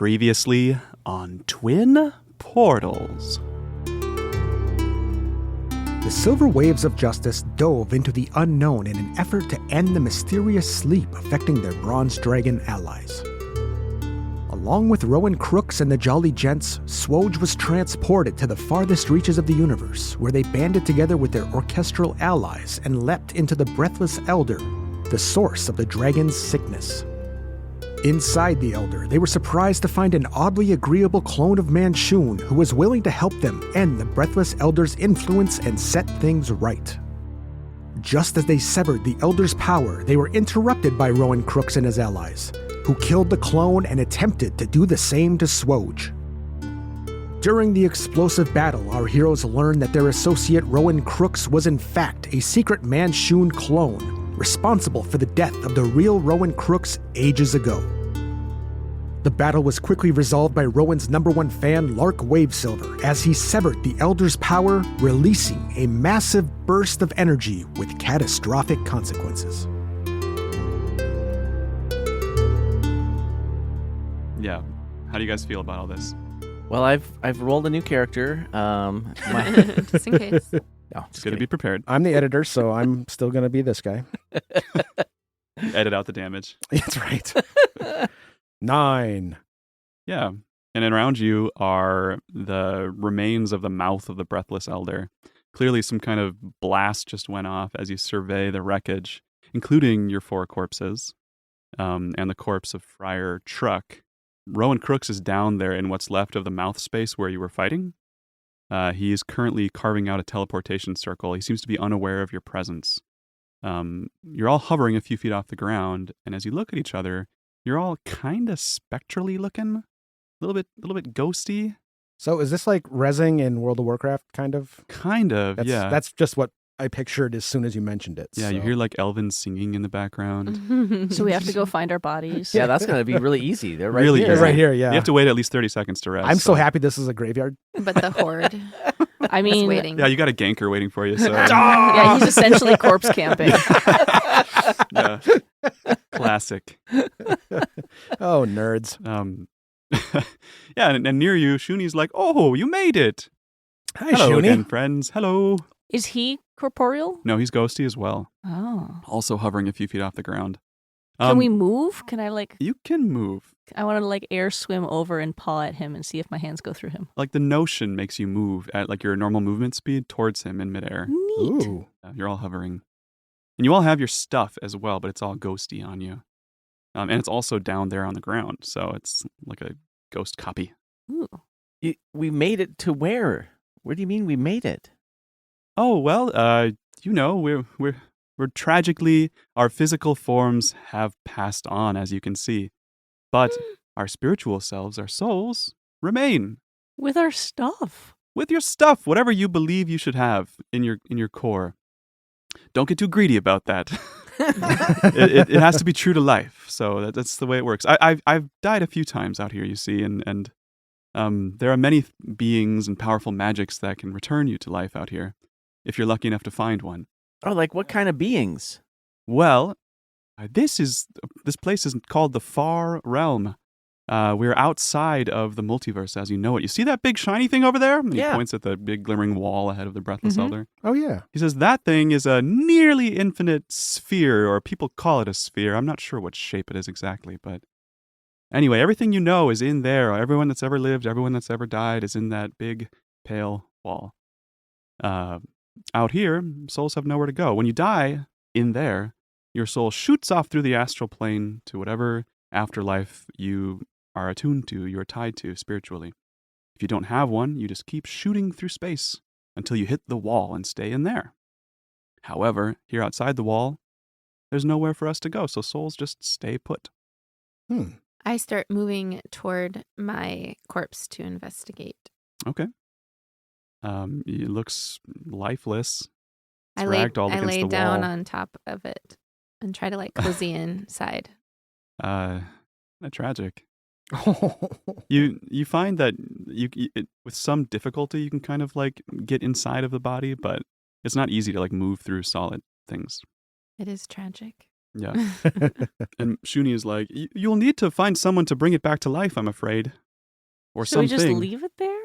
Previously on Twin Portals. The silver waves of justice dove into the unknown in an effort to end the mysterious sleep affecting their bronze dragon allies. Along with Rowan Crooks and the Jolly Gents, SWOJ was transported to the farthest reaches of the universe, where they banded together with their orchestral allies and leapt into the Breathless Elder, the source of the dragon's sickness. Inside the Elder, they were surprised to find an oddly agreeable clone of Manchun who was willing to help them end the Breathless Elder's influence and set things right. Just as they severed the Elder's power, they were interrupted by Rowan Crooks and his allies, who killed the clone and attempted to do the same to SWOJ. During the explosive battle, our heroes learned that their associate Rowan Crooks was in fact a secret Manchun clone, responsible for the death of the real Rowan Crooks ages ago. The battle was quickly resolved by Rowan's #1 fan, Lark Wavesilver, as he severed the Elder's power, releasing a massive burst of energy with catastrophic consequences. Yeah. How do you guys feel about all this? Well, I've rolled a new character. Just in case. No, It's good to be prepared. I'm the editor, so I'm still going to be this guy. Edit out the damage. That's right. 9. Yeah. And around you are the remains of the mouth of the Breathless Elder. Clearly some kind of blast just went off as you survey the wreckage, including your 4 corpses, and the corpse of Friar Truck. Rowan Crooks is down there in what's left of the mouth space where you were fighting. He is currently carving out a teleportation circle. He seems to be unaware of your presence. You're all hovering a few feet off the ground, and as you look at each other, you're all kind of spectrally looking, a little bit ghosty. So is this like rezzing in World of Warcraft, kind of? Kind of, yeah. That's just what I pictured as soon as you mentioned it. Yeah, so. you hear like elven singing in the background. So we have to go find our bodies. Yeah, that's going to be really easy. They're right Really here. easy. Right here, yeah. You have to wait at least 30 seconds to rest. I'm so happy this is a graveyard. But the horde. I mean, waiting. Yeah, you got a ganker waiting for you. So yeah, he's essentially corpse camping. yeah. Classic. Oh, nerds. Yeah, and near you, Shuni's like, "Oh, you made it! Hi, Hello Shuni. again, friends. Hello." Is he corporeal? No, he's ghosty as well. Oh. Also hovering a few feet off the ground. Can we move? Can I You can move. I want to air swim over and paw at him and see if my hands go through him. Like the notion makes you move at like your normal movement speed towards him in midair. Neat. Ooh. You're all hovering. And you all have your stuff as well, but it's all ghosty on you. And it's also down there on the ground, so it's like a ghost copy. Ooh. We made it to where? Where do you mean we made it? Oh, well, we're tragically, our physical forms have passed on, as you can see. But our spiritual selves, our souls, remain. With our stuff. With your stuff, whatever you believe you should have in your core. Don't get too greedy about that. it has to be true to life. So that's the way it works. I've died a few times out here, you see, and there are many beings and powerful magics that can return you to life out here, if you're lucky enough to find one. Oh, like what kind of beings? Well, this place is called the Far Realm. We're outside of the multiverse as you know it. You see that big shiny thing over there? And he points at the big glimmering wall ahead of the Breathless Elder. Oh, yeah. He says that thing is a nearly infinite sphere, or people call it a sphere. I'm not sure what shape it is exactly, but anyway, everything you know is in there. Everyone that's ever lived, everyone that's ever died is in that big, pale wall. Out here, souls have nowhere to go. When you die in there, your soul shoots off through the astral plane to whatever afterlife you are attuned to, you're tied to spiritually. If you don't have one, you just keep shooting through space until you hit the wall and stay in there. However, here outside the wall, there's nowhere for us to go, so souls just stay put. I start moving toward my corpse to investigate. Okay. It looks lifeless. I lay down on top of it and try to cozy inside. Tragic. You find that with some difficulty you can kind of get inside of the body, but it's not easy to move through solid things. It is tragic. Yeah. And Shuni is like, you'll need to find someone to bring it back to life, I'm afraid. Or Should we something. just leave it there?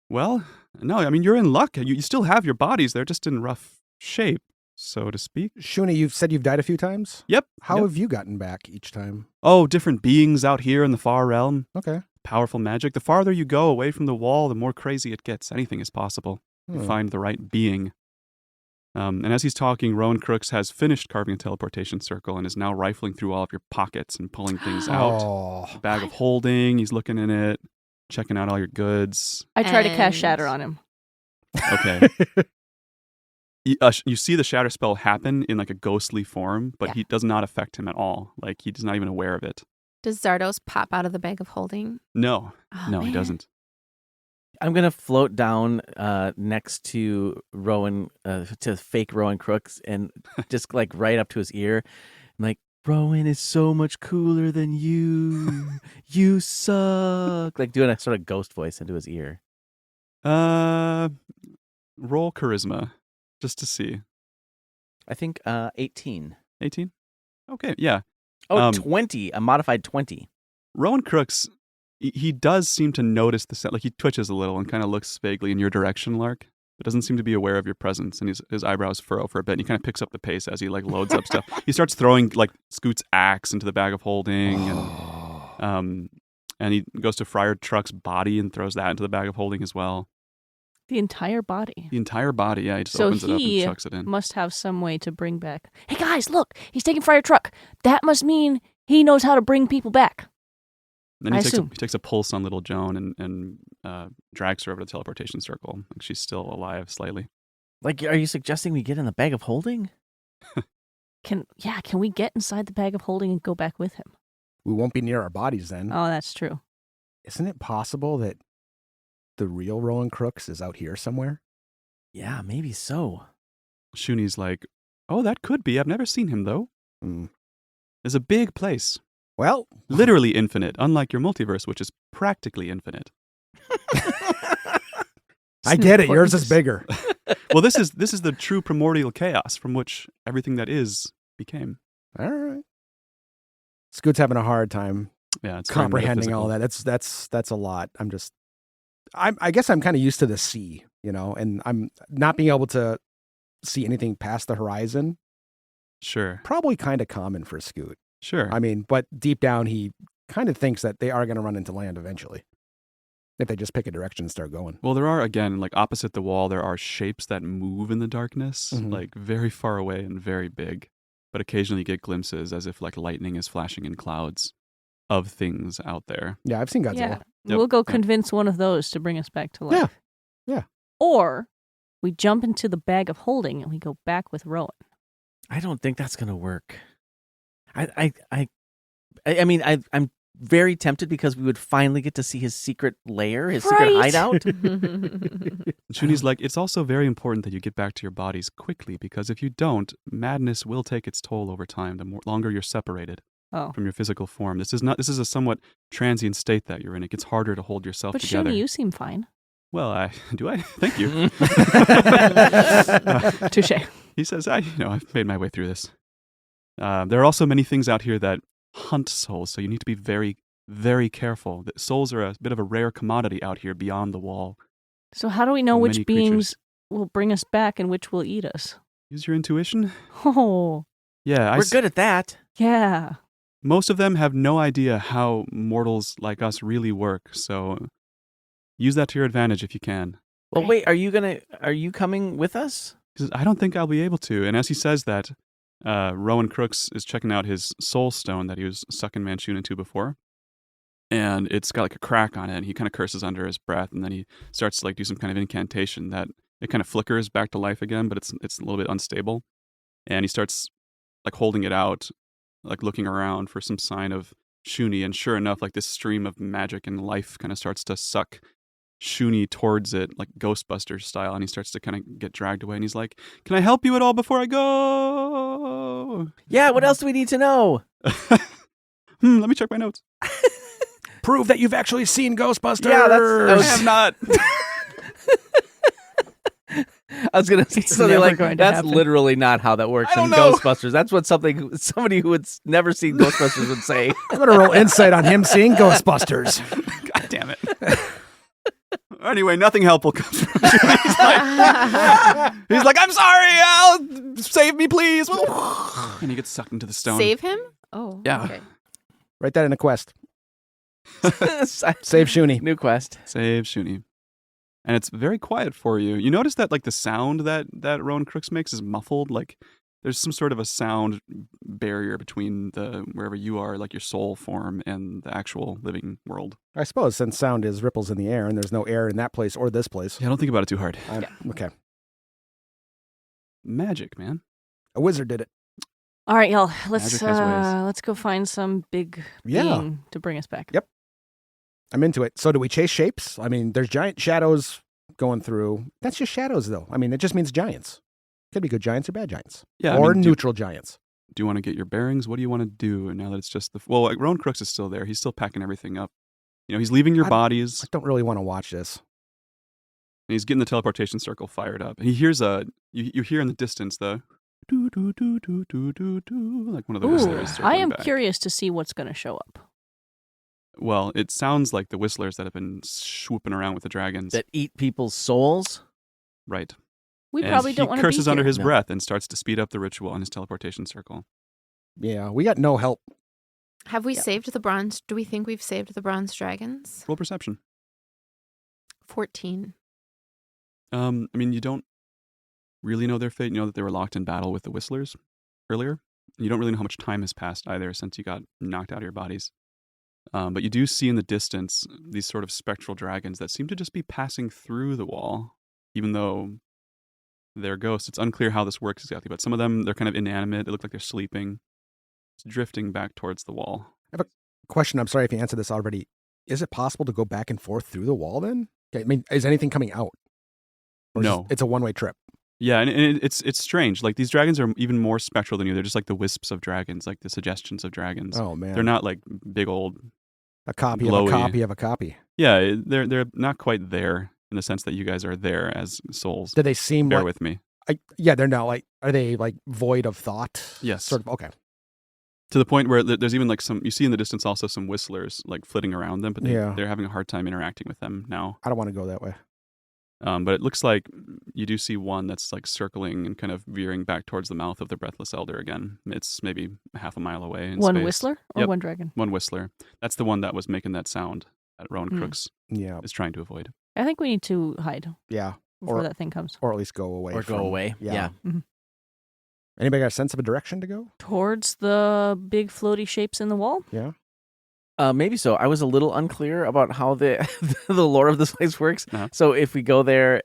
Well, no, I mean, you're in luck. You still have your bodies. They're just in rough shape, so to speak. Shuni, you've said you've died a few times? Yep. How yep. have you gotten back each time? Oh, different beings out here in the far realm. Okay. Powerful magic. The farther you go away from the wall, the more crazy it gets. Anything is possible. You find the right being. And as he's talking, Rowan Crooks has finished carving a teleportation circle and is now rifling through all of your pockets and pulling things out. Oh. A bag of holding, he's looking in it, checking out all your goods. I try to cast And- Shatter on him. Okay. You see the shatter spell happen in like a ghostly form, but Yeah. he does not affect him at all. Like he's not even aware of it. Does Zardos pop out of the bag of holding? No, Oh, no, he man. doesn't. I'm gonna float down next to Rowan, to fake Rowan Crooks, and just like right up to his ear. I'm like, Rowan is so much cooler than you. You suck. Like doing a sort of ghost voice into his ear. Roll charisma, just to see. I think 18. 18? Okay, yeah. Oh, 20. A modified 20. Rowan Crooks, he does seem to notice the sound. Like he twitches a little and kind of looks vaguely in your direction, Lark, but doesn't seem to be aware of your presence. And his eyebrows furrow for a bit. And he kind of picks up the pace as he like loads up stuff. He starts throwing like Scoot's axe into the bag of holding, and he goes to Friar Truck's body and throws that into the bag of holding as well. The entire body. The entire body, yeah. He just So opens it up and he chucks it in. must have some way to bring back. Hey guys, look! He's taking Friar Truck. That must mean he knows how to bring people back. Then I he assume. takes a pulse on little Joan and drags her over to the teleportation circle. Like she's still alive slightly. Like, are you suggesting we get in the bag of holding? Can we get inside the bag of holding and go back with him? We won't be near our bodies then. Oh, that's true. Isn't it possible that the real Rowan Crooks is out here somewhere? Yeah, maybe so. Shuni's like, oh, that could be. I've never seen him, though. Hmm. It's a big place. Well, Literally infinite, unlike your multiverse, which is practically infinite. I get it. Yours is bigger. Well, this is the true primordial chaos from which everything that is became. All right. Scoot's having a hard time Yeah, it's very comprehending all metaphysical. that. That's a lot. I guess I'm kind of used to the sea, and I'm not being able to see anything past the horizon. Sure, Probably kind of common for Scoot. sure. I mean, but deep down, he kind of thinks that they are going to run into land eventually if they just pick a direction and start going. Well, there are, again, like opposite the wall, there are shapes that move in the darkness, Mhm. like very far away and very big. But occasionally you get glimpses as if like lightning is flashing in clouds of things out there. Yeah, I've seen Godzilla. Yeah, Yep, we'll go yep. convince one of those to bring us back to Yeah, life. yeah. Or we jump into the bag of holding and we go back with Rowan. I don't think that's gonna work. I mean, I'm very tempted because we would finally get to see his secret lair, his secret Right. hideout. Shuni's like, it's also very important that you get back to your bodies quickly because if you don't, madness will take its toll over time the longer you're separated Oh, from your physical form. This is a somewhat transient state that you're in. It gets harder to hold yourself but together. Shuni, you seem fine. Well, do I? Thank you. Touche. He says, I've made my way through this. There are also many things out here that hunt souls, so you need to be very, very careful. The souls are a bit of a rare commodity out here beyond the wall. So how do we know Many which beings creatures. will bring us back and which will eat us? Use your intuition. Oh, Yeah, We're good at that. yeah. Most of them have no idea how mortals like us really work, so use that to your advantage if you can. Well, Right. wait. Are you coming with us? He says, I don't think I'll be able to. And as he says that, Rowan Crooks is checking out his soul stone that he was sucking Manchun into before. And it's got like a crack on it, and he kind of curses under his breath, and then he starts to like do some kind of incantation that it kind of flickers back to life again, but it's a little bit unstable. And he starts like holding it out, like looking around for some sign of Shuni, and sure enough, like this stream of magic and life kind of starts to suck Shuni towards it, like Ghostbusters style, and he starts to kind of get dragged away, and he's like, "Can I help you at all before I go?" Yeah. What else do we need to know? Let me check my notes. Prove that you've actually seen Ghostbusters. Yeah, that's- I have not. I was gonna say It's something never like going to that's happen. literally not how that works I in don't know. Ghostbusters. That's what somebody who had never seen Ghostbusters would say. I'm going to roll insight on him seeing Ghostbusters. God damn it. Anyway, nothing helpful comes from you. He's like, I'm sorry. Save me, please. And he gets sucked into the stone. Save him? Oh, Yeah. Okay. Write that in a quest. Save Shuni. New quest. Save Shuni. And it's very quiet for you. You notice that like the sound that Rowan Crooks makes is muffled. Like there's some sort of a sound barrier between the wherever you are, like your soul form, and the actual living world. I suppose since sound is ripples in the air and there's no air in that place or this place. Yeah, don't think about it too hard. Okay. Magic, man. A wizard did it. All right, y'all. Magic has ways. Let's go find some big Yeah. being to bring us back. Yep. I'm into it. So do we chase shapes? I mean, there's giant shadows going through. That's just shadows, though. I mean, it just means giants. Could be good giants or bad giants. Yeah, Or I mean, do neutral giants. you want to get your bearings? What do you want to do now that it's just like, Rowan Crooks is still there. He's still packing everything up. You know, he's leaving your I bodies. don't really want to watch this. And he's getting the teleportation circle fired up. And he hears you hear in the distance the do do do do do do do, like one of the Ooh, whistlers. I circling am back. curious to see what's going to show up. Well, it sounds like the whistlers that have been swooping around with the dragons. That eat people's souls. Right. We And probably he don't want to be curses under here. his No. breath and starts to speed up the ritual on his teleportation circle. Yeah, we got no help. Have we Yeah. saved the bronze? Do we think we've saved the bronze dragons? Roll perception. 14. I mean, you don't really know their fate. You know that they were locked in battle with the whistlers earlier. You don't really know how much time has passed either since you got knocked out of your bodies. But you do see in the distance these sort of spectral dragons that seem to just be passing through the wall, even though they're ghosts. It's unclear how this works exactly, but some of them, they're kind of inanimate. They look like they're sleeping. It's drifting back towards the wall. Question, I'm sorry if you answered this already. Is it possible to go back and forth through the wall then? Okay, I mean, is anything coming out? Or is No. It's a one-way trip. Yeah, and it's strange. Like, these dragons are even more spectral than you. They're just like the wisps of dragons, like the suggestions of dragons. Oh, man. They're not like big old. a copy of glowy. a copy of a copy. Yeah, they're not quite there in the sense that you guys are there as souls. Do they seem Bear like... with me. Yeah, they're not like... Are they like void of thought? Yes. Sort of, okay. To the point where there's even like some, you see in the distance also some whistlers like flitting around them, but Yeah. they're having a hard time interacting with them now. I don't want to go that way. But it looks like you do see one that's like circling and kind of veering back towards the mouth of the Breathless Elder again. It's maybe half a mile away in One space. whistler or Yep. one dragon? One whistler. That's the one that was making that sound that Rowan Hmm. Crooks Yeah, is trying to avoid. I think we need to hide yeah. before Or- that thing comes. Or at least go away. Or go away. Yeah. Anybody got a sense of a direction to go? Towards the big floaty shapes in the wall? Yeah. Maybe so. I was a little unclear about how the the lore of this place works. Uh-huh. So if we go there,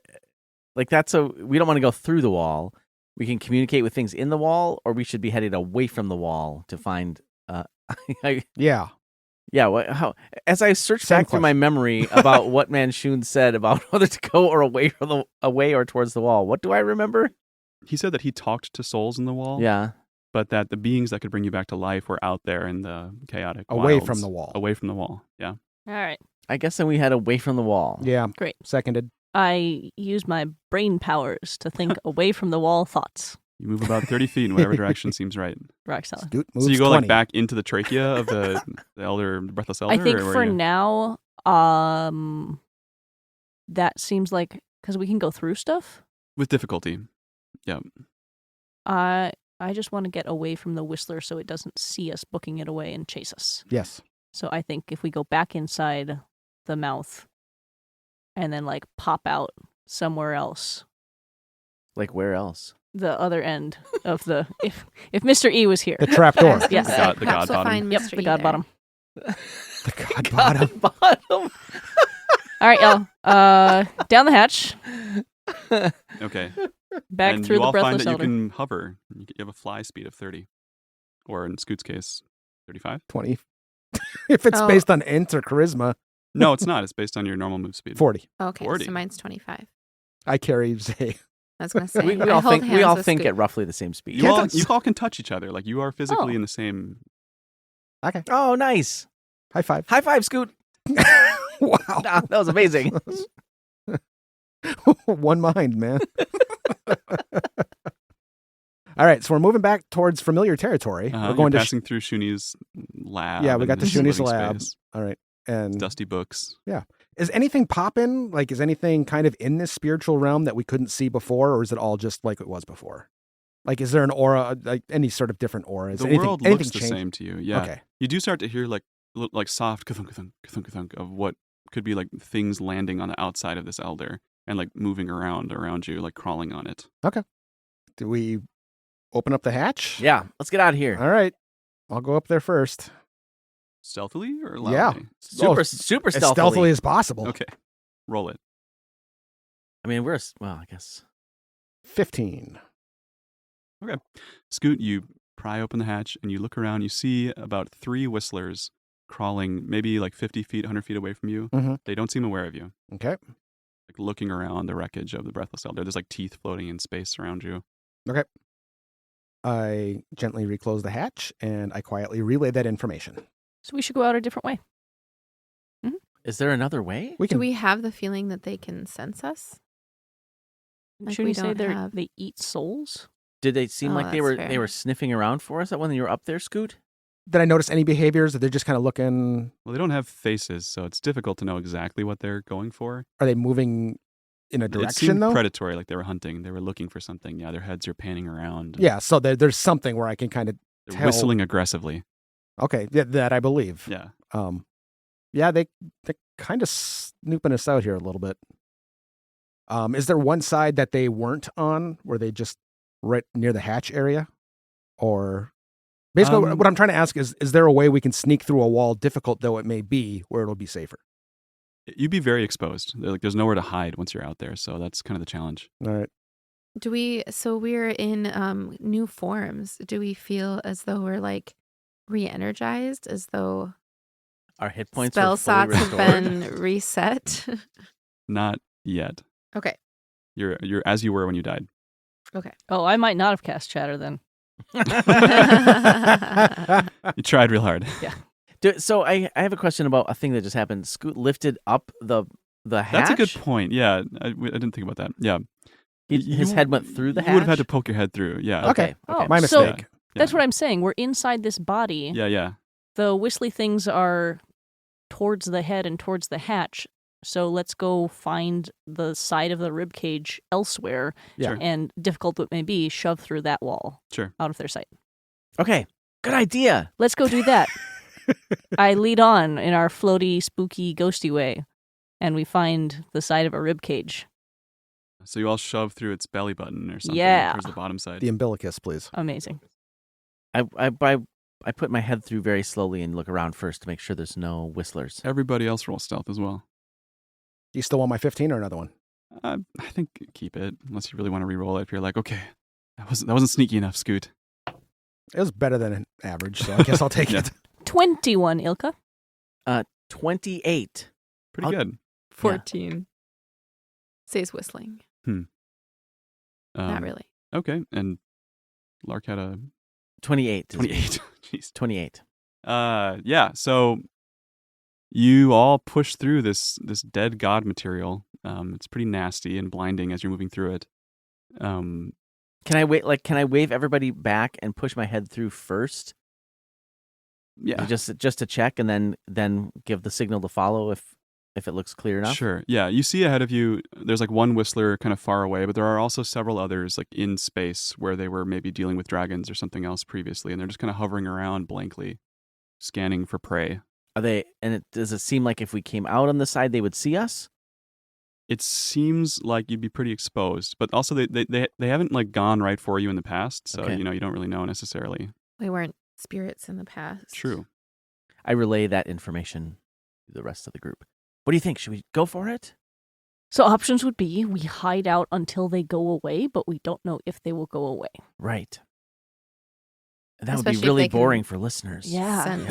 like we don't want to go through the wall. We can communicate with things in the wall, or we should be headed away from the wall to find. Yeah. Yeah. How? As I searched Same back through my memory about what Manshun said about whether to go or away or towards the wall, what do I remember? He said that he talked to souls in the wall, Yeah. but that the beings that could bring you back to life were out there in the chaotic Away wilds. from the wall. Away from the wall, yeah. All right. I guess then we head away from the wall. Yeah. Great. Seconded. I use my brain powers to think away from the wall thoughts. You move about 30 feet in whatever direction seems right. Rock solid. Scoot So moves you go 20. like back into the trachea of the Breathless Elder? I think or where for you... now, that seems like, because we can go through stuff, With difficulty. Yeah. I just want to get away from the Whistler so it doesn't see us booking it away and chase us. Yes. So I think if we go back inside the mouth and then like pop out somewhere else, Like where else? the other end of the if Mr. E was here. The trap door. Yeah. The god we'll bottom. find Yep, Mr. the E god there. bottom. The god bottom. Bottom. All right, y'all. Down the hatch, Okay. back and through you the all find breathless that you elder. can hover. You have a fly speed of 30. Or in Scoot's case, 35? 20. If it's Oh. based on int or charisma, No, it's not. It's based on your normal move speed. 40. Okay, 40. so mine's 25. I carry Zay. I was going to say. We I all hold think we all hands with think Scoot. at roughly the same speed. You all can touch each other. Like, you are physically Oh. in the same... Okay. Oh, nice. High five. High five, Scoot. Wow. That was amazing. One mind, man. All right, so we're moving back towards familiar territory. We're going You're to passing through Shuni's lab. yeah, we got and the his Shuni's living lab. space. All right, and Dusty books. is anything popping? Like, is anything kind of in this spiritual realm that we couldn't see before, or is it all just like it was before? Like, is there an aura, like any sort of different aura? Is The anything, world anything looks the changed? same to you. Yeah. Okay. You do start to hear like soft kathunk, kathunk, kathunk, kathunk of what could be like things landing on the outside of this elder and like moving around you, like crawling on it. Do we open up the hatch? Yeah, let's get out of here. All right. I'll go up there first. Stealthily or Yeah. loudly? Super As stealthily. stealthily as possible. Okay. Roll it. I mean, I guess. 15. Scoot, you pry open the hatch and you look around. You see about 3 whistlers crawling maybe like 50 feet, 100 feet away from you. Mhm. They don't seem aware of you. Okay. Like looking around the wreckage of the Breathless Elder. There's like teeth floating in space around you. I gently reclose the hatch and I quietly relay that information. So we should go out a different way. Is there another way? We Do can. we have the feeling that they can sense us? Like Shouldn't we you say don't they eat souls? Did they seem Oh, like they that's were fair. they were sniffing around for us when you were up there, Scoot? Did I notice any behaviors that they're just kind of looking? Well, they don't have faces, so it's difficult to know exactly what they're going for. Are they moving in a It direction seemed though? predatory, like they were hunting. They were looking for something. Yeah, their heads are panning around. Yeah. So there's something where I can kind of. They're tell- whistling aggressively. Okay. Yeah, that I believe. Yeah. Yeah. They're kind of snooping us out here a little bit. Is there one side that they weren't on? Were they just right near the hatch area? Or basically, what I'm trying to ask is there a way we can sneak through a wall, difficult though it may be, where it'll be safer? You'd be very exposed. There's nowhere to hide once you're out there, so that's kind of the challenge. All right. So we're in new forms. Do we feel as though we're like re-energized, as though Our hit points spell were fully slots have restored. been reset? Not yet. Okay. You're as you were when you died. Okay. Oh, I might not have cast Chatter then. You tried real hard. So I have a question about a thing that just happened. Scoot lifted up the hatch. That's a good point. Yeah, I didn't think about that. Yeah. His head went through the hatch. You would have had to poke your head through. Yeah. Okay. Oh, My so mistake. that's what I'm saying. We're inside this body. Yeah. The whistly things are towards the head and towards the hatch. So let's go find the side of the rib cage elsewhere. Yeah. Sure. And difficult it may be, shove through that wall Sure. out of their sight. Okay, good idea. Let's go do that. I lead on in our floaty, spooky, ghosty way, and we find the side of a rib cage. So you all shove through its belly button or something Yeah. towards the bottom side. The umbilicus, please. Amazing. I put my head through very slowly and look around first to make sure there's no whistlers. Everybody else roll stealth as well. Do you still want my 15 or another one? I think keep it unless you really want to re-roll it. If you're like, okay, that wasn't sneaky enough, Scoot. It was better than an average, so I guess I'll take Yeah. it. 21, Ilka. 28. Pretty I'll- good. 14. Says whistling. Not Um, really. Okay, and Lark had a 28. 28. Jeez. 28. Yeah. So you all push through this dead god material. It's pretty nasty and blinding as you're moving through it. Can I wait? Like, can I wave everybody back and push my head through first? Yeah. Just to check, and then give the signal to follow if it looks clear enough. Sure. Yeah. You see ahead of you, there's like one whistler kind of far away, but there are also several others like in space where they were maybe dealing with dragons or something else previously, and they're just kind of hovering around blankly, scanning for prey. Are they? And does it seem like if we came out on the side, they would see us? It seems like you'd be pretty exposed, but also they haven't like gone right for you in the past, so Okay. you don't really know necessarily. We weren't spirits in the past. True. I relay that information to the rest of the group. What do you think? Should we go for it? So options would be we hide out until they go away, but we don't know if they will go away. Right. And that would Especially be if really they can boring for listeners. Yeah. Send-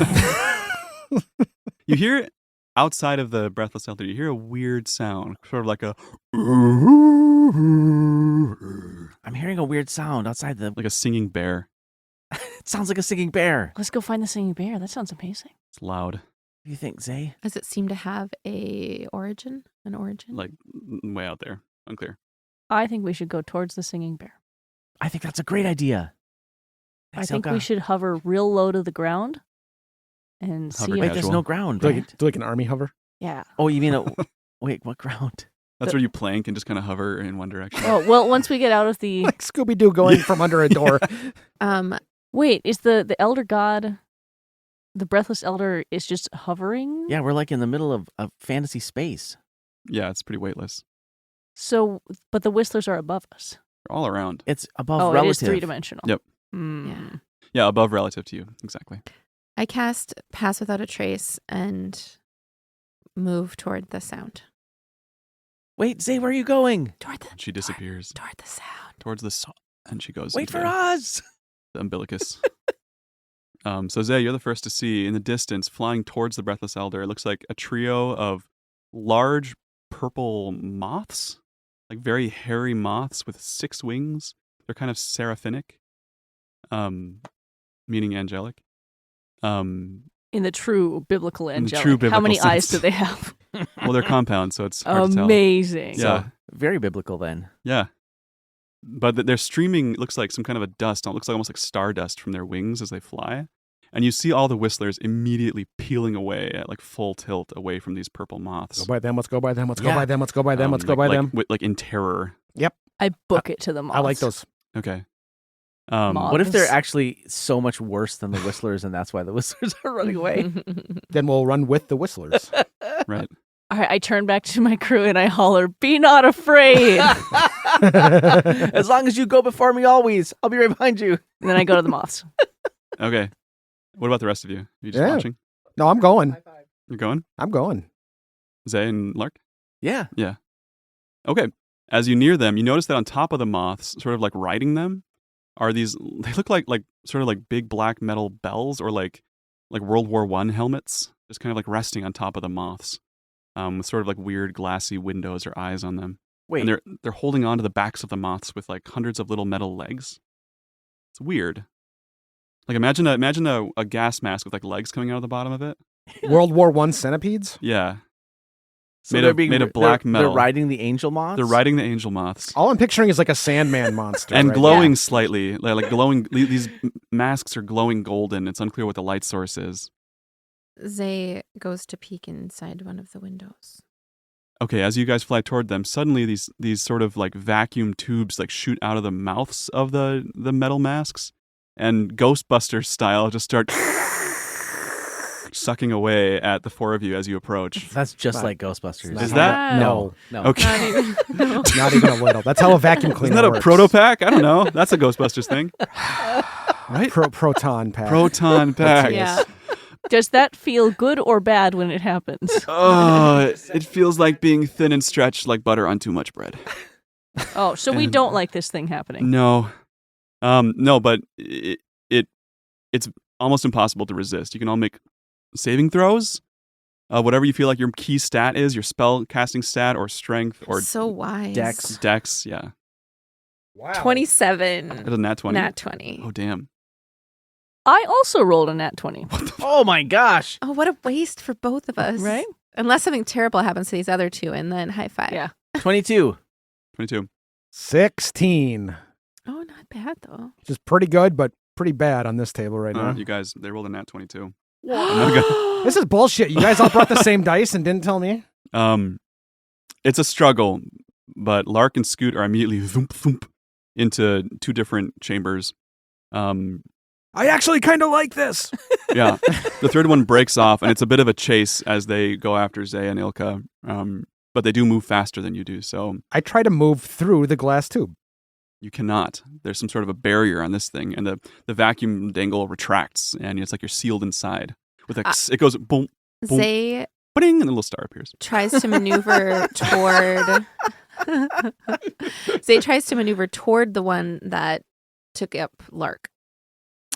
You hear outside of the breathless elder, you hear a weird sound, sort of like a I'm hearing a weird sound outside the. like a singing bear. It sounds like a singing bear. Let's go find the singing bear. That sounds amazing. It's loud, What do you think, Zay? Does it seem to have an origin? like way out there, unclear. I think we should go towards the singing bear. I think that's a great idea. I think we should hover real low to the ground and Hover see Wait, if there's casual. no ground, Do right? like an army hover? Yeah. Oh, you mean wait, what ground? That's where you plank and just kind of hover in one direction. Oh, well, once we get out of the... Like Scooby-Doo going from under a door. Wait, is the elder god, the breathless elder, is just hovering? Yeah, we're like in the middle of fantasy space. Yeah, it's pretty weightless. So, but the whistlers are above us. They're all around. It's above Oh, relative. it is three-dimensional. Yep. Mm. Yeah. Yeah, above relative to you. Exactly. I cast Pass Without a Trace and move toward the sound. Wait, Zay, where are you going? Toward the She disappears toward the sound. towards the and she goes Wait into for us. the umbilicus. So Zay, you're the first to see in the distance, flying towards the breathless elder. It looks like a trio of large purple moths, like very hairy moths with 6 wings. They're kind of seraphic, meaning angelic. In the true biblical In the angelic. true How biblical many eyes sense. do they have? Well, they're compound, so it's hard to tell. Amazing. Yeah. So, very biblical then. Yeah. But they're streaming, looks like some kind of a dust. It looks like almost like stardust from their wings as they fly. And you see all the whistlers immediately peeling away at like full tilt away from these purple moths. Go by them, let's go by them, let's go Yeah. by them, let's go by them, let's go by them. Like in terror. I book it to the moths. I like those. Okay. Moth. What if they're Moths. actually so much worse than the whistlers, and that's why the whistlers are running away? Then we'll run with the whistlers. Right. All right, I turn back to my crew and I holler, "Be not afraid!" As long as you go before me always, I'll be right behind you. And then I go to the moths. Okay. What about the rest of you? Are you just Yeah. watching? No, I'm going. You're going? I'm going. Zay and Lark? Yeah. Okay. As you near them, you notice that on top of the moths, sort of like riding them, are these, they look like sort of like big black metal bells or like World War I helmets, just kind of like resting on top of the moths. With sort of like weird glassy windows or eyes on them. Wait. And they're holding on to the backs of the moths with like hundreds of little metal legs. It's weird. Like imagine a gas mask with like legs coming out of the bottom of it. World War I centipedes? Yeah. So made they're of- being made of black they're metal. riding the angel moths. They're riding the angel moths. All I'm picturing is like a Sandman monster. And right? glowing slightly, like glowing. These masks are glowing golden. It's unclear what the light source is. Zay goes to peek inside one of the windows. Okay, as you guys fly toward them, suddenly these sort of like vacuum tubes like shoot out of the mouths of the metal masks, and Ghostbusters style just start sucking away at the 4 of you as you approach. That's just Not- like Ghostbusters. Not Is that- No. No. Okay. Not even. No. Not even a little. That's how a vacuum cleaner Isn't that a works. proto pack? I don't know. That's a Ghostbusters thing. Right? Proton pack. Proton pack. Yeah. Does that feel good or bad when it happens? Oh, it feels like being thin and stretched like butter on too much bread. Oh, so we don't like this thing happening. No. No, but it's almost impossible to resist. You can all make saving throws. Whatever you feel like your key stat is, your spell casting stat or strength or So wise. dex, yeah. Wow. 27. That's a nat 20. Nat 20. Oh, damn. I also rolled a nat 20, Oh my gosh. Oh, what a waste for both of us. right? Unless something terrible happens to these other two, and then high five. Yeah. 22. 22. 16. Oh, not bad, though. Which is pretty good, but pretty bad on this table right now. You guys, they rolled a nat 22. This is bullshit. You guys all brought the same dice and didn't tell me? It's a struggle, but Lark and Scoot are immediately thump thump into 2 different chambers. I actually kind of like this. Yeah. The third one breaks off, and it's a bit of a chase as they go after Zay and Ilka. But they do move faster than you do, so I try to move through the glass tube. you cannot. There's some sort of a barrier on this thing, and the vacuum dangle retracts, and it's like you're sealed inside. With it goes boom, boom, Zay bing, and a little star appears. tries to maneuver toward. Zay tries to maneuver toward the one that took up Lark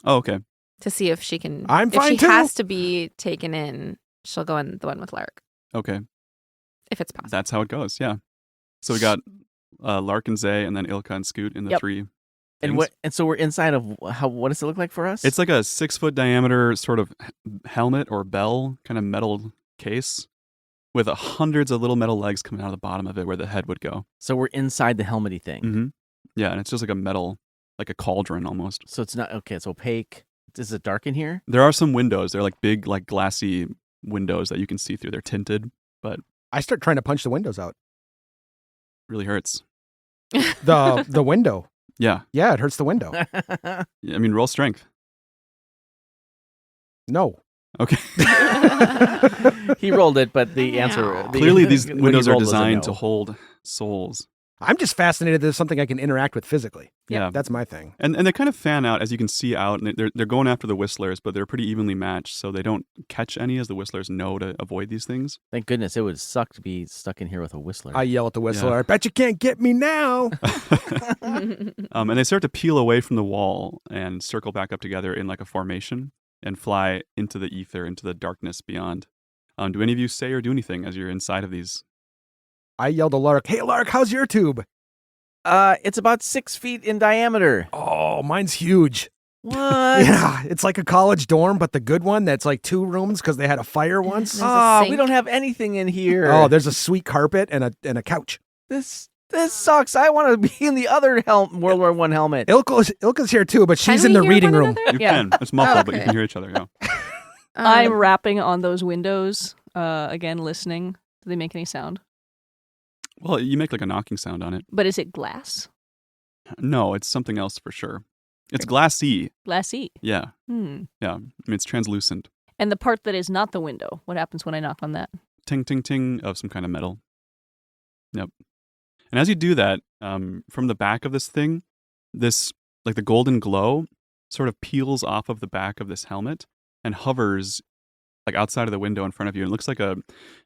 Oh, okay. to see if she can. I'm if fine she too. has to be taken in, she'll go in the one with Lark Okay. if it's possible. That's how it goes, yeah. So we got Lark and Zay, and then Ilka and Scoot in the Yep. 3 And things. and so we're inside of what does it look like for us? It's like a 6-foot diameter sort of helmet or bell kind of metal case. with hundreds of little metal legs coming out of the bottom of it where the head would go. So we're inside the helmety thing. Mm-hmm. Yeah, and it's just like a metal, like a cauldron almost. So it's not okay. It's opaque. Is it dark in here? There are some windows. They're like big, like glassy windows that you can see through. They're tinted, but I start trying to punch the windows out. really hurts. The window. Yeah. Yeah, it hurts the window. I mean, roll strength. No. Okay. He rolled it, but the answer Clearly, these when he windows are rolled was a designed no. to hold souls. I'm just fascinated that there's something I can interact with physically. Yeah. That's my thing. And they kind of fan out, as you can see out, and they're going after the whistlers, but they're pretty evenly matched, so they don't catch any, as the whistlers know to avoid these things. Thank goodness it would suck to be stuck in here with a whistler. I yell at the whistler, Yeah. I bet you can't get me now. And they start to peel away from the wall and circle back up together in like a formation and fly into the ether, into the darkness beyond. Do any of you say or do anything as you're inside of these? I yell to Lark, hey, Lark, how's your tube? It's about 6 feet in diameter. Oh, mine's huge. What? Yeah, it's like a college dorm, but the good one that's like 2 rooms because they had a fire once. There's a Ah, we sink. don't have anything in here. Oh, there's a sweet carpet and a couch. This sucks. I want to be in the other World War I helmet. Ilka's here too, but she's Can in we the hear reading one room. another? You Yeah. can. It's muffled, but you okay. can hear each other. Yeah. I'm rapping on those windows, again, listening. Do they make any sound? Well, you make like a knocking sound on it. But is it glass? No, it's something else for sure. It's glassy. Glassy. Yeah. Hmm. Yeah. I mean, it's translucent. And the part that is not the window, what happens when I knock on that? Ting, ting, ting of some kind of metal. Yep. And as you do that, from the back of this thing, this, like the golden glow sort of peels off of the back of this helmet and hovers like outside of the window in front of you. And it looks like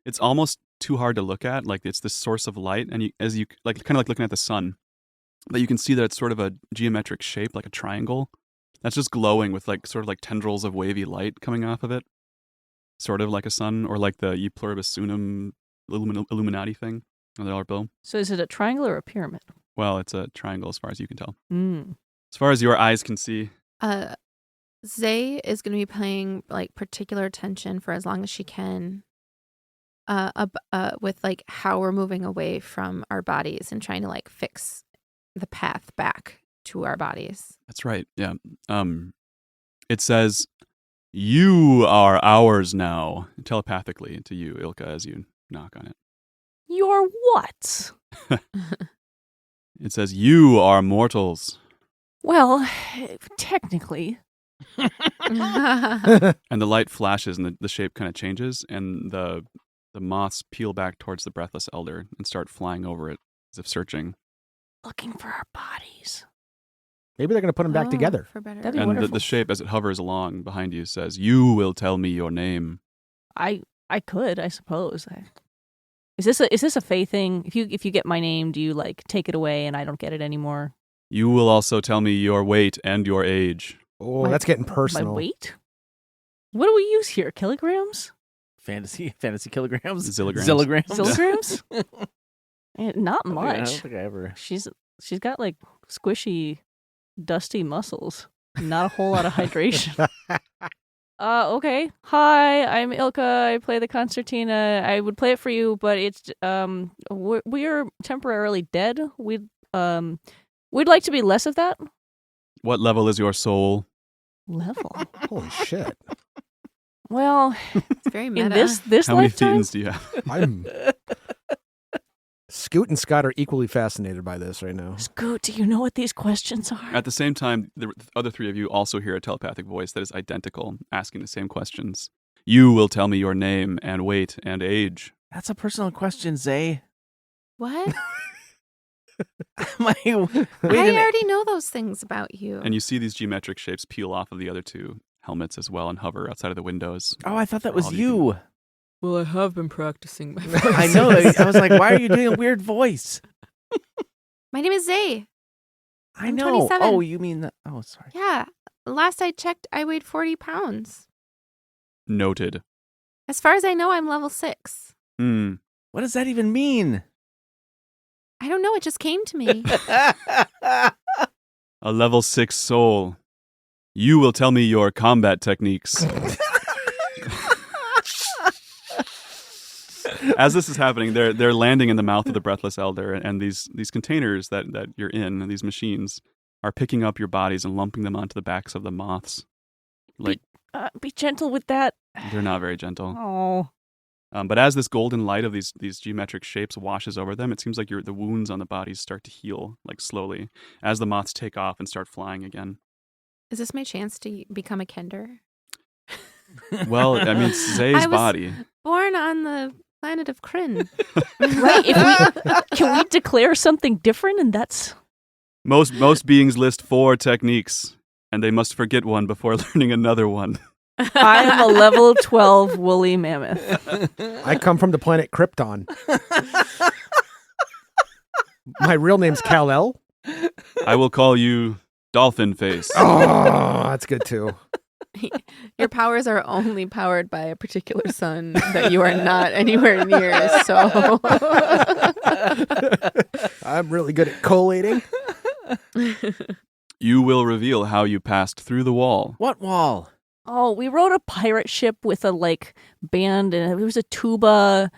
it's almost too hard to look at. Like it's this source of light. And as you like, kind of like looking at the sun, but you can see that it's sort of a geometric shape, like a triangle. That's just glowing with like sort of like tendrils of wavy light coming off of it. Sort of like a sun, or like the E Pluribus Unum Illuminati thing on the dollar bill. So is it a triangle or a pyramid? Well, it's a triangle as far as you can tell. Mm. As far as your eyes can see. Zay is going to be paying like particular attention for as long as she can with like how we're moving away from our bodies and trying to like fix the path back to our bodies. That's right. Yeah. It says, "You are ours now," telepathically to you, Ilka, as you knock on it. You're what? It says, "You are mortals." Well, technically. And the light flashes and the shape kind of changes, and the moths peel back towards the breathless elder and start flying over it as if searching. Looking for our bodies. Maybe they're going to put them back Oh, together. for better. That'd be And wonderful. the shape, as it hovers along behind you, says, "You will tell me your name." I could, I suppose. Is this a Fae thing? If you get my name, do you like take it away and I don't get it anymore? You will also tell me your weight and your age. Oh, My- that's getting My personal. weight? What do we use here? Kilograms? Fantasy kilograms. Zilligrams. Zilligrams. Kilograms? Not I much. don't think I ever. She's got like squishy, dusty muscles. Not a whole lot of hydration. Okay. Hi, I'm Ilka. I play the concertina. I would play it for you, but it's we're temporarily dead. We'd like to be less of that What level is your soul? level. Holy shit. Well, It's very meta. in this How many lifetime, thetans do you have? I'm Scoot and Scott are equally fascinated by this right now. Scoot, do you know what these questions are? At the same time, the other three of you also hear a telepathic voice that is identical, asking the same questions. You will tell me your name and weight and age. That's a personal question, Zay. What? My I weight already know those things about you. And you see these geometric shapes peel off of the other two helmets as well and hover outside of the windows. Oh, I thought that was All you. Well, I have been practicing my I know. I was like, why are you doing a weird voice? My name is Zay. I I'm know. 27. Oh, you mean that? Oh, sorry. Yeah. Last I checked, I weighed 40 pounds. Noted. As far as I know, I'm level 6. Hmm. What does that even mean? I don't know. It just came to me. A level 6 soul. You will tell me your combat techniques. As this is happening, they're landing in the mouth of the breathless elder, and these containers that you're in, these machines, are picking up your bodies and lumping them onto the backs of the moths. Like Be gentle with that. they're not very gentle. Oh. But as this golden light of these geometric shapes washes over them, it seems like the wounds on the bodies start to heal, like slowly, as the moths take off and start flying again. Is this my chance to become a kender? Well, I mean, Zay's body. Born on the planet of Kryn. Right. Can we declare something different? And that's Most beings list 4 techniques, and they must forget one before learning another one. I am a level 12 woolly mammoth. I come from the planet Krypton. My real name's Kal-El. I will call you Dolphin Face. Oh, that's good too. Your powers are only powered by a particular sun that you are not anywhere near, so I'm really good at collating. You will reveal how you passed through the wall. What wall? Oh, we rode a pirate ship with a band, and there was a tuba.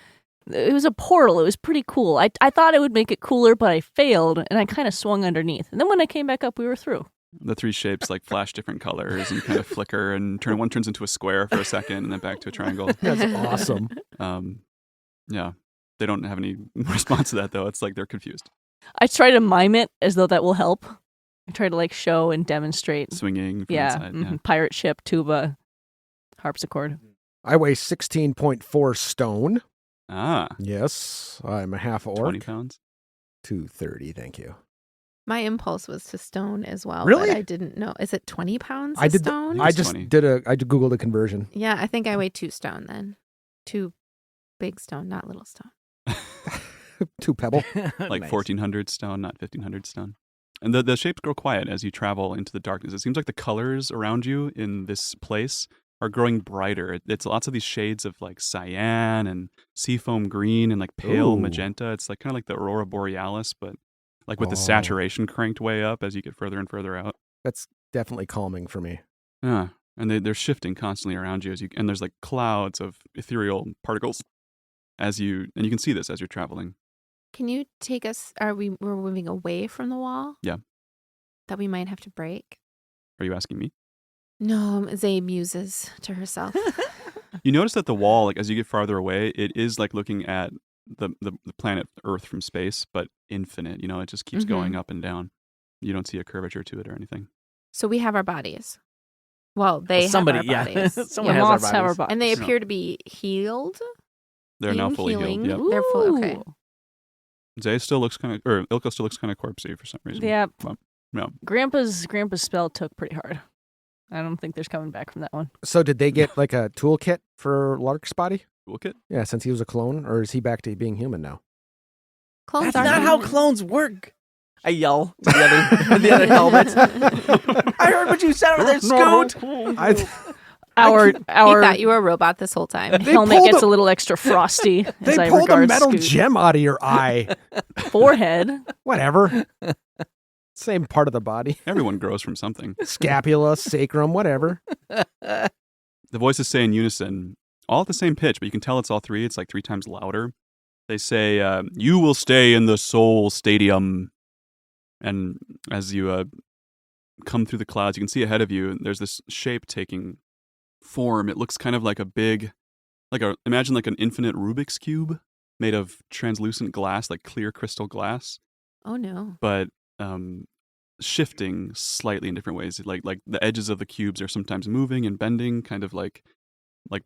It was a portal. It was pretty cool. I thought it would make it cooler, but I failed, and I kind of swung underneath. And then when I came back up, we were through. The 3 shapes flash different colors and kind of flicker, and one turns into a square for a second, and then back to a triangle. That's awesome. Yeah, they don't have any response to that though. It's like they're confused. I try to mime it as though that will help. I try to show and demonstrate. Swinging from Yeah, inside. Yeah. pirate ship, tuba, harpsichord. I weigh 16.4 stone. Ah, Yes, I'm a half orc. 20 pounds. 230, thank you. my impulse was to stone as well. Really? But I didn't know. Is it 20 pounds I of did. stone? I It's just 20. I googled a conversion. Yeah, I think I weigh 2 stone then. 2 big stone, not little stone. 2 pebble. Like Nice. 1400 stone, not 1500 stone. And the shapes grow quiet as you travel into the darkness. It seems like the colors around you in this place are growing brighter. It's lots of these shades of cyan and seafoam green and pale Ooh. magenta. It's kind of like the aurora borealis, but with the Oh. saturation cranked way up as you get further and further out. That's definitely calming for me. Yeah, and they're shifting constantly around you and there's clouds of ethereal particles and you can see this as you're traveling. Can you take us? We're moving away from the wall? Yeah. That we might have to break? Are you asking me? No, Zay muses to herself. You notice that the wall, as you get farther away, it is looking at the planet Earth from space, but infinite. It just keeps going up and down. You don't see a curvature to it or anything. So we have our bodies. Well, they Somebody, have our yeah. bodies. Someone Yeah. has our Moths have our bodies. bodies. And they No. appear to be healed. They're now Being fully healing. healed. Yep. They're full. Okay. Ooh. Zay still looks or Ilko still looks kind of corpsey for some reason. Yeah. Well, no. Grandpa's spell took pretty hard. I don't think there's coming back from that one. So did they get a toolkit for Lark's body? Toolkit? Yeah, since he was a clone, or is he back to being human now? Clones That's are not how human. clones work. I yell to the other helmets. I heard what you said over there, Scoot. Our He thought you were a robot this whole time. They helmet pulled gets a- a little extra frosty They as I pulled a regard metal Scoot. gem out of your eye. Forehead. Whatever. Same part of the body. Everyone grows from something. Scapula, sacrum, whatever. The voices say in unison, all at the same pitch, but you can tell it's all 3. It's 3 times louder. They say, you will stay in the Soul Stadium. And as you come through the clouds, you can see ahead of you, there's this shape taking form. It looks kind of like a big, imagine an infinite Rubik's Cube made of translucent glass, clear crystal glass, Oh, no. but shifting slightly in different ways. Like the edges of the cubes are sometimes moving and bending, kind of like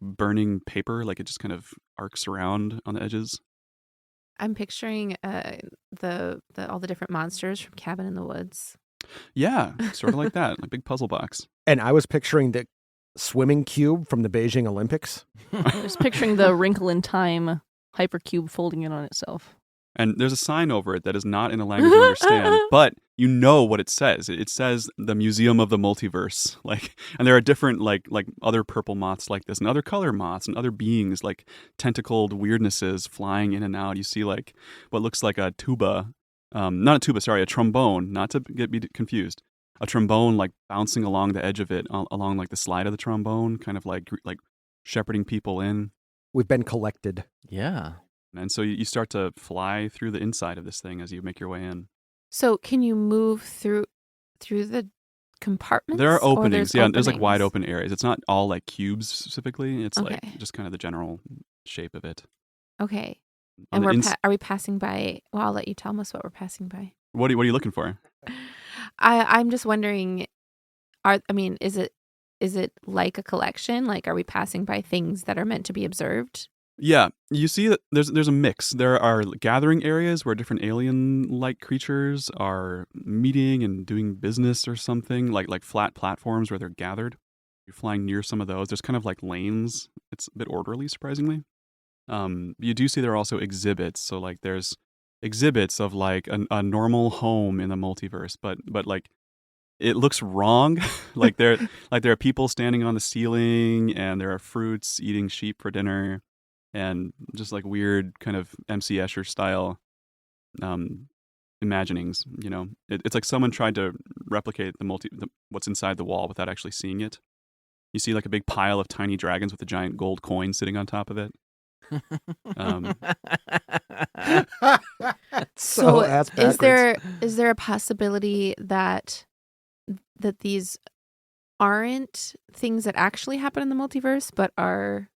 burning paper, it just kind of arcs around on the edges. I'm picturing the all the different monsters from Cabin in the Woods. Yeah, sort of like that, like big puzzle box. And I was picturing the swimming cube from the Beijing Olympics. I was picturing the Wrinkle in Time hypercube folding in on itself. And there's a sign over it that is not in a language you understand, but you know what it says. It says the Museum of the Multiverse. And there are different like other purple moths like this, and other color moths, and other beings tentacled weirdnesses flying in and out. You see what looks like a tuba, not a tuba, sorry, a trombone. Not to be confused. A trombone bouncing along the edge of it, along the slide of the trombone, kind of like shepherding people in. We've been collected. Yeah. And so you start to fly through the inside of this thing as you make your way in. So can you move through the compartments? There are or openings. There's like wide openings? open areas. It's not all like cubes specifically. It's like Okay. just kind of the general shape of it. Okay. On And the are we passing by? Well, I'll let you tell us what we're passing by. what are you looking for? I'm just wondering, is it like a collection? Like, are we passing by things that are meant to be observed? Yeah, you see that there's a mix. There are gathering areas where different alien-like creatures are meeting and doing business or something, like flat platforms where they're gathered. You're flying near some of those. There's kind of like lanes. It's a bit orderly, surprisingly. You do see there are also exhibits. So like there's exhibits of like a normal home in the multiverse, but like it looks wrong. like there are people standing on the ceiling, and there are fruits eating sheep for dinner. And just like weird kind of MC Escher style imaginings, it's like someone tried to replicate what's inside the wall without actually seeing it. You see like a big pile of tiny dragons with a giant gold coin sitting on top of it. So ass is backwards. there a possibility that these aren't things that actually happen in the multiverse, but are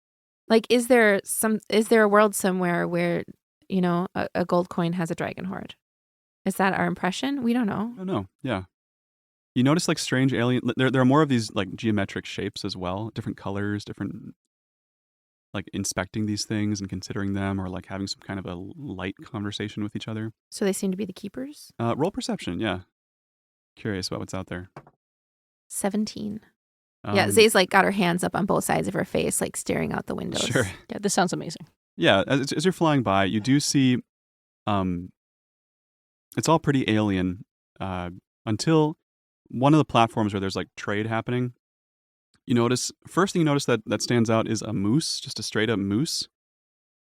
like, is there a world somewhere where a gold coin has a dragon horde? Is that our impression? We don't know. Oh no, yeah. You notice like strange alien. There are more of these like geometric shapes as well, different colors, different like inspecting these things and considering them, or like having some kind of a light conversation with each other. So they seem to be the keepers. Roll perception, yeah. Curious about what's out there. 17. Yeah, Zay's like got her hands up on both sides of her face, like staring out the windows. Sure. Yeah, this sounds amazing. Yeah, as you're flying by, you do see, it's all pretty alien until one of the platforms where there's like trade happening. First thing you notice that stands out is a moose, just a straight up moose,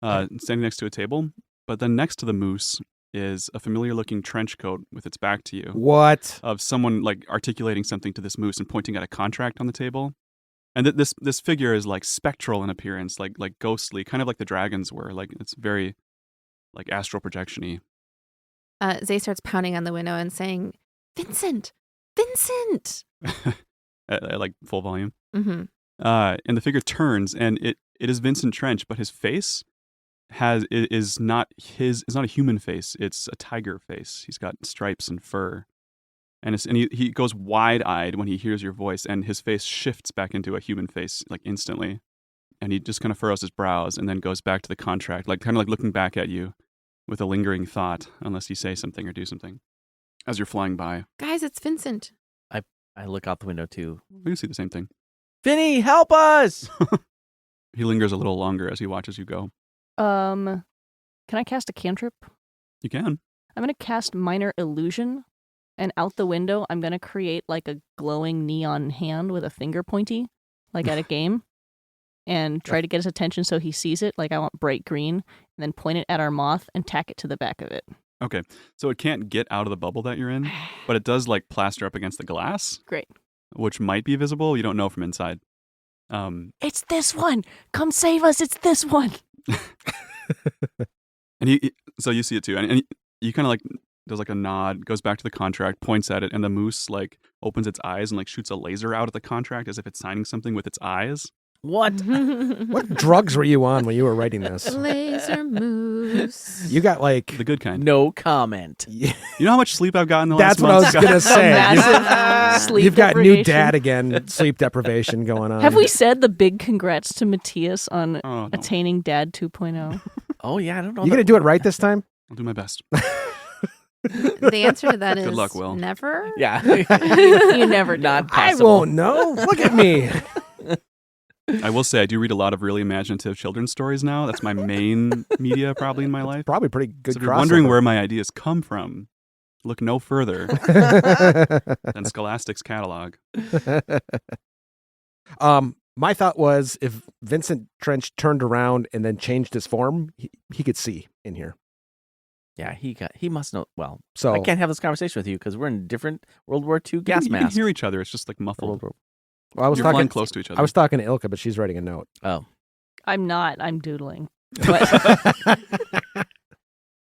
standing next to a table. But then next to the moose is a familiar looking trench coat with its back to you. What? Of someone like articulating something to this moose and pointing at a contract on the table. And this figure is like spectral in appearance, like ghostly, kind of like the dragons were. Like it's very like astral projection-y. Zay starts pounding on the window and saying, "Vincent, Vincent!" at like full volume. Mm-hmm. And the figure turns, and it is Vincent Trench, but his face is not a human face. It's a tiger face. He's got stripes and fur. And he goes wide-eyed when he hears your voice, and his face shifts back into a human face like instantly. And he just kind of furrows his brows and then goes back to the contract, like kind of like looking back at you with a lingering thought, unless you say something or do something as you're flying by. Guys, it's Vincent. I look out the window too. You see the same thing. Vinny, help us! He lingers a little longer as he watches you go. Can I cast a cantrip? You can. I'm gonna cast Minor Illusion, and out the window, I'm gonna create like a glowing neon hand with a finger pointy, like at a game, and try to get his attention so he sees it. Like I want bright green, and then point it at our moth and tack it to the back of it. Okay, so it can't get out of the bubble that you're in, but it does like plaster up against the glass. Great. Which might be visible. You don't know from inside. It's this one. Come save us. It's this one. And so you see it too, and you kind of like does like a nod, goes back to the contract, points at it, and the moose like opens its eyes and like shoots a laser out at the contract as if it's signing something with its eyes. What? What drugs were you on when you were writing this? Laser moose. You got like The good kind. No comment. You know how much sleep I've gotten the That's last what I month? was gonna say. Massive sleep You've got new deprivation. dad again, sleep deprivation going on. Have we said the big congrats to Matthias on Oh, no. attaining Dad 2.0? Oh yeah, I don't know. You gonna do it right this time? I'll do my best. The answer to that is Good luck, Will. never. Yeah. You never do. Not I possible. won't know. Look at me. I will say I do read a lot of really imaginative children's stories now. That's my main media probably in my life. Probably pretty good. So if you're wondering where my ideas come from, look no further than Scholastic's catalog. My thought was if Vincent Trench turned around and then changed his form, he could see in here. Yeah, he must know. Well, So I can't have this conversation with you because we're in different World War II gas you can masks. hear each other. It's just like muffled. Well, I was You're talking flying close to each other. I was talking to Ilka, but she's writing a note. Oh, I'm not. I'm doodling.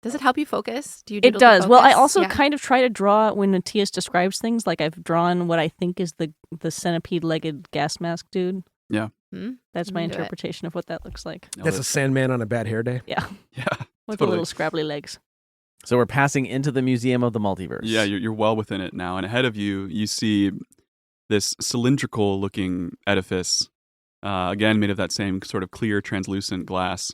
Does it help you focus? Do you? It doodle to does. Well, I focus? also Yeah. kind of try to draw when Matthias describes things. Like I've drawn what I think is the centipede-legged gas mask dude. Hmm? That's my You can do it. interpretation of what that looks like. That's a Sandman on a bad hair day. Yeah, Yeah. with Totally. the little scrabbly legs. So we're passing into the Museum of the Multiverse. Yeah, you're well within it now. And ahead of you, you see this cylindrical-looking edifice, again made of that same sort of clear, translucent glass.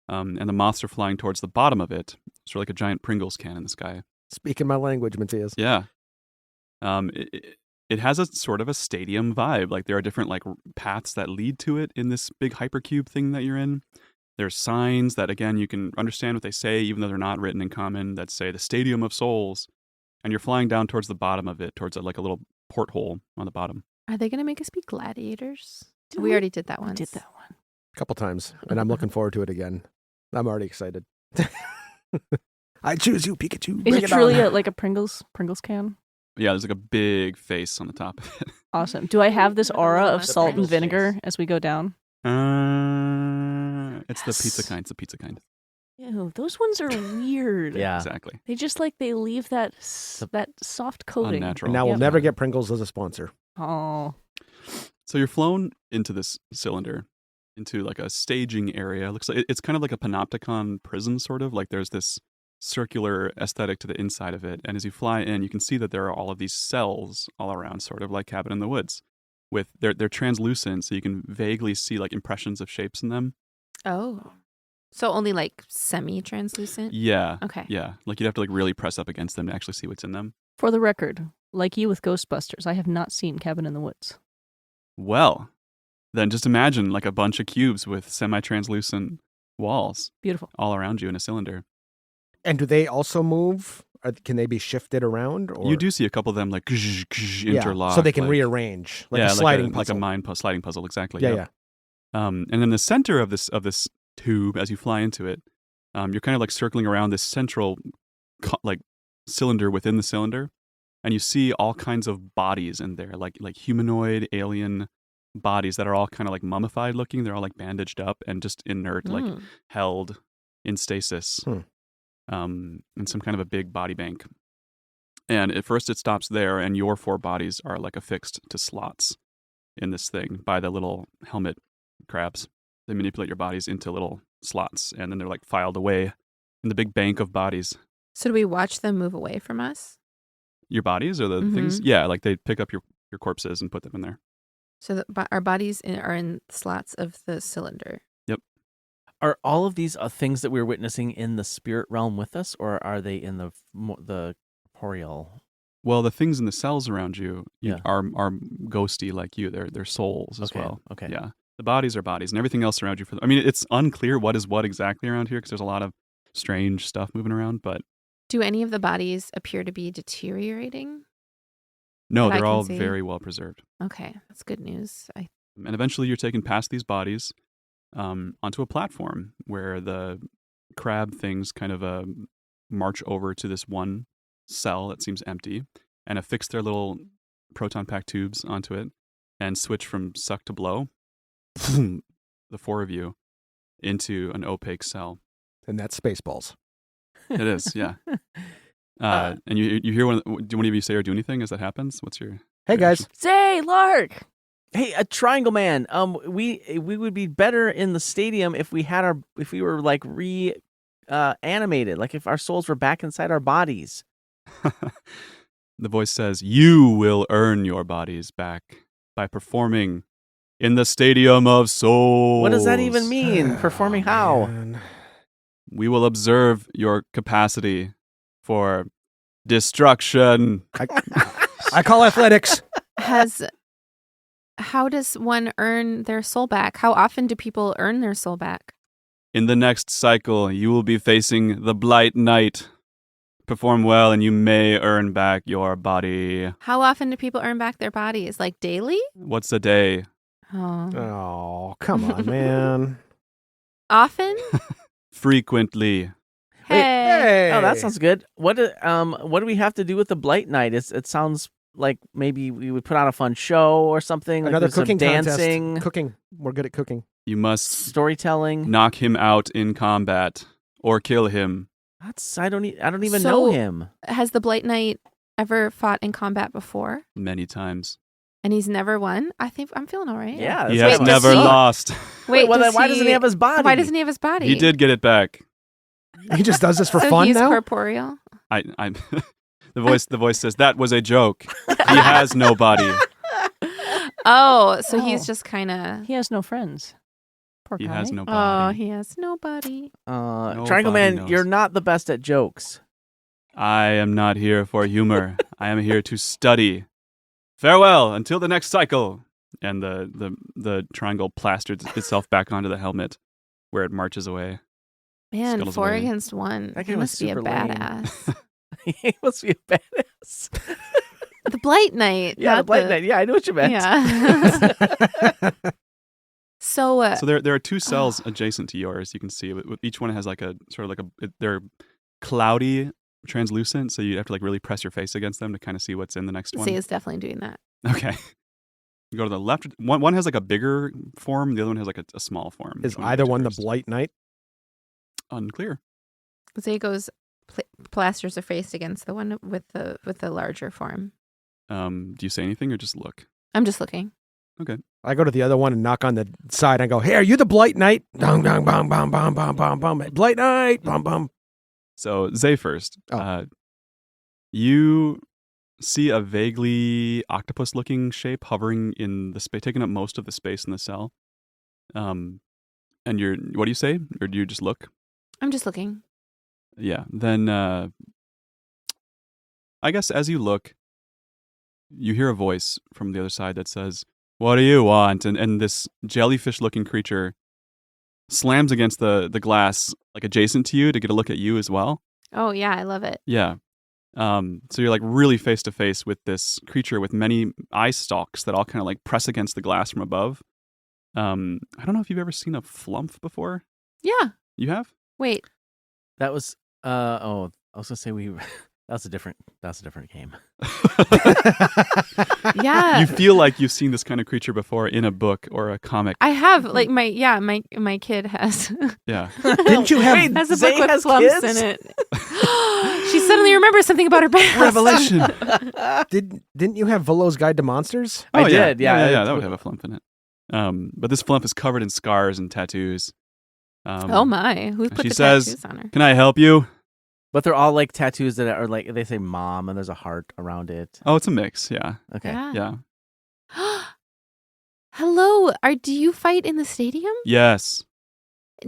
And the moths are flying towards the bottom of it, sort of like a giant Pringles can in the sky. Speaking my language, Matthias. Yeah. It has a sort of a stadium vibe. Like there are different like paths that lead to it in this big hypercube thing that you're in. There's signs that, again, you can understand what they say, even though they're not written in common, that say the Stadium of Souls. And you're flying down towards the bottom of it, towards like a little porthole on the bottom. Are they going to make us be gladiators? We already did that We once. did that one. A couple times, and I'm looking forward to it again. I'm already excited. I choose you, Pikachu. Is Bring it it truly on. like a Pringles can? Yeah, there's like a big face on the top of it. Awesome. Do I have this aura of The salt and Pringles vinegar face. as we go down? It's the pizza Yes. kind. It's the pizza kind. Ew, those ones are weird. Yeah. Exactly. They just they leave that that soft coating. Unnatural. And now we'll Yep. never get Pringles as a sponsor. Oh. So you're flown into this cylinder, into like a staging area. It looks like it's kind of like a panopticon prison, sort of. Like there's this circular aesthetic to the inside of it. And as you fly in, you can see that there are all of these cells all around, sort of like Cabin in the Woods. With they're translucent, so you can vaguely see like impressions of shapes in them. Oh. So only like semi-translucent? Yeah. Okay. Yeah. Like you'd have to like really press up against them to actually see what's in them. For the record, like you with Ghostbusters, I have not seen Cabin in the Woods. Well, then just imagine like a bunch of cubes with semi-translucent walls Beautiful. all around you in a cylinder. And do they also move? Can they be shifted around? Or? You do see a couple of them like interlock. so they can like, rearrange, like yeah, a sliding like a puzzle. sliding puzzle, exactly. Yeah, yep. And then the center of this tube, as you fly into it, you're kind of like circling around this central like cylinder within the cylinder, and you see all kinds of bodies in there, like humanoid, alien bodies that are all kind of like mummified looking. They're all like bandaged up and just inert, like Mm. held in stasis, Hmm. in some kind of a big body bank. And at first it stops there, and your 4 bodies are like affixed to slots in this thing by the little helmet crabs. They manipulate your bodies into little slots, and then they're like filed away in the big bank of bodies. So do we watch them move away from us? Your bodies or the things? Yeah, like they pick up your corpses and put them in there. So our bodies are in slots of the cylinder. Are all of these things that we're witnessing in the spirit realm with us, or are they in the corporeal? Well, the things in the cells around you Yeah. are ghosty like you. They're souls as well. Okay. Yeah. The bodies are bodies, and everything else around you. I mean, it's unclear what is what exactly around here because there's a lot of strange stuff moving around. But Do any of the bodies appear to be deteriorating? no, That I they're can all see. very well preserved. Okay, that's good news. And eventually, you're taken past these bodies onto a platform where the crab things kind of march over to this one cell that seems empty and affix their little proton pack tubes onto it and switch from suck to blow. The 4 of you into an opaque cell. And that's Spaceballs. It is, yeah. And you hear do one of you say or do anything as that happens? What's your Hey, guys. reaction? Say, Lark! Hey, a triangle man. We would be better in the stadium if we were like animated, like if our souls were back inside our bodies. The voice says, "You will earn your bodies back by performing in the Stadium of Souls." What does that even mean? Performing how? Man. We will observe your capacity for destruction. I call athletics. How does one earn their soul back? How often do people earn their soul back? In the next cycle, you will be facing the Blight Knight. Perform well, and you may earn back your body. How often do people earn back their bodies? Like daily? What's a day? Oh. Oh, come on, man. Often? Frequently. Hey. Oh, that sounds good. What do we have to do with the Blight Night? It sounds like maybe we would put on a fun show or something. Another like there's some cooking dancing, contest. Cooking. We're good at cooking. You must storytelling. knock him out in combat or kill him I don't even know So- him. Has the Blight Knight ever fought in combat before? Many times. And he's never won? I think I'm feeling all right. Yeah. He that's has what does never he- lost. Wait, well, then does why doesn't he have his body? Why doesn't he have his body? He did get it back. He just does this for so fun he's now? corporeal? I the voice says that was a joke. He has no body. Oh, so Oh. he's just kind of... He has no friends. Poor He guy. has no Oh, body. he has nobody. Triangle Nobody Man, knows. you're not the best at jokes. I am not here for humor. I am here to study. Farewell until the next cycle. And the triangle plasters itself back onto the helmet, where it marches away. Man, Scuttles 4 away. against 1. That He guy was must be a super lame. badass. He must be a badass. The Blight Knight. Yeah, the not Blight Knight. Yeah, I know what you meant. Yeah. So, So there are two cells adjacent to yours. You can see each one has like a sort of like they're cloudy, translucent. So you have to like really press your face against them to kind of see what's in the next one. Zay is definitely doing that. Okay. You go to the left. One has like a bigger form. The other one has like a small form. Is Which either goes one the first? Blight Knight? Unclear. Zay goes plasters her face against the one with the larger form. Do you say anything or just look? I'm just looking. I go to the other one and knock on the side. I go, hey, are you the Blight Knight? Dong, dong, bum, bum, bum, bum, bum, bum. Blight Knight, bum, bum. So Zay first. Oh. You see a vaguely octopus-looking shape hovering in the space, taking up most of the space in the cell. And what do you say, or do you just look? I'm just looking. Yeah. Then I guess as you look, you hear a voice from the other side that says, "What do you want?" And this jellyfish-looking creature slams against the glass, like adjacent to you, to get a look at you as well. Oh yeah, I love it. Yeah. So you're like really face to face with this creature with many eye stalks that all kind of like press against the glass from above. I don't know if you've ever seen a flump before. Yeah. You have? Wait. That was I was gonna say that's a different game. Yeah. You feel like you've seen this kind of creature before in a book or a comic. I have like my kid has Yeah. Didn't you have Wait, has a Zay book with has slumps kids? in it. She suddenly remembers something about her past. Revelation. didn't you have Volo's Guide to Monsters? I Oh, yeah. did, yeah. Yeah, that would have a flump in it. But this flump is covered in scars and tattoos. Oh my! Who put she the says- tattoos on her? Can I help you? But they're all like tattoos that are like they say mom and there's a heart around it. Oh, it's a mix. Yeah. Okay. Yeah. Yeah. Hello. Do you fight in the stadium? Yes.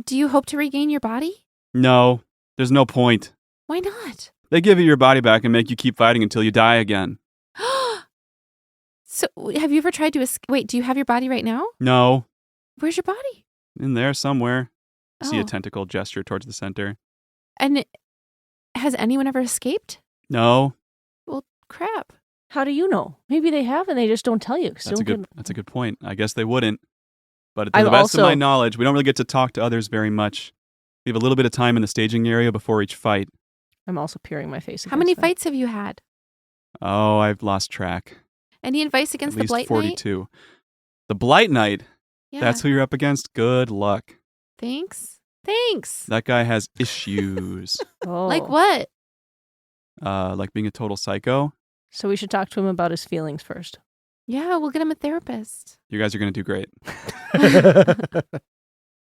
Do you hope to regain your body? No. There's no point. Why not? They give you your body back and make you keep fighting until you die again. So, have you ever tried to wait? Do you have your body right now? No. Where's your body? In there somewhere. You see a Oh. tentacle gesture towards the center. And has anyone ever escaped? No. Well, crap. How do you know? Maybe they have and they just don't tell you. That's a good point. I guess they wouldn't. But to I'm the best of also- my knowledge, we don't really get to talk to others very much. We have a little bit of time in the staging area before each fight. I'm also peering my face. How many against them. fights have you had? Oh, I've lost track. Any advice against At the least Blight Knight? 42. The Blight Knight. Yeah. That's who you're up against. Good luck. Thanks. That guy has issues. Oh. Like what? Like being a total psycho. So we should talk to him about his feelings first. Yeah, we'll get him a therapist. You guys are going to do great.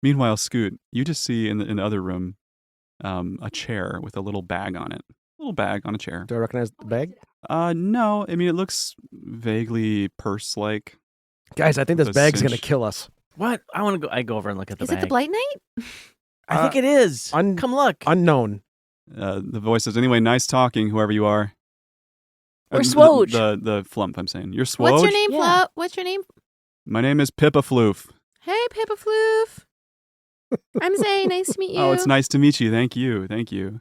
Meanwhile, Scoot, you just see in the other room a chair with a little bag on it. A little bag on a chair. Do I recognize the bag? No. I mean, it looks vaguely purse-like. Guys, I think this The bag's going to cinch. kill us. What? I want to go. I go over and look at the Is bag. it the Blight Knight? I think it is. un- Come look. Unknown. The voice says, anyway, nice talking, whoever you are. We're The- SWOJ. The flump, I'm saying. You're SWOJ? What's your name, Yeah. Flo? What's your name? My name is Pippa Floof. Hey, Pippa Floof. I'm Zay. Nice to meet you. Oh, it's nice to meet you. Thank you. Thank you.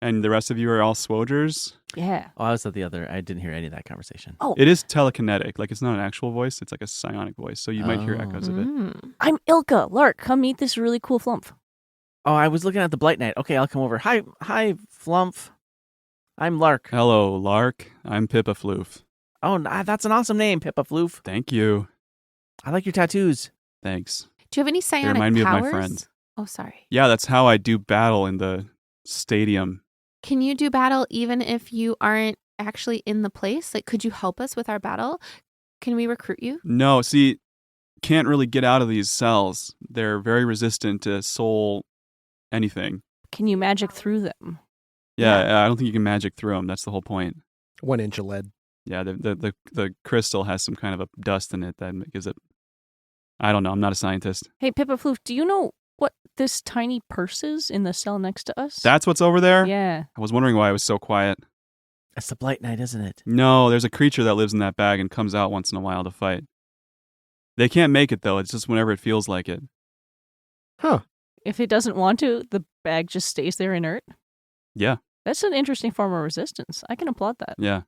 And the rest of you are all SWOJers? Yeah. Oh, I was at the other. I didn't hear any of that conversation. Oh, It is telekinetic. Like, it's not an actual voice. It's like a psionic voice. So you might hear Oh. echoes of it. Mm. I'm Ilka. Lark, come meet this really cool flump. Oh, I was looking at the Blight Knight. Okay, I'll come over. Hi, Flump. I'm Lark. Hello, Lark. I'm Pippa Floof. Oh, that's an awesome name, Pippa Floof. Thank you. I like your tattoos. Thanks. Do you have any psionic remind me of powers? my friend. Oh, sorry. Yeah, that's how I do battle in the stadium. Can you do battle even if you aren't actually in the place? Like, could you help us with our battle? Can we recruit you? No, see, can't really get out of these cells. They're very resistant to soul anything. Can you magic through them? Yeah, I don't think you can magic through them. That's the whole point. 1 inch of lead. Yeah, the crystal has some kind of a dust in it that gives it. I don't know. I'm not a scientist. Hey, Pippa Floof, do you know what this tiny purse is in the cell next to us? That's what's over there? Yeah. I was wondering why it was so quiet. That's the Blight Knight, isn't it? No, there's a creature that lives in that bag and comes out once in a while to fight. They can't make it, though. It's just whenever it feels like it. Huh. If it doesn't want to, the bag just stays there inert. Yeah, That's an interesting form of resistance. I can applaud that. yeah.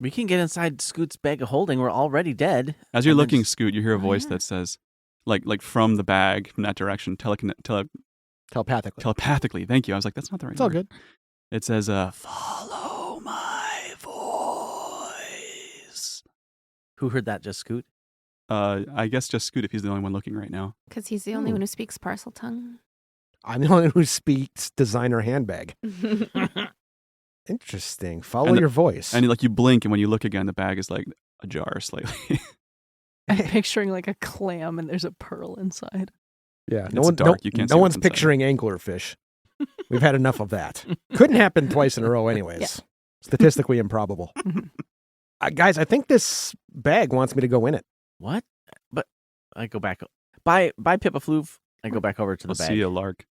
We can get inside Scoot's bag of holding. We're already dead. As you're And then looking, just- Scoot, you hear a Oh, voice yeah. that says, like from the bag, from that direction, Telepathically. telepathically. Thank you. I was like, that's not the right It's all word. good. It says, follow my voice. Who heard that? Just Scoot? I guess just Scoot if he's the only one looking right now. Because he's the only one who speaks parcel tongue. I'm the one who speaks designer handbag. Interesting. Follow And the- your voice. And like you blink, and when you look again, the bag is like ajar slightly. I'm picturing like a clam and there's a pearl inside. yeah. It's dark. You can't see no what's one's inside. picturing anglerfish. We've had enough of that. Couldn't happen twice in a row anyways. Yeah. Statistically improbable. Mhm. Guys, I think this bag wants me to go in it. What? But I go back. By Pippa Floof, I go back over to the We'll bag. see a lark.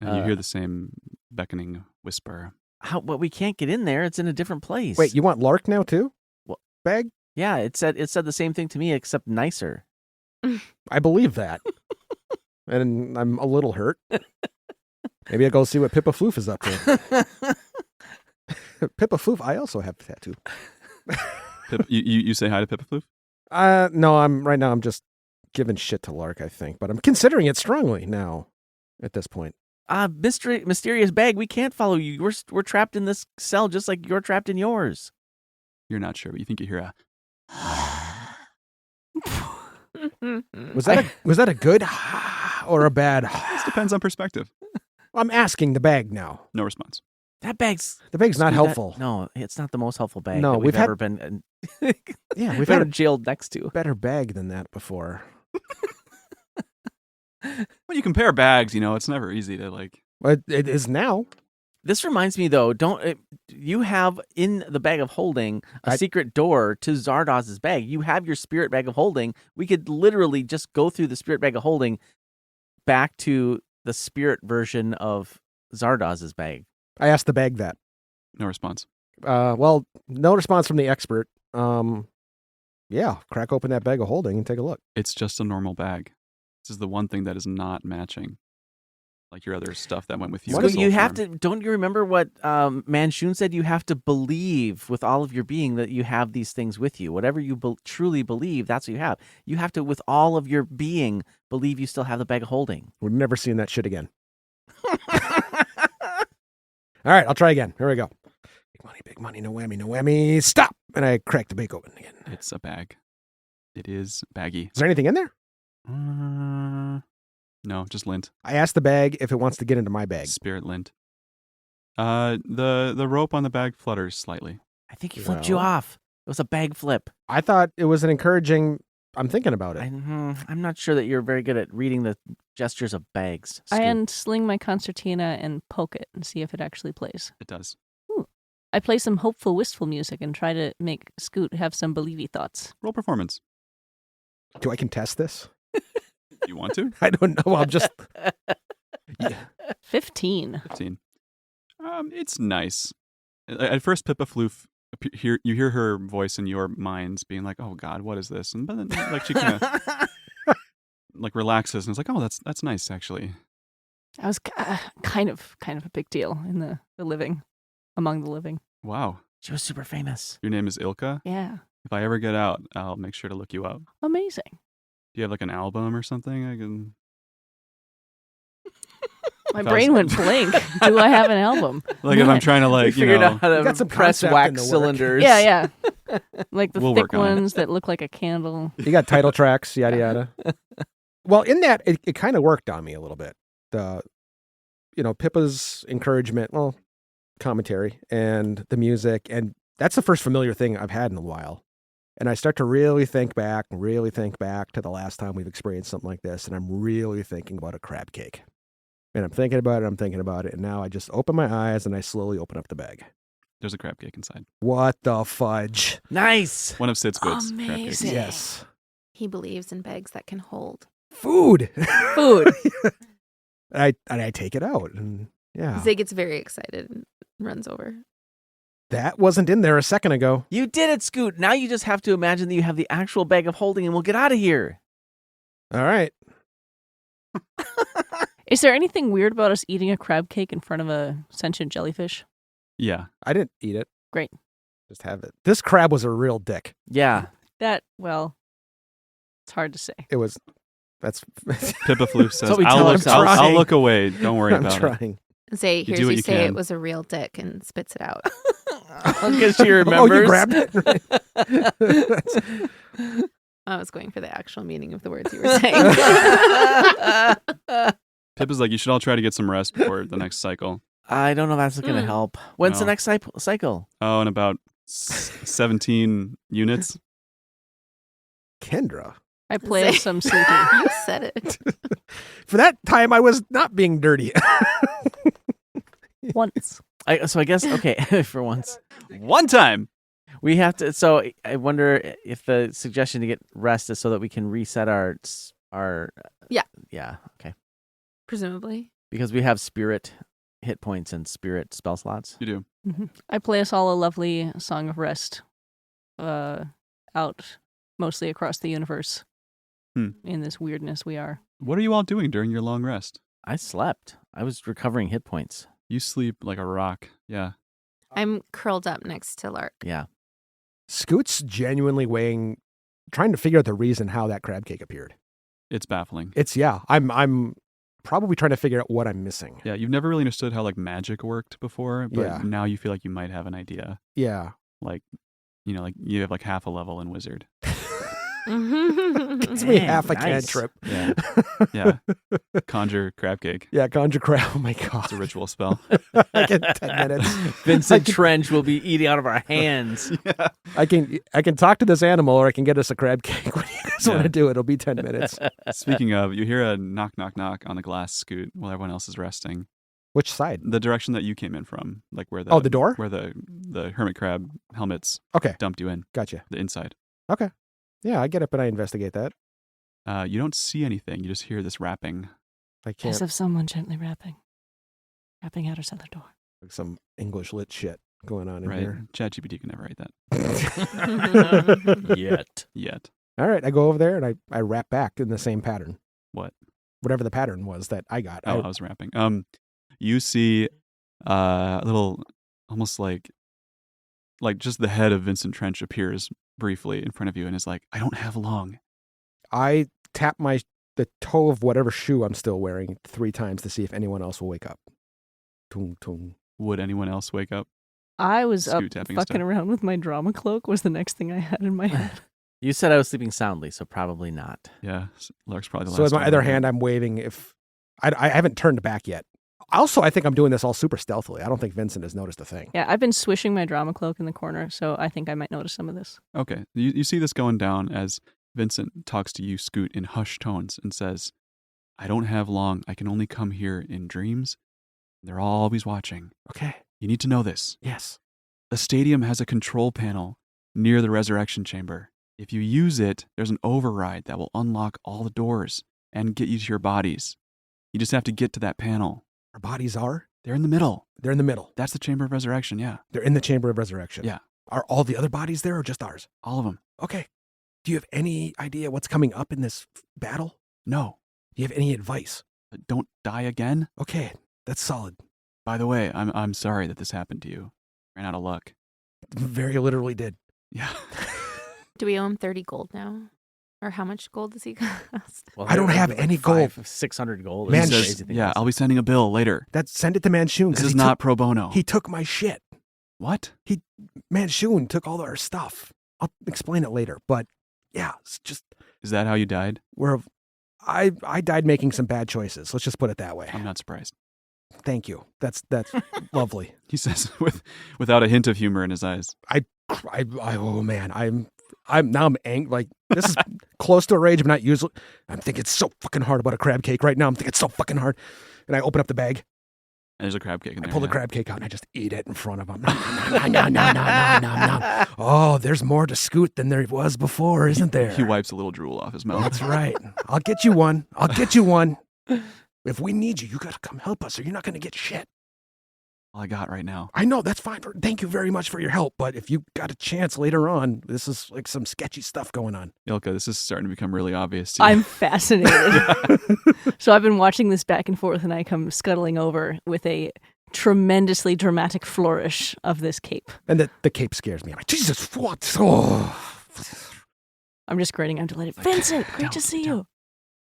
And you Uh, hear the same beckoning whisper. But we can't get in there. It's in a different place. Wait, you want Lark now too? What? Bag? Yeah, it said the same thing to me except nicer. I believe that. And I'm a little hurt. Maybe I'll go see what Pippa Floof is up to. Pippa Floof, I also have a tattoo. You say hi to Pippa Floof? No, I'm just giving shit to Lark, I think, but I'm considering it strongly now at this point. Mysterious bag, we can't follow you. We're trapped in this cell just like you're trapped in yours. You're not sure, but you think you hear a. Was that a good or a bad? This depends on perspective. I'm asking the bag now. No response. That bag's The bag's not Screw that- helpful. No, it's not the most helpful bag. No, that we've we've had- ever been. Yeah, we've been jailed next to. Better bag than that before. When you compare bags, it's never easy to like. But it is now. This reminds me, though. You have in the bag of holding a secret door to Zardoz's bag? You have your spirit bag of holding. We could literally just go through the spirit bag of holding back to the spirit version of Zardoz's bag. I asked the bag that. No response. Well, no response from the expert. Yeah, crack open that bag of holding and take a look. It's just a normal bag. This is the one thing that is not matching, like your other stuff that went with you. What in is- soul You have form. to. Don't you remember what Manshun said? You have to believe with all of your being that you have these things with you. Whatever you truly believe, that's what you have. You have to, with all of your being, believe you still have the bag of holding. We're never seeing that shit again. All right, I'll try again. Here we go. Big money, no whammy, no whammy. Stop! And I crack the bag open again. It's a bag. It is baggy. Is there anything in there? No, just lint. I asked the bag if it wants to get into my bag. Spirit lint. The rope on the bag flutters slightly. I think he flipped you Well- off. It was a bag flip. I thought it was an encouraging. I'm thinking about it. I'm not sure that you're very good at reading the gestures of bags. I Scoot. unsling my concertina and poke it and see if it actually plays. It does. I play some hopeful, wistful music and try to make Scoot have some believey thoughts. Roll performance. Do I contest this? You want to? I don't know. I'm just. 15. 15. It's nice. At first, Pippa Floof, you hear her voice in your minds being like, "Oh God, what is this?" And but then, like, she kind of like relaxes and is like, "Oh, that's nice, actually." I was kind of a big deal in the living, among the living. Wow. She was super famous. Your name is Ilka. Yeah. If I ever get out, I'll make sure to look you up. Amazing. Do you have like an album or something? I can. My If I brain was- went blank. Do I have an album? Like if I'm trying to We like, figured out how You to got some press concept wax in the work. cylinders. Yeah. Like the We'll thick work on it. ones that look like a candle. You got title tracks, yada yada. Well, in that, it kind of worked on me a little bit. Pippa's encouragement, commentary, and the music, and that's the first familiar thing I've had in a while. And I start to really think back to the last time we've experienced something like this, and I'm really thinking about a crab cake. And I'm thinking about it, and now I just open my eyes and I slowly open up the bag. There's a crab cake inside. What the fudge? Nice. One of Sid's crab cakes. Amazing. Yes. He believes in bags that can hold. Food. Food. I take it out, and yeah. Zay gets very excited and runs over. That wasn't in there a second ago. You did it, Scoot. Now you just have to imagine that you have the actual bag of holding and we'll get out of here. All right. Is there anything weird about us eating a crab cake in front of a sentient jellyfish? Yeah. I didn't eat it. Great. Just have it. This crab was a real dick. Yeah. It's hard to say. It was. That's. Pippa Floof says, what we tell ourselves. I'll look away. Don't worry I'm about it. trying. Zay You hears do what you you say can. it was a real dick and spits it out. Because she remembers. Oh, you grabbed it? I was going for the actual meaning of the words you were saying. Pippa's like, you should all try to get some rest before the next cycle. I don't know if that's going to help. When's the No. next cycle? Oh, in about 17 units. Kendra. I play Zay, some sleepy. You said it. For that time, I was not being dirty. Once. So I guess, okay, for once. One time. We have to, so I wonder if the suggestion to get rest is so that we can reset our Yeah. Yeah, okay. Presumably. Because we have spirit hit points and spirit spell slots. You do. Mm-hmm. I play us all a lovely song of rest out mostly across the universe in this weirdness we are. What are you all doing during your long rest? I slept. I was recovering hit points. You sleep like a rock. Yeah. I'm curled up next to Lark. Yeah. Scoot's genuinely trying to figure out the reason how that crab cake appeared. It's baffling. I'm probably trying to figure out what I'm missing. Yeah, you've never really understood how like magic worked before, but Yeah. now you feel like you might have an idea. Yeah. Like, like you have like half a level in Wizard. Gives me Dang, half a nice. cantrip. Yeah. Yeah. Conjure crab cake. Yeah, conjure crab. Oh my god. It's a ritual spell. I get 10 minutes. Vincent Trench will be eating out of our hands. Yeah. I can talk to this animal, or I can get us a crab cake. What do you guys want Yeah. to do? It'll be 10 minutes. Speaking of, you hear a knock, knock, knock on the glass, Scoot, while everyone else is resting. Which side? The direction that you came in from, like where the The door? where the hermit crab helmets Okay, dumped you in, gotcha. the inside. Okay. Yeah, I get up and I investigate that. You don't see anything. You just hear this rapping. I can't. As of someone gently rapping at us at the door. Like some English lit shit going on in Right? here. ChatGPT can never write that yet. All right, I go over there and I rap back in the same pattern. What? Whatever the pattern was that I got. Oh, I was rapping. You see a little, almost like just the head of Vincent Trench appears briefly in front of you and is like, I don't have long. I tap the toe of whatever shoe I'm still wearing 3 times to see if anyone else will wake up. Tung, tung. Would anyone else wake up? I was up Scoot tapping his fucking toe. around with my drama cloak was the next thing I had in my head. You said I was sleeping soundly, so probably not. Yeah, Lark's probably the last So with my one other awake. hand, I'm waving if I haven't turned back yet. Also, I think I'm doing this all super stealthily. I don't think Vincent has noticed a thing. Yeah, I've been swishing my drama cloak in the corner, so I think I might notice some of this. Okay, you see this going down as Vincent talks to you, Scoot, in hushed tones and says, I don't have long. I can only come here in dreams. They're always watching. Okay. You need to know this. Yes. The stadium has a control panel near the resurrection chamber. If you use it, there's an override that will unlock all the doors and get you to your bodies. You just have to get to that panel. Our bodies are? They're in the middle. They're in the middle. That's the chamber of resurrection, yeah. They're in the Chamber of Resurrection. Yeah. Are all the other bodies there or just ours? All of them. Okay. Do you have any idea what's coming up in this battle? No. Do you have any advice? Don't die again. Okay, that's solid. By the way, I'm sorry that this happened to you. Ran out of luck. Very literally did. Yeah. Do we owe him 30 gold now? Or how much gold does he cost? Well, I don't have like any gold. 600 gold. or Man, He some says, crazy thing yeah, else. I'll be sending a bill later. Send it to Manchun. This 'cause is he not pro bono. He took my shit. What? Manchun took all our stuff. I'll explain it later. But yeah, it's just Is that how you died? I died making some bad choices. Let's just put it that way. I'm not surprised. thank you. That's lovely. He says without a hint of humor in his eyes. Oh man, I'm angry. Like this is close to a rage, but not usually. I'm thinking so fucking hard about a crab cake right now. I'm thinking so fucking hard, and I open up the bag. And there's a crab cake in there. I pull the crab cake out and I just eat it in front of him. No. Oh, there's more to Scoot than there was before, isn't there? He wipes a little drool off his mouth. That's right. I'll get you one. If we need you, you got to come help us or you're not going to get shit. All I got right now. I know, that's fine. Thank you very much for your help. But if you got a chance later on, this is like some sketchy stuff going on. Ilka, this is starting to become really obvious to you. I'm fascinated. So I've been watching this back and forth, and I come scuttling over with a tremendously dramatic flourish of this cape. And the cape scares me. I'm like, Jesus, what? Oh. I'm just grinning. I'm delighted. Vincent, great to see you.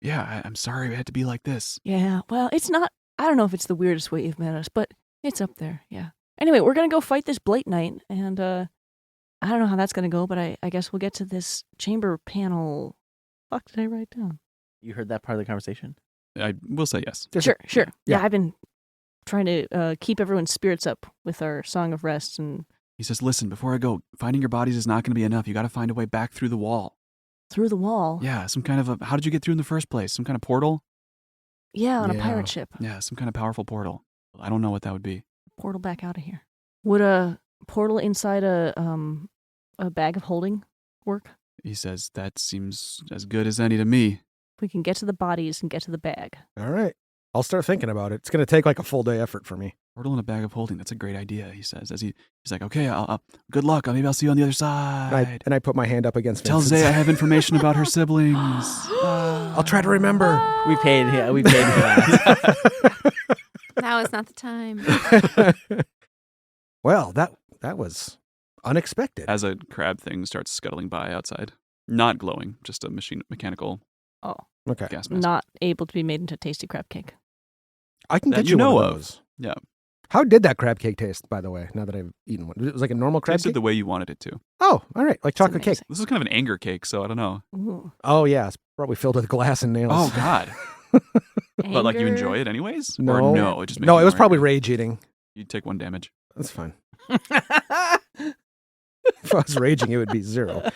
Yeah, I'm sorry it had to be like this. Yeah, well, it's not, I don't know if it's the weirdest way you've met us, but it's up there, yeah. Anyway, we're going to go fight this Blight Knight, and I don't know how that's going to go, but I guess we'll get to this chamber panel. Fuck did I write down? You heard that part of the conversation? I will say yes. Sure. Yeah. Yeah, I've been trying to keep everyone's spirits up with our Song of Rest. And He says, listen, before I go, finding your bodies is not going to be enough. You got to find a way back through the wall. through the wall. Yeah, some kind of how did you get through in the first place? Some kind of portal? Yeah, on a Yeah. pirate ship. Yeah, some kind of powerful portal. I don't know what that would be. Portal back out of here. Would a portal inside a bag of holding work? He says, that seems as good as any to me. If we can get to the bodies and get to the bag. All right. I'll start thinking about it. It's going to take like a full day effort for me. Portal in a bag of holding. That's a great idea, he says. As he's like, okay, I'll good luck. Maybe I'll see you on the other side. And I put my hand up against Tell Vincent's. Zay I have information about her siblings. I'll try to remember. We paid for that. Now is not the time. Well, that was unexpected. As a crab thing starts scuttling by outside. Not glowing, just a mechanical Oh, Okay. gas mask. not able to be made into tasty crab cake. I can That get you you know one of. of those. Yeah. How did that crab cake taste, by the way, now that I've eaten one? It was like a normal crab Tasted cake? the way you wanted it to. Oh, all right. Like chocolate cake. amazing. This is kind of an anger cake, so I don't know. Ooh. Oh, yeah. It's probably filled with glass and nails. Oh, God. But like you Anger. enjoy it anyways? No. Or no, it just makes No, you it was more probably angry? rage eating. You take 1 damage. That's fine. If I was raging, it would be 0.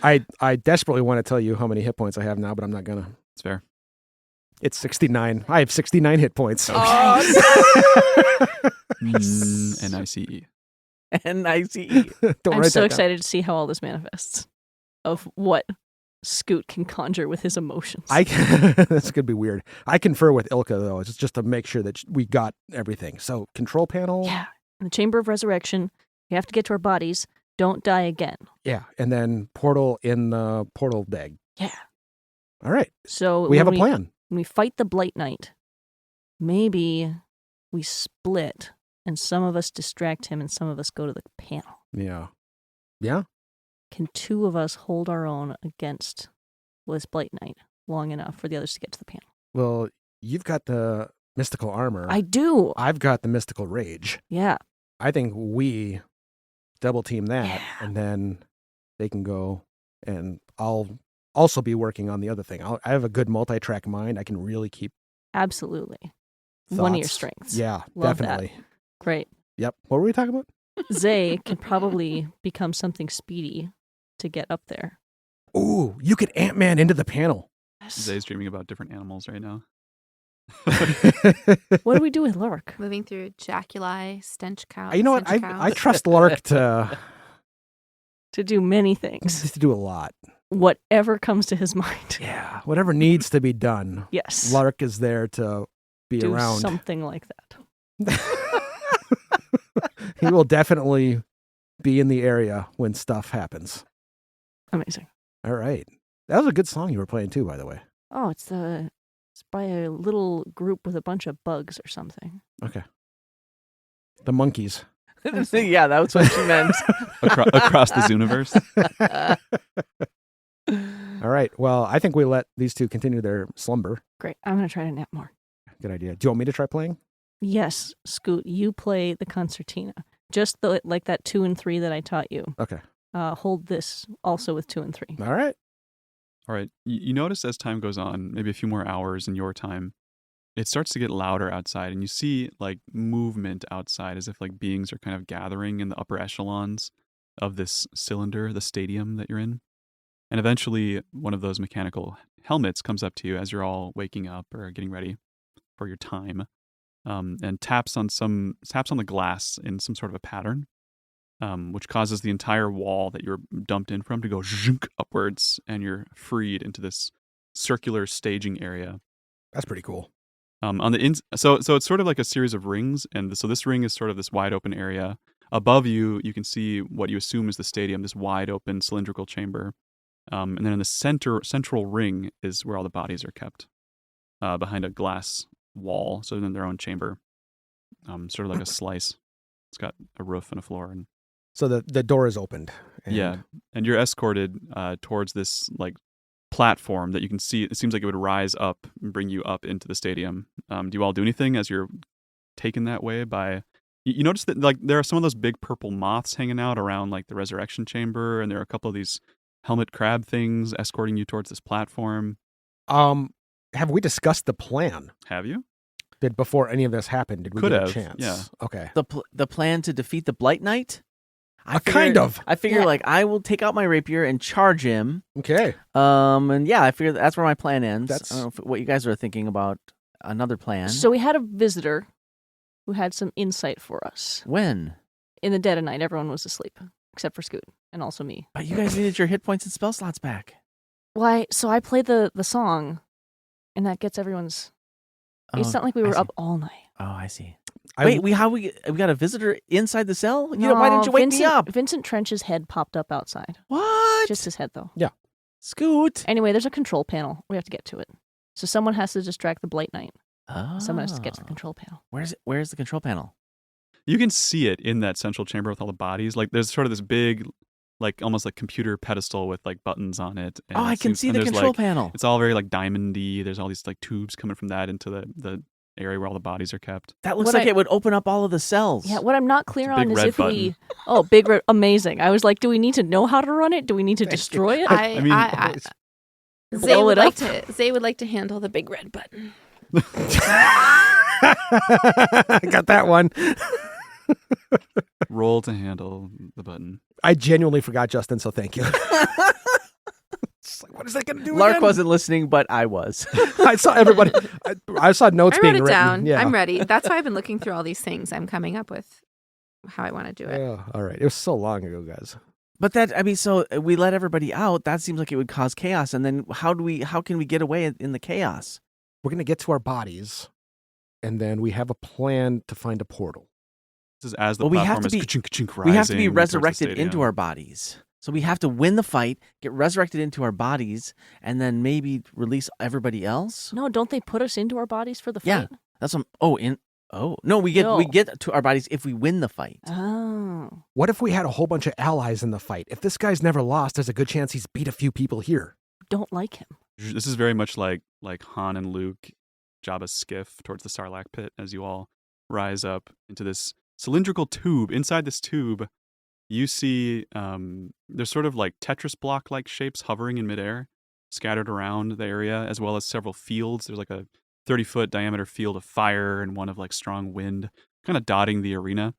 I desperately want to tell you how many hit points I have now, but I'm not going to. It's fair. It's 69. I have 69 hit points. N-I-C-E. N-I-C-E. Don't I'm write so that down. excited to see how all this manifests. Of what Scoot can conjure with his emotions. That's going to be weird. I confer with Ilka, though. It's just to make sure that we got everything. So, control panel. Yeah. In the Chamber of Resurrection, we have to get to our bodies. Don't die again. Yeah. And then portal in the portal bag. Yeah. All right. So We have a when plan. When we fight the Blight Knight, maybe we split and some of us distract him and some of us go to the panel. Yeah. Yeah. Can 2 of us hold our own against this Blight Knight long enough for the others to get to the panel? Well, you've got the mystical armor. I do. I've got the mystical rage. Yeah. I think we double team that, Yeah. and then they can go, and I'll also be working on the other thing. I have a good multi-track mind. I can really keep Absolutely. One of your thoughts. strengths. Yeah, Love that. definitely. Great. Yep. What were we talking about? Zay can probably become something speedy to get up there. Ooh, you could Ant-Man into the panel. Zay's dreaming about different animals right now. What do we do with Lurk? Moving through jaculi, stench cow. You know what? stench I cows. trust Lark to To do many things. do a lot. Whatever comes to his mind. Yeah, whatever needs to be done. Yes. Lark is there to be do around. something like that. He will definitely be in the area when stuff happens. Amazing. All right. That was a good song you were playing too, by the way. Oh, it's by a little group with a bunch of bugs or something. Okay. The monkeys. Yeah, that was what she meant. Across this universe. All right. Well, I think we let these 2 continue their slumber. Great. I'm going to try to nap more. Good idea. Do you want me to try playing? Yes, Scoot, you play the concertina. Just like that 2 and 3 that I taught you. Okay. Hold this also with 2 and 3. All right. All right. You notice as time goes on, maybe a few more hours in your time, it starts to get louder outside, and you see like movement outside, as if like beings are kind of gathering in the upper echelons of this cylinder, the stadium that you're in. And eventually, one of those mechanical helmets comes up to you as you're all waking up or getting ready for your time, and taps on the glass in some sort of a pattern, which causes the entire wall that you're dumped in from to go zhunk upwards, and you're freed into this circular staging area. That's pretty cool. On the so it's sort of like a series of rings, and so this ring is sort of this wide open area. Above you, you can see what you assume is the stadium, this wide open cylindrical chamber. And then in the central ring is where all the bodies are kept, behind a glass wall, so in their own chamber, sort of like a slice. It's got a roof and a floor, and So the door is opened. And yeah, and you're escorted towards this like platform that you can see. It seems like it would rise up and bring you up into the stadium. Do you all do anything as you're taken that way by? You notice that like there are some of those big purple moths hanging out around like the resurrection chamber, and there are a couple of these helmet crab things escorting you towards this platform. Have we discussed the plan? Have you? Before any of this happened, did we Could get have, a chance? yeah. Okay. The plan to defeat the Blight Knight? Kind of. I figure Yeah. like I will take out my rapier and charge him. Okay. And yeah, I figure that's where my plan ends. That's- I don't know what you guys are thinking about another plan. So we had a visitor who had some insight for us. When? In the dead of night, everyone was asleep, except for Scoot, and also me. But you guys needed your hit points and spell slots back. So I played the song, and that gets everyone's... It's not like we I were see. up all night. Oh, I see. I- Wait, we got a visitor inside the cell? Why didn't you wake me up? Vincent Trench's head popped up outside. What? Just his head, though. Scoot. Anyway, there's a control panel. We have to get to it. So someone has to distract the Blight Knight. Someone has to get to the Oh. control panel. Where's the control panel? You can see it in that central chamber with all the bodies. Like there's sort of this big, like almost like computer pedestal with like buttons on it. And Oh, I it can seems- see and the there's, control like, panel. It's all very like diamondy. There's all these like tubes coming from that into the area where all the bodies are kept. That looks What like I- it would open up all of the cells. Yeah, what I'm not clear It's a big on is red if we... button. Oh, big red... Amazing. I was like, do we need to know how to run it? Do we need to Thank you. destroy it? I mean- Zay Blow would it like up. to. Zay would like to handle the big red button. I got that one. Roll to handle the button. I genuinely forgot, Justin, so thank you. It's like, what is that going to do Lark again? wasn't listening, but I was. I saw everybody. I saw notes I being wrote it written. down. Yeah. I'm ready. That's why I've been looking through all these things. I'm coming up with how I want to do it. Yeah, all right. It was so long ago, guys. But so we let everybody out. That seems like it would cause chaos. And then how can we get away in the chaos? We're going to get to our bodies, and then we have a plan to find a portal. This is as the Well, we have platform to is be- ka-chink, We have to be rising towards the resurrected into stadium. our bodies. So we have to win the fight, get resurrected into our bodies, and then maybe release everybody else. No, don't they put us into our bodies for the Yeah. fight? That's what. No, we No. get to our bodies if we win the fight. Oh. What if we had a whole bunch of allies in the fight? If this guy's never lost, there's a good chance he's beat a few people here. Don't like him. This is very much like Han and Luke, Jabba's skiff towards the Sarlacc pit as you all rise up into this cylindrical tube. Inside this tube, you see there's sort of like Tetris block-like shapes hovering in midair, scattered around the area, as well as several fields. There's like a 30-foot diameter field of fire and one of like strong wind, kind of dotting the arena.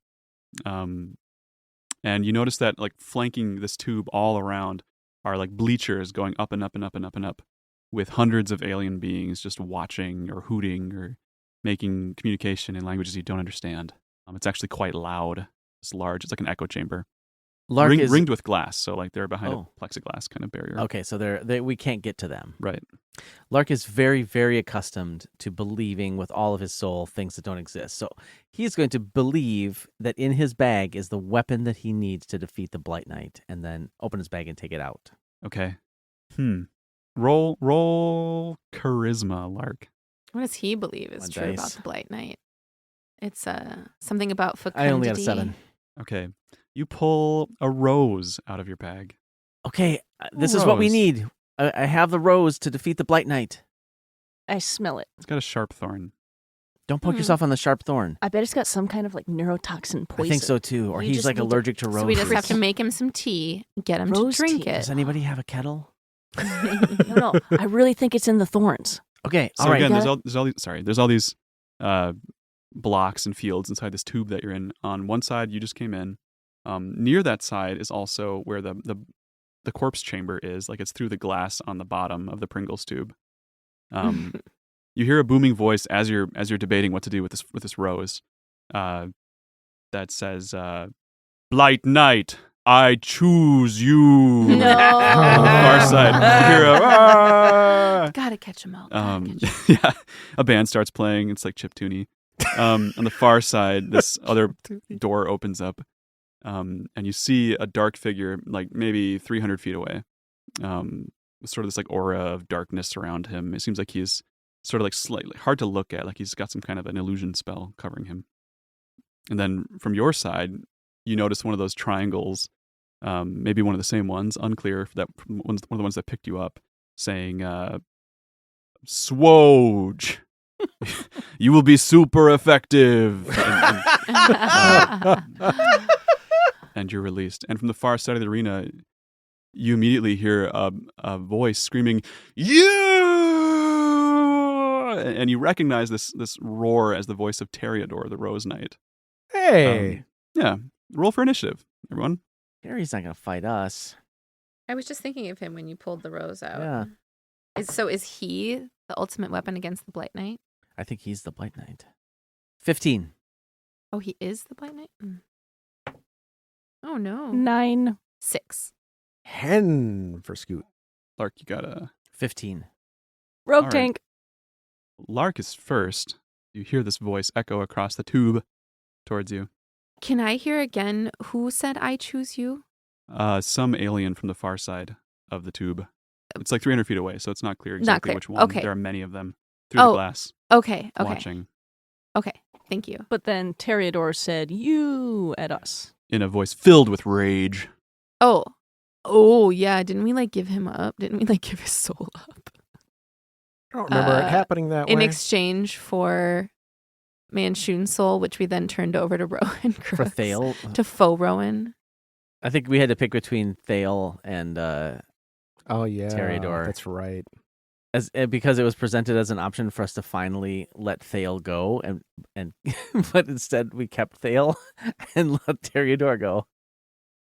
And you notice that like flanking this tube all around are like bleachers going up and up and up and up and up, with hundreds of alien beings just watching or hooting or making communication in languages you don't understand. It's actually quite loud. It's large. It's like an echo chamber. Lark is Ringed with glass, so like they're behind Oh. a plexiglass kind of barrier. okay. So we can't get to them. Right. Lark is very, very accustomed to believing with all of his soul things that don't exist. So he's going to believe that in his bag is the weapon that he needs to defeat the Blight Knight, and then open his bag and take it out. Okay. Roll charisma, Lark. What does he believe is One true dice. about the Blight Knight? It's something about fecundity. I only got a 7. Okay. You pull a rose out of your bag. Okay, this is what we Rose. need. I have the rose to defeat the Blight Knight. I smell it. It's got a sharp thorn. Don't poke Hmm. yourself on the sharp thorn. I bet it's got some kind of like neurotoxin poison. I think so too. Or You he's just like need to- allergic to So roses. we just have to make him some tea, get him Rose to drink tea. it. Does anybody have a kettle? No, I really think it's in the thorns. Okay, So all right. again, Got there's all these blocks and fields inside this tube that you're in. On one side, you just came in. Near that side is also where the corpse chamber is. Like it's through the glass on the bottom of the Pringles tube. You hear a booming voice as you're debating what to do with this rose, that says, "Blight Knight, I choose you." No. On the far side, you hear a, "Ah!" Gotta catch them all. Yeah, a band starts playing. It's like chiptune. On the far side, this other door opens up, and you see a dark figure, like maybe 300 feet away. With sort of this like aura of darkness around him. It seems like he's sort of like slightly hard to look at, like he's got some kind of an illusion spell covering him. And then from your side, you notice one of those triangles, maybe one of the same ones, unclear, that one of the ones that picked you up, saying, "SWOJ, you will be super effective." And you're released. And from the far side of the arena, you immediately hear a voice screaming, "You!" And you recognize this roar as the voice of Teriador, the Rose Knight. Hey. Yeah. Roll for initiative, everyone. Harry's not gonna fight us. I was just thinking of him when you pulled the rose out. Yeah. Is he the ultimate weapon against the Blight Knight? I think he's the Blight Knight. 15. Oh, he is the Blight Knight? Oh, no. 9. 6. Hen for Scoot. Lark, you got a... 15. Rogue All right. tank. Lark is first. You hear this voice echo across the tube towards you. Can I hear again who said I choose you? Some alien from the far side of the tube. It's like 300 feet away, so it's not clear exactly clear. which one. Okay. There are many of them through the glass Okay. watching Okay. Thank you. But then Teriador said, "You" at us. in a voice filled with rage. Oh, yeah. Didn't we give him up? Didn't we give his soul up? I don't remember it happening that In way. exchange for Manshoon's soul, which we then turned over to Rowan For Crooks. Thale. To faux Rowan. I think we had to pick between Thale and Oh, yeah. Teriador. That's right. because it was presented as an option for us to finally let Thale go, and but instead we kept Thale and let Teriador go.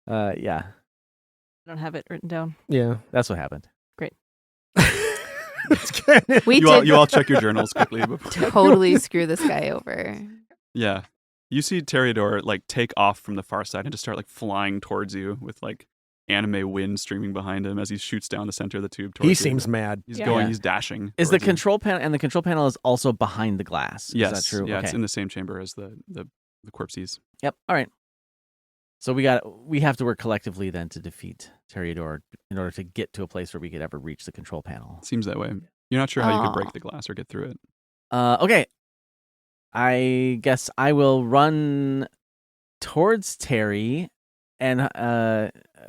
Yeah, I don't have it written down. Yeah. that's what happened. We You all check your journals quickly before. totally screw this guy over. Yeah. You see Teriador take off from the far side and just start flying towards you with anime wind streaming behind him as he shoots down the center of the tube towards He you. seems mad. He's Yeah. going, Yeah. he's dashing. Is the towards you. control panel, and the control panel is also behind the glass? Yes. Is that true? Yeah, Okay. it's in the same chamber as the corpses. Yep. All right. So we have to work collectively then to defeat Teriador in order to get to a place where we could ever reach the control panel. Seems that way. You're not sure how you could Aw. break the glass or get through it. Okay. I guess I will run towards Terry and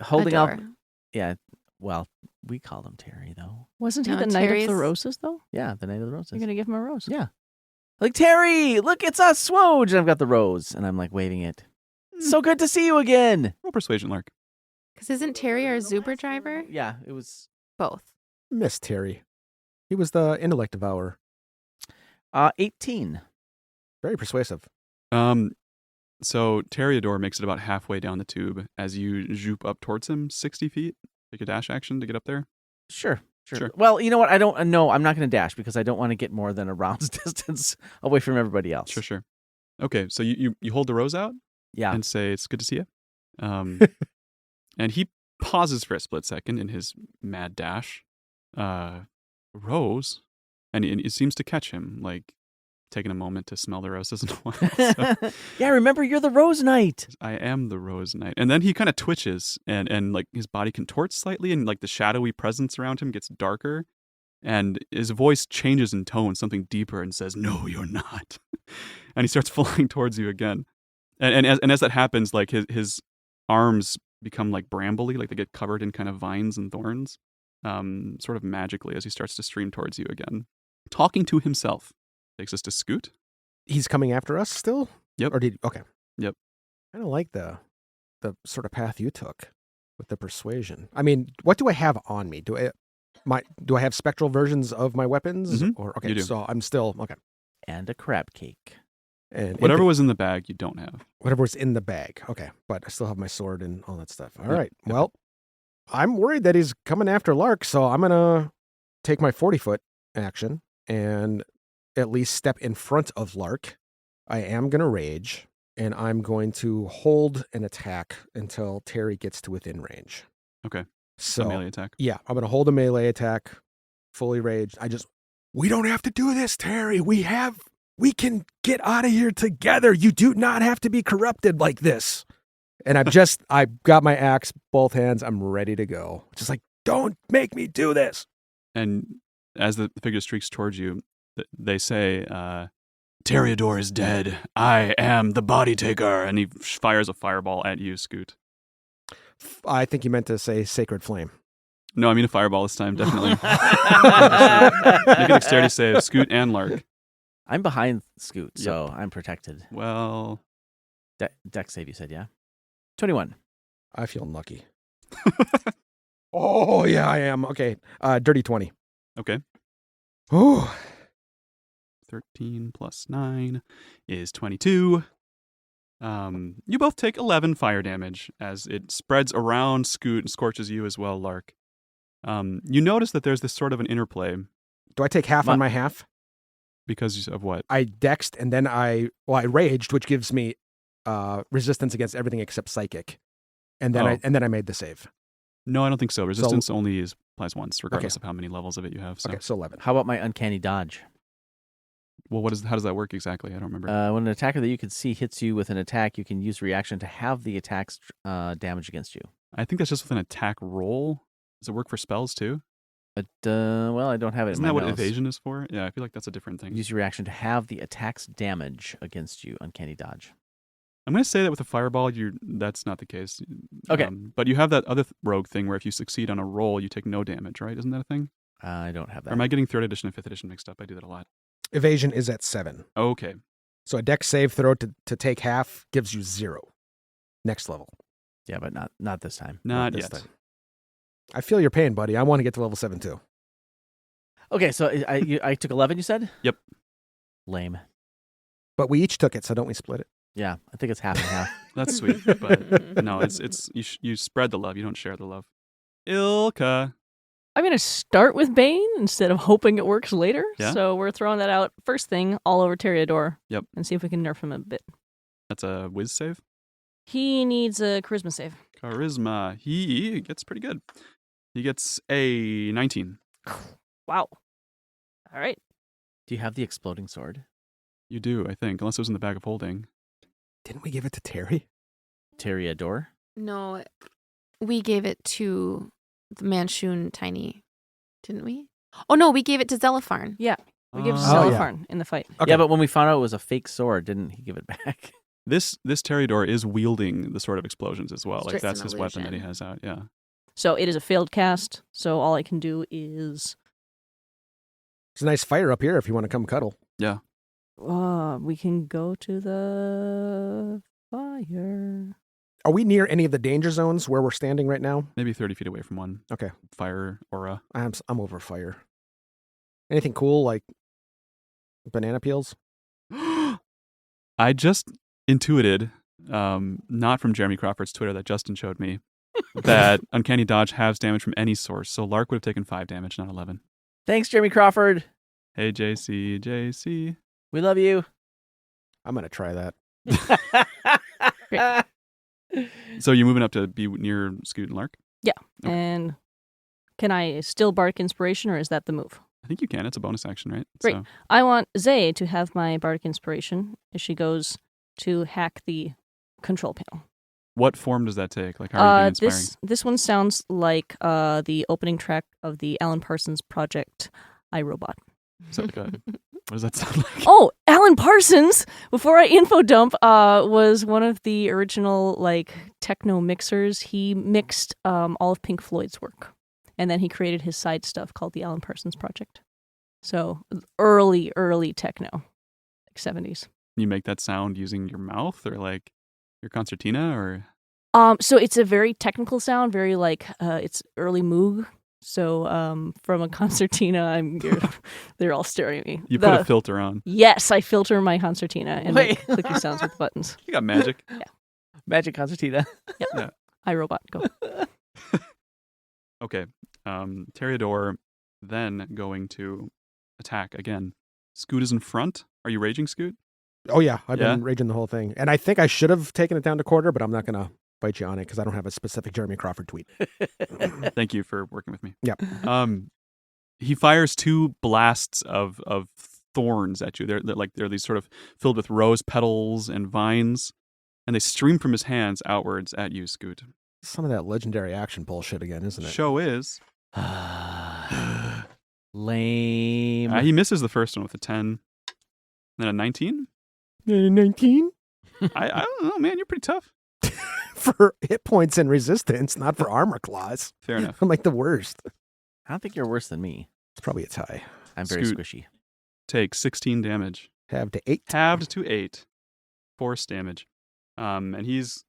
holding up. Adore. Yeah. Well, we call him Terry though. Wasn't he No, the Knight of Terry's- the Roses, though? Yeah, the Knight of the Roses. You're going to give him a rose. Yeah. Like, Terry, look, it's us, SWOJ. And I've got the rose, and I'm waving it. So good to see you again. Roll persuasion, Lark. Because isn't Terry our Zuber driver? Yeah, it was Both. Miss Terry. He was the intellect devourer. 18. Very persuasive. So Teriador makes it about halfway down the tube as you zoop up towards him 60 feet. Take a dash action to get up there. Sure. Sure. Well, you know what? I don't know. I'm not going to dash because I don't want to get more than a round's distance away from everybody else. Sure. Okay, so you hold the rose out Yeah. and say, "It's good to see you." And he pauses for a split second in his mad dash. Rose? And it seems to catch him, taking a moment to smell the roses in a while. So, Yeah, remember, you're the Rose Knight. I am the Rose Knight. And then he kind of twitches and his body contorts slightly and the shadowy presence around him gets darker and his voice changes in tone, something deeper, and says, "No, you're not." And he starts flying towards you again. And as that happens, his arms become brambly, they get covered in kind of vines and thorns, sort of magically as he starts to stream towards you again. Talking to himself. Takes us to Scoot. He's coming after us still? Yep. Or okay. Yep. I don't like the sort of path you took with the persuasion. I mean, what do I have on me? Do I have spectral versions of my weapons? Mhm, Or okay, you do. so I'm still okay. And a crab cake. And Whatever was in the bag, you don't have. whatever's in the bag. Okay, but I still have my sword and all that stuff. All Yep, right. yep. Well, I'm worried that he's coming after Lark, so I'm gonna take my 40-foot action and at least step in front of Lark. I am gonna rage, and I'm going to hold an attack until Terry gets to within range. Okay. So A melee attack. yeah, I'm gonna hold a melee attack, fully raged. We don't have to do this, Terry. We can get out of here together. You do not have to be corrupted like this. And I got my axe, both hands. I'm ready to go. Just like, don't make me do this. And as the figure streaks towards you, they say, Toreador is dead. I am the body taker. And he fires a fireball at you, Scoot. I think you meant to say sacred flame. No, I mean a fireball this time, definitely. Make a dexterity save, Scoot and Lark. I'm behind Scoot, so I'm protected. Well, Dex save, you said, yeah? 21. I feel lucky. Oh, yeah, I am. Okay. Dirty 20. okay. Oh, 13 plus 9 is 22. You both take 11 fire damage as it spreads around Scoot and scorches you as well, Lark. You notice that there's this sort of an interplay do I take half on my half? because of what? I dexed and then I raged, which gives me resistance against everything except psychic. And then I made the save. No, I don't think so. Resistance only applies once, regardless of how many levels of it you have. So. Okay, so 11. How about my uncanny dodge? Well, how does that work exactly? I don't remember. When an attacker that you can see hits you with an attack, you can use reaction to have the attack's damage against you. I think that's just with an attack roll. Does it work for spells too? Well, I don't have it Isn't in my that what notes. evasion is for? Yeah, I feel like that's a different thing. Use your reaction to have the attack's damage against you. Uncanny dodge. I'm going to say that with a fireball, that's not the case. Okay. But you have that other rogue thing where if you succeed on a roll, you take no damage, right? Isn't that a thing? I don't have that. Or am I getting 3rd edition and 5th edition mixed up? I do that a lot. Evasion is at 7. Okay. So a dex save throw to take half gives you 0. Next level. Yeah, but not this time. Not this yet. time. I feel your pain, buddy. I want to get to level 7 too. Okay, so I took 11, you said? Yep. Lame. But we each took it, so don't we split it? Yeah, I think it's half and half. That's sweet. But no, it's you spread the love. You don't share the love. Ilka. I'm going to start with Bane instead of hoping it works later. Yeah. So we're throwing that out first thing all over Toreador. Yep. And see if we can nerf him a bit. That's a whiz save. He needs a charisma save. Charisma. He gets pretty good. He gets a 19. Wow. All right. Do you have the exploding sword? You do, I think, unless it was in the bag of holding. Didn't we give it to Terry? Toreador? No, we gave it to the Manchun Tiny, didn't we? Oh no, we gave it to Zelifarn. Yeah. We gave it to Oh, yeah. Zelifarn in the fight. Okay. Yeah, but when we found out it was a fake sword, didn't he give it back? This Toreador is wielding the Sword of Explosions as well. It's Like just that's an his weapon that he illusion. has out. Yeah. So it is a failed cast. So all I can do is It's a nice fire up here if you want to come cuddle. Yeah. we can go to the fire. Are we near any of the danger zones where we're standing right now? Maybe 30 feet away from one. Okay. Fire aura. I'm over fire. Anything cool like banana peels? I just intuited, not from Jeremy Crawford's Twitter that Justin showed me, that Uncanny Dodge halves damage from any source. So Lark would have taken 5 damage, not 11. Thanks, Jeremy Crawford. Hey, JC. We love you. I'm going to try that. So you're moving up to be near Scoot and Lark? Yeah. Okay. And can I still Bardic Inspiration, or is that the move? I think you can. It's a bonus action, right? Great. So, I want Zay to have my Bardic Inspiration as she goes to hack the control panel. what form does that take? Like, how are you being inspiring? This one sounds like the opening track of the Alan Parsons project, iRobot. Is that like what does that sound like? Oh, Alan Parsons, before I info dump, was one of the original like techno mixers. He mixed all of Pink Floyd's work, and then he created his side stuff called the Alan Parsons Project. So early techno, like 70s. You make that sound using your mouth or like your concertina or So it's a very technical sound, very like it's early Moog So from a concertina, they're all staring at me. You put a filter on. Yes, I filter my concertina and make clicky sounds with the buttons. You got magic. Magic concertina. Yeah. iRobot, go. Okay. Toreador then going to attack again. Scoot is in front. Are you raging, Scoot? Oh, yeah. I've been raging the whole thing. And I think I should have taken it down to quarter, but I'm not going to fight you on it because I don't have a specific Jeremy Crawford tweet. Thank you for working with me. Yep. He fires 2 blasts of thorns at you. They're these sort of filled with rose petals and vines, and they stream from his hands outwards at you, Scoot. Some of that legendary action bullshit again, isn't it? Show is. Lame. He misses the first one with a 10. Then a 19? 19? I don't know, man. You're pretty tough. For hit points and resistance, not for armor class. Fair enough. I'm like the worst. I don't think you're worse than me. It's probably a tie. I'm very Scoot. squishy. Take 16 damage. Halved to 8. Halved to 8. Force damage. And he's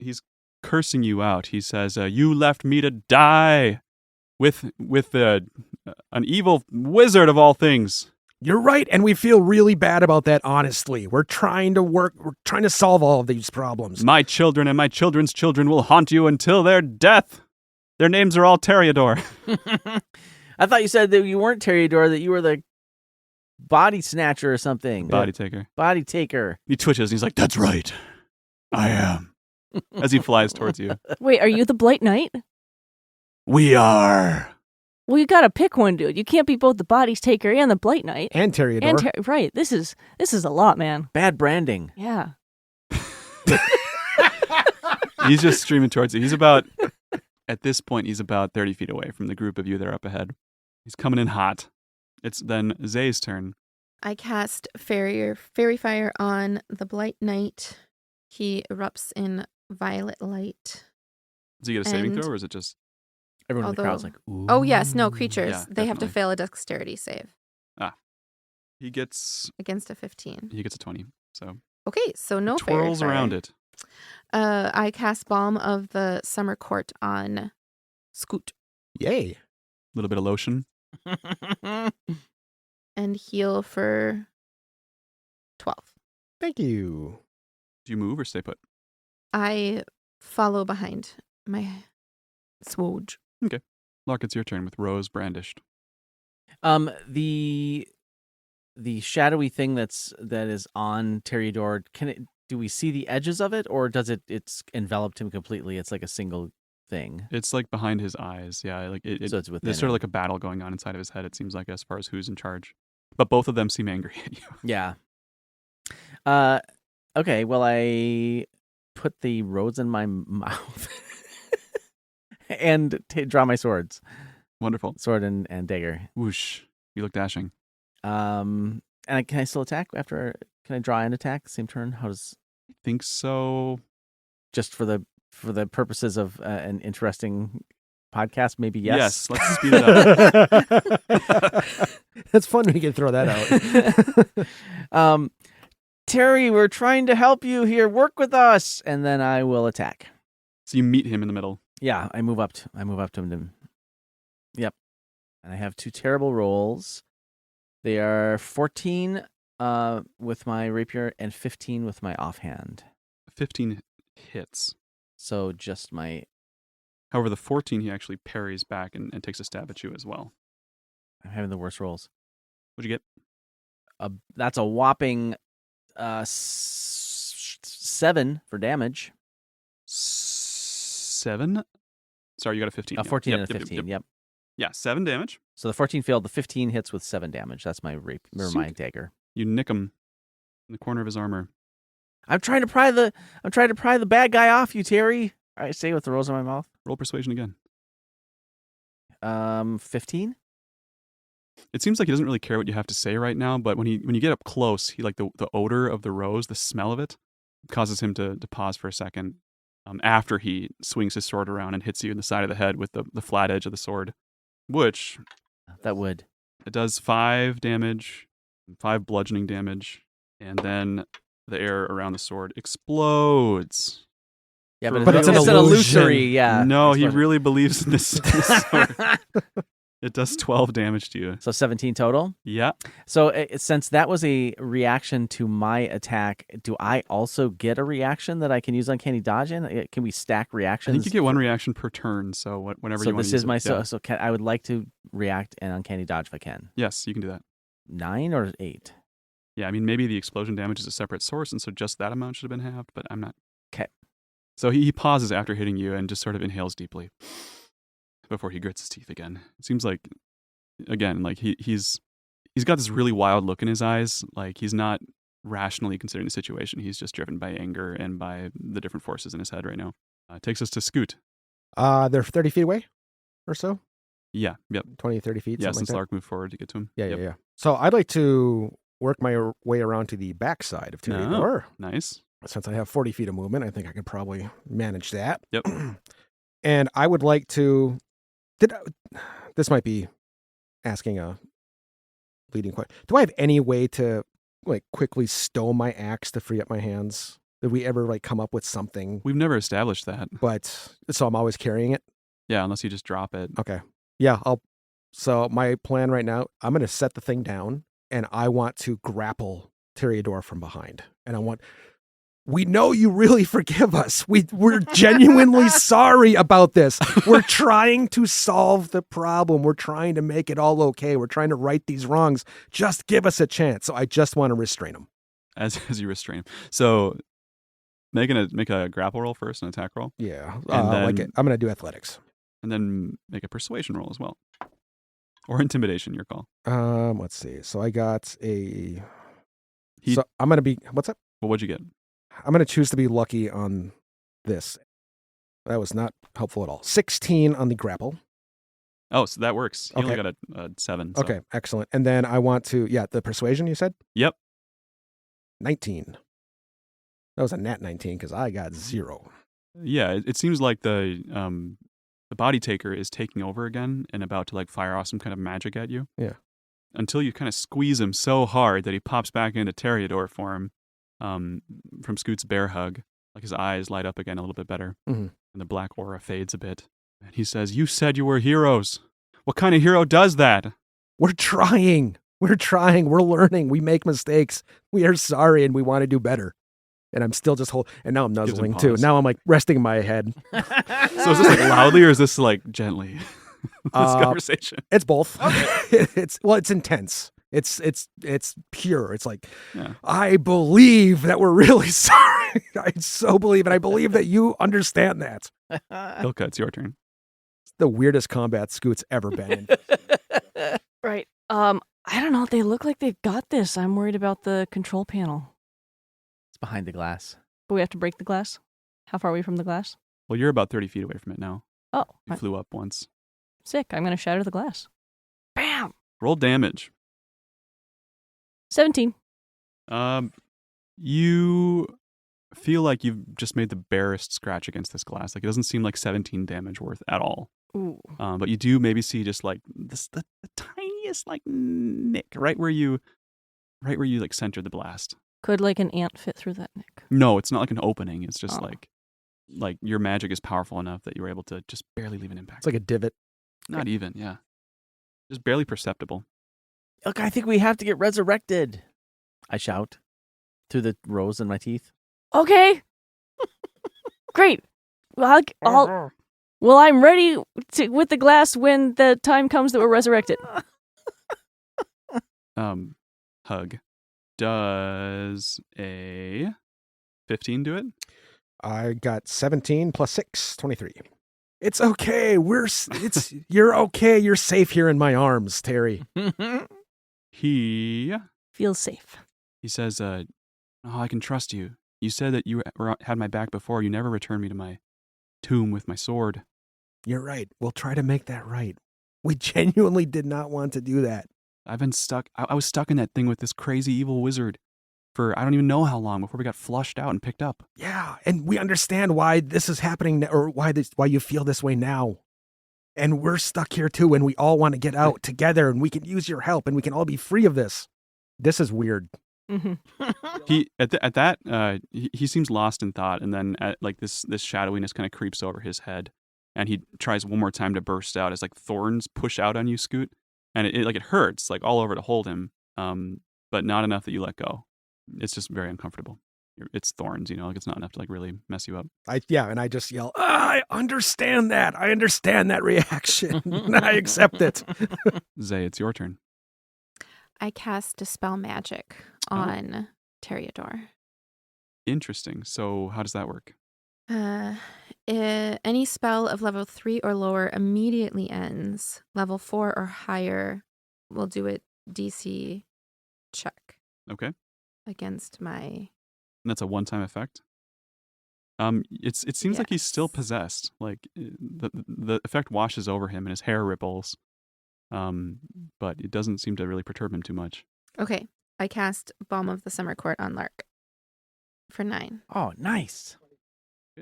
cursing you out. He says, "You left me to die with an evil wizard of all things." You're right, and we feel really bad about that, honestly. We're trying to solve all of these problems. My children and my children's children will haunt you until their death. Their names are all Toreador. I thought you said that you weren't Toreador, that you were the body snatcher or something. Body taker. Body taker. He twitches and he's like, "That's right. I am." As he flies towards you. Wait, are you the Blight Knight? We are. Well, you gotta pick one, dude. You can't be both the Bodies Taker and the Blight Knight. And Toreador. Right. This is a lot, man. Bad branding. Yeah. He's just streaming towards you. At this point, he's about 30 feet away from the group of you that are up ahead. He's coming in hot. It's then Zay's turn. I cast Fairy Fire on the Blight Knight. He erupts in violet light. Does he get a saving And- throw, or is it just... Everyone in the crowd's like, ooh. Oh, yes. No, creatures. Yeah, they have to definitely. fail a dexterity save He gets against a 15. a 20. So Okay, so no Fairy twirls Fire. around it. I cast Balm of the Summer Court on Scoot Yay. A little bit of lotion. and heal for 12. Thank you. Do you move or stay put? I follow behind my SWOJ. Lark, it's your turn with Rose brandished. The shadowy thing that is on Toreador, do we see the edges of it, or does it's enveloped him completely? It's like a single thing. It's like behind his eyes. Yeah, like So it's within there's sort of him. like a battle going on inside of his head, it seems like, as far as who's in charge. But both of them seem angry at you. Yeah. Okay, well, I put the rose in my mouth and draw my swords. Wonderful. Sword and dagger. Whoosh. You look dashing. And can I still attack after? Can I draw and attack same turn? How does I think so. just for the purposes of an interesting podcast? Maybe yes. Yes, let's speed it up. That's fun when you can throw that out. Terry, we're trying to help you here. Work with us, and then I will attack. So you meet him in the middle. Yeah, I move up to him. Yep, and I have 2 terrible rolls. They are 14 with my rapier and 15 with my offhand. 15 hits. So just my. However, the 14 he actually parries back and takes a stab at you as well. I'm having the worst rolls. What'd you get? That's a whopping 7 for damage. 7? Sorry, you got a 15. A 14 Yep, and a yep, 15. yep. Yep. Yeah, 7 damage. So the 14 failed. The 15 hits with 7 damage. That's my rape or my Sweet. dagger. You nick him in the corner of his armor. I'm trying to pry the bad guy off you, Terry. I say with the rose in my mouth. Roll persuasion again. 15. It seems like he doesn't really care what you have to say right now, but when you get up close, he like the odor of the rose, the smell of it, causes him to pause for a second. After he swings his sword around and hits you in the side of the head with the flat edge of the sword, which That would. it does 5 damage, 5 bludgeoning damage, and then the air around the sword explodes. Yeah, But but it's it's an an illusion. illusory. Yeah. No, he Explosion. really believes in this sword. It does 12 damage to you. So 17 total. Yeah. So since that was a reaction to my attack, do I also get a reaction that I can use Uncanny Dodge in? Can we stack reactions? I think you get one reaction per turn, so whenever So you want this to use is it. my Yeah. so I would like to react and Uncanny Dodge if I can. Yes, you can do that. 9 or 8? Yeah, I mean, maybe the explosion damage is a separate source, and so just that amount should have been halved, but I'm not. 'Kay. So he pauses after hitting you and just sort of inhales deeply before he grits his teeth again. It seems like, again, like he's got this really wild look in his eyes. Like he's not rationally considering the situation. He's just driven by anger and by the different forces in his head right now. Takes us to Scoot. They're 30 feet away or so? Yeah, yep. 20, 30 feet, Yeah, something since like that? Lark moved forward to get to him. Yeah, Yep. yeah. So I'd like to work my way around to the backside of Tyrion. Nice. Since I have 40 feet of movement, I think I could probably manage that. Yep. And I would like to... This might be asking a leading question. Do I have any way to like quickly stow my axe to free up my hands? Did we ever like come up with something? We've never established that. But so I'm always carrying it? Yeah, unless you just drop it. Okay. Yeah, so my plan right now, I'm going to set the thing down and I want to grapple Tyrion from behind. And we know you really forgive us. We're genuinely sorry about this. We're trying to solve the problem. We're trying to make it all okay. We're trying to right these wrongs. Just give us a chance. So I just want to restrain him. As you restrain him. So make a grapple roll first, an attack roll. Yeah. And I'm going to do athletics. And then make a persuasion roll as well. Or intimidation, your call. Let's see. So I got so I'm going to be, what's up? Well, what'd you get? I'm going to choose to be lucky on this. That was not helpful at all. 16 on the grapple. Oh, so that works. You Okay. only got a 7. So. Okay, excellent. And then I want to, the persuasion you said? Yep. 19. That was a nat 19 because I got 0. Yeah, it seems like the body taker is taking over again and about to like fire off some kind of magic at you. Yeah. Until you kind of squeeze him so hard that he pops back into Toreador form from Scoot's bear hug. Like his eyes light up again a little bit better. Mhm. And the black aura fades a bit. And he says, "You said you were heroes. What kind of hero does that?" We're trying. We're learning. We make mistakes. We are sorry and we want to do better. And I'm still just and now I'm Gives him nuzzling too. pause. Now I'm like resting my head. So is this like loudly or is this like gently? This conversation. It's both. It's intense. It's pure. It's like, Yeah. I believe that we're really sorry. I so believe, and I believe that you understand that. Ilka, it's your turn. It's the weirdest combat Scoot's ever been in. Right. I don't know. They look like they've got this. I'm worried about the control panel. It's behind the glass. But we have to break the glass? How far are we from the glass? Well, you're about 30 feet away from it now. Oh, You flew up once. sick. I'm going to shatter the glass. Bam! Roll damage. 17. You feel like you've just made the barest scratch against this glass. Like it doesn't seem like 17 damage worth at all. Ooh. But you do maybe see just like the tiniest like nick right where you like centered the blast. Could like an ant fit through that nick? No, it's not like an opening. It's just Oh. like your magic is powerful enough that you were able to just barely leave an impact. It's like a divot. Not even, yeah. Just barely perceptible. Look, I think we have to get resurrected. I shout through the rows in my teeth. Okay. Great. Well, I'm ready with the glass when the time comes that we're resurrected. Hug. Does a 15 do it? I got 17 plus 6, 23. It's okay. You're okay. You're safe here in my arms, Terry. He Feels safe. says, "Oh, I can trust you. You said that you had my back before. You never returned me to my tomb with my sword." You're right. We'll try to make that right. We genuinely did not want to do that. I've been stuck. I was stuck in that thing with this crazy evil wizard for I don't even know how long before we got flushed out and picked up. Yeah, and we understand why this is happening, or why you feel this way now. And we're stuck here too, and we all want to get out together, and we can use your help, and we can all be free of this. This is weird. Mm-hmm. He seems lost in thought, and then like this shadowiness kind of creeps over his head, and he tries one more time to burst out as like thorns push out on you, Scoot, and it hurts like all over to hold him, but not enough that you let go. It's just very uncomfortable. It's thorns, you know, like it's not enough to like really mess you up. And I just yell, I understand that. I understand that reaction. I accept it. Zay, it's your turn. I cast Dispel Magic on Toreador. Interesting. So how does that work? Any spell of level 3 or lower immediately ends. Level 4 or higher will do a DC check Okay. against my... And that's a one-time effect? It seems like he's still possessed. Like the effect washes over him and his hair ripples. But it doesn't seem to really perturb him too much. Okay. I cast Balm of the Summer Court on Lark for 9. Oh, nice.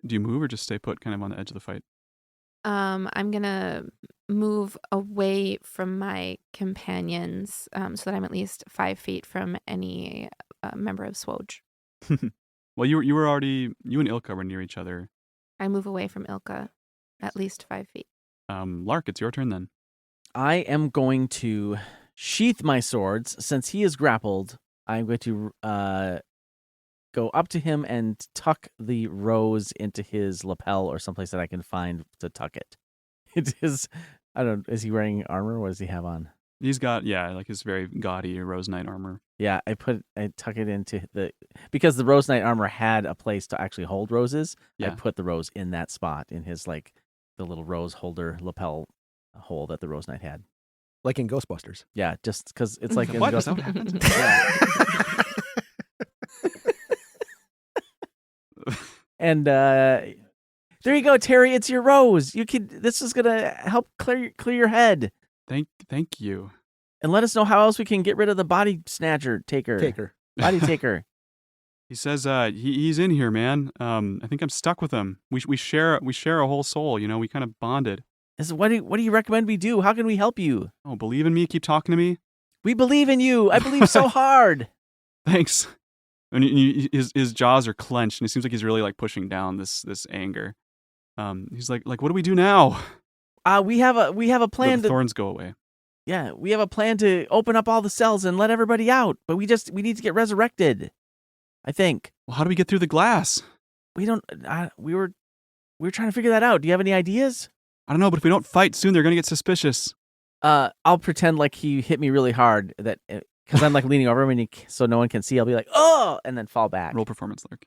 Do you move or just stay put kind of on the edge of the fight? I'm going to move away from my companions so that I'm at least 5 feet from any member of SWOJ. Well, you and Ilka were near each other. I move away from Ilka at least 5 feet. Lark, it's your turn then. I am going to sheath my swords. Since he is grappled, I'm going to go up to him and tuck the rose into his lapel or someplace that I can find to tuck it. It is, I don't know, is he wearing armor? What does he have on? He's got, like his very gaudy Rose Knight armor. Yeah, I tuck it into because the Rose Knight armor had a place to actually hold roses. Yeah. I put the rose in that spot in his like the little rose holder lapel hole that the Rose Knight had. Like in Ghostbusters. Yeah, just because it's like in What? Is Ghost- that what happened? Yeah. And there you go, Terry. It's your rose. This is gonna help clear your head. Thank you. And let us know how else we can get rid of the body snatcher taker. Body taker. He says he's in here, man. I think I'm stuck with him. We share a whole soul, you know, we kind of bonded. What do you recommend we do? How can we help you? Oh, believe in me, keep talking to me. We believe in you. I believe so hard. Thanks. And his jaws are clenched, and it seems like he's really like pushing down this anger. He's like, what do we do now? We have a plan The thorns go away. Yeah, we have a plan to open up all the cells and let everybody out, but we need to get resurrected. I think. Well, how do we get through the glass? We were trying to figure that out. Do you have any ideas? I don't know, but if we don't fight soon, they're gonna get suspicious. I'll pretend like he hit me really hard that because I'm like leaning over him and so no one can see. I'll be like, oh, and then fall back. Roll performance, Lark.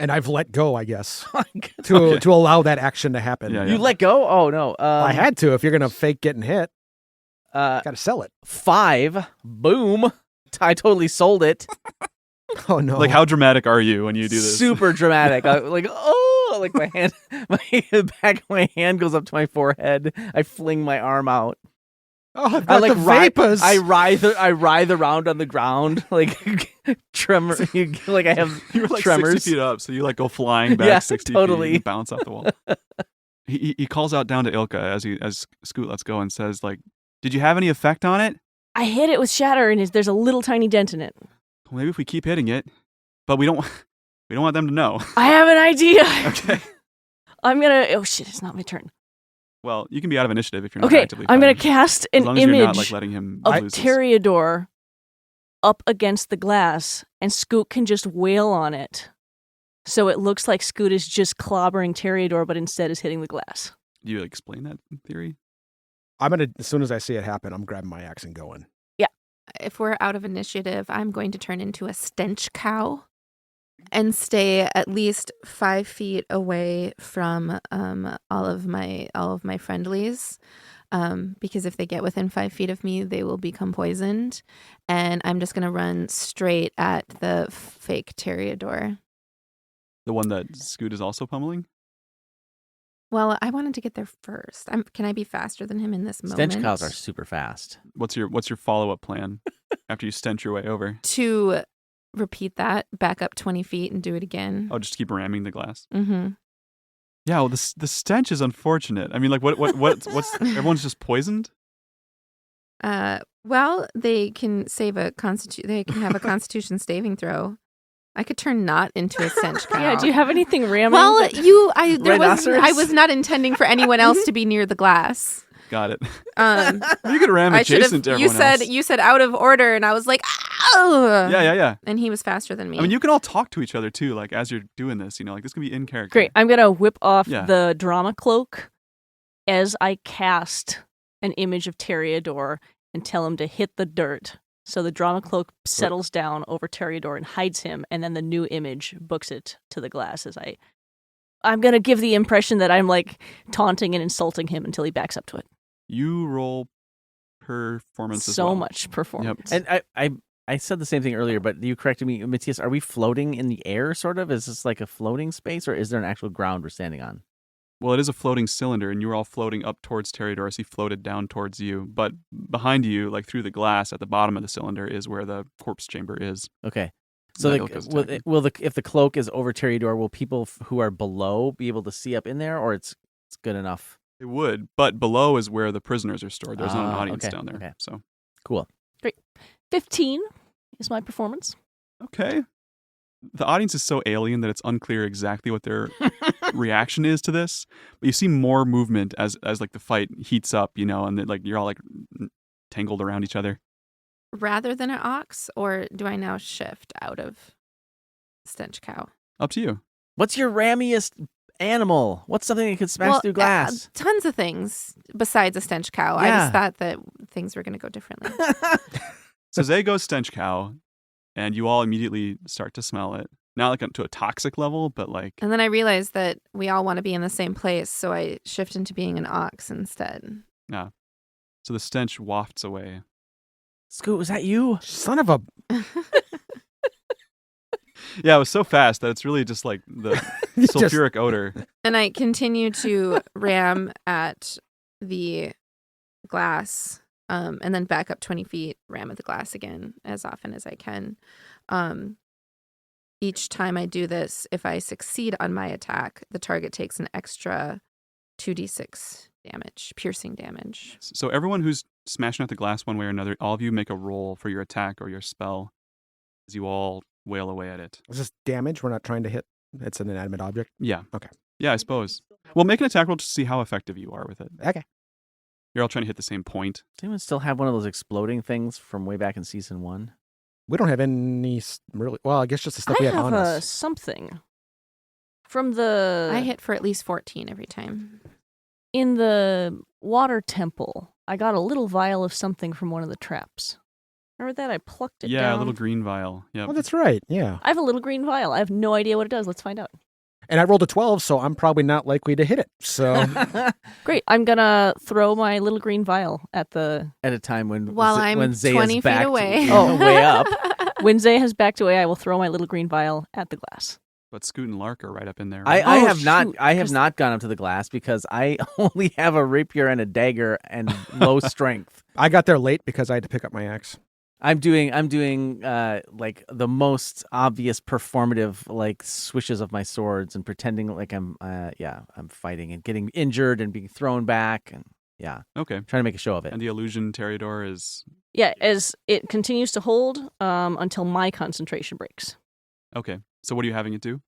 And I've let go, I guess, Okay. to allow that action to happen. Yeah, You let go? Oh no. I had to. If you're gonna fake getting hit, got to sell it. 5. Boom. I totally sold it. Oh no! Like, how dramatic are you when you do this? Super dramatic. Like my hand, my back of my hand goes up to my forehead. I fling my arm out. Oh, I've got I like the vapors. I writhe around on the ground like tremor. Like I have You're like tremors. 60 feet up, so you like go flying back Yeah, 60 totally. feet and bounce off the wall. He calls out down to Ilka as Scoot lets go and says, like, did you have any effect on it? I hit it with shatter, and there's a little tiny dent in it. Well, maybe if we keep hitting it, but we don't want them to know. I have an idea. Okay. I'm gonna. Oh shit! It's not my turn. Well, you can be out of initiative if you're not Okay, actively I'm gonna fighting. cast As an long as you're not, like, image letting him of lose his- Toreador up against the glass, and Scoot can just wail on it, so it looks like Scoot is just clobbering Toreador, but instead is hitting the glass. Do you explain that theory? I'm gonna, as soon as I see it happen, I'm grabbing my axe and going. If we're out of initiative, I'm going to turn into a stench cow and stay at least 5 feet away from all of my friendlies. Because if they get within 5 feet of me, they will become poisoned. And I'm just going to run straight at the fake Toreador. The one that Scoot is also pummeling? Well, I wanted to get there first. Can I be faster than him in this moment? Stench cows are super fast. What's your follow-up plan after you stench your way over? To repeat that, back up 20 feet and do it again. Oh, just keep ramming the glass? Mm-hmm. Yeah, well, the stench is unfortunate. I mean, like, what's everyone's just poisoned? Well, they can save they can have a Constitution saving throw. I could turn not into a stench cow. Yeah, do you have anything ramming? Well, that- Rhinoceros? I was not intending for anyone else to be near the glass. Got it. Um, You could ram I should adjacent to have. everyone else. You said out of order, and I was like, "Ow!" Yeah. And he was faster than me. I mean, you can all talk to each other too, like as you're doing this. Like this can be in character. Great. I'm going to whip off Yeah. the drama cloak as I cast an image of Toreador and tell him to hit the dirt. So the drama cloak settles down over Toreador and hides him, and then the new image books it to the glass as I'm going to give the impression that I'm like taunting and insulting him until he backs up to it. You roll performance as So well. much performance. And I said the same thing earlier, but you corrected me, Matthias. Are we floating in the air, sort of? Is this like a floating space, or is there an actual ground we're standing on? Well, it is a floating cylinder, and you were all floating up towards Toreador as he floated down towards you. But behind you, like through the glass at the bottom of the cylinder, is where the corpse chamber is. Okay. So That Ilka's attacking. if the cloak is over Toreador, will people who are below be able to see up in there, or it's good enough? It would, but below is where the prisoners are stored. There's not an Ah, audience okay, down there. okay. So, Cool. 15 is my performance. okay. The audience is so alien that it's unclear exactly what their reaction is to this. But you see more movement as like the fight heats up, and then, like you're all like tangled around each other. Rather than an ox, or do I now shift out of stench cow? Up to you. What's your rammiest animal? What's something that could smash through glass? Tons of things besides a stench cow. I Yeah. just thought that things were going to go differently. So Zay goes stench cow, and you all immediately start to smell it. Not like to a toxic level, but like And then I realized that we all want to be in the same place, so I shift into being an ox instead. so the stench wafts away. Scoot, was that you? Son of a. Yeah, it was so fast that it's really just like the Just- sulfuric odor. And I continue to ram at the glass, and then back up 20 feet, ram at the glass again as often as I can. Each time I do this, if I succeed on my attack, the target takes an extra 2d6 damage, piercing damage. So everyone who's smashing at the glass one way or another, all of you make a roll for your attack or your spell as you all wail away at it. Is this damage? We're not trying to hit. It's an inanimate object. Yeah. Okay. Yeah, I suppose. Well, make an attack roll to see how effective you are with it. Okay. You're all trying to hit the same point. Does anyone still have one of those exploding things from way back in season 1? We don't have any really. Well, I guess just the stuff I we had have on us. something from the I hit for at least 14 every time. in the water temple. I got a little vial of something from one of the traps. Remember that? I plucked it Yeah, down. a little green vial. Yep. Oh, that's right. Yeah. I have a little green vial. I have no idea what it does. Let's find out. And I rolled a 12, so I'm probably not likely to hit it. So Great. I'm gonna throw my little green vial at the. At a time when While when I'm Zay 20 is feet backed away. way up. When Zay has backed away, I will throw my little green vial at the glass. But Scoot and Lark are right up in there. I right? have not shoot, I have 'cause- not gone up to the glass because I only have a rapier and a dagger and low strength. I got there late because I had to pick up my axe. I'm doing like the most obvious performative like swishes of my swords and pretending like I'm fighting and getting injured and being thrown back and Okay. trying to make a show of it. And the illusion Toreador is Yeah, as it continues to hold until my concentration breaks. okay. So what are you having it do?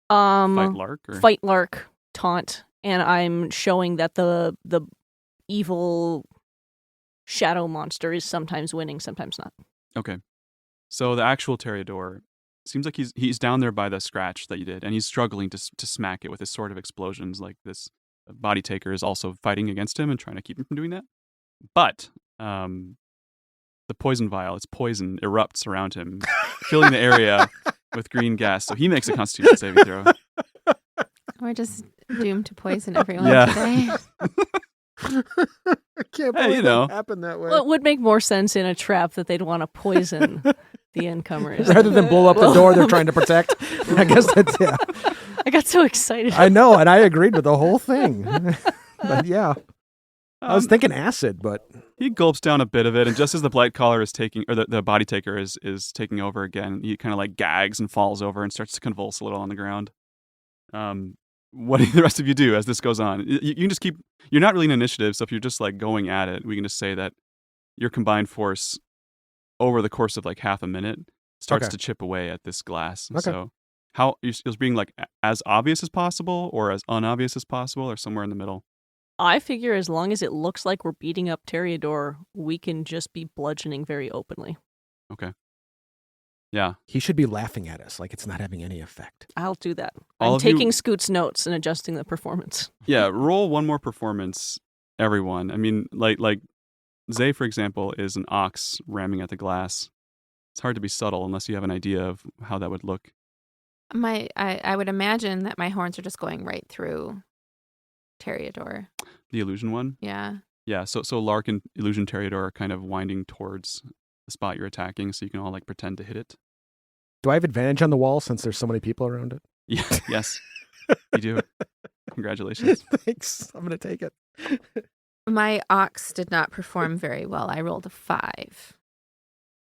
Fight Lark or Fight Lark, taunt, and I'm showing that the evil shadow monster is sometimes winning, sometimes not. Okay. So the actual Toreador seems like he's down there by the scratch that you did, and he's struggling to smack it with his sword of explosions. Like this body taker is also fighting against him and trying to keep him from doing that. But the poison vial, its poison erupts around him, filling the area with green gas. So he makes a Constitution saving throw. We're just doomed to poison everyone Yeah. today. I can't Hey, believe you know. that happened that way. Well, it would make more sense in a trap that they'd want to poison the incomers. Rather than blow up the door they're trying to protect. I guess that's, yeah. I got so excited. I know, and I agreed with the whole thing. But yeah, I was thinking acid, but He gulps down a bit of it, and just as the blight collar is taking, or the body taker is taking over again, he kind of like gags and falls over and starts to convulse a little on the ground. What do the rest of you do as this goes on? You can just keep. You're not really in initiative, so if you're just like going at it, we can just say that your combined force over the course of like half a minute starts Okay. to chip away at this glass. Okay. So how you're being like as obvious as possible or as unobvious as possible or somewhere in the middle? I figure as long as it looks like we're beating up Toreador, we can just be bludgeoning very openly. Okay. Yeah. He should be laughing at us like it's not having any effect. I'll do that. All I'm of you- taking Scoot's notes and adjusting the performance. Yeah, roll one more performance, everyone. I mean, like Zay, for example, is an ox ramming at the glass. It's hard to be subtle unless you have an idea of how that would look. I would imagine that my horns are just going right through Toreador. The illusion one? Yeah. Yeah, so Lark and Illusion Toreador are kind of winding towards the spot you're attacking, so you can all like pretend to hit it. Do I have advantage on the wall since there's so many people around it? Yeah, yes, you do. Congratulations. Thanks. I'm going to take it. My ox did not perform very well. I rolled a 5.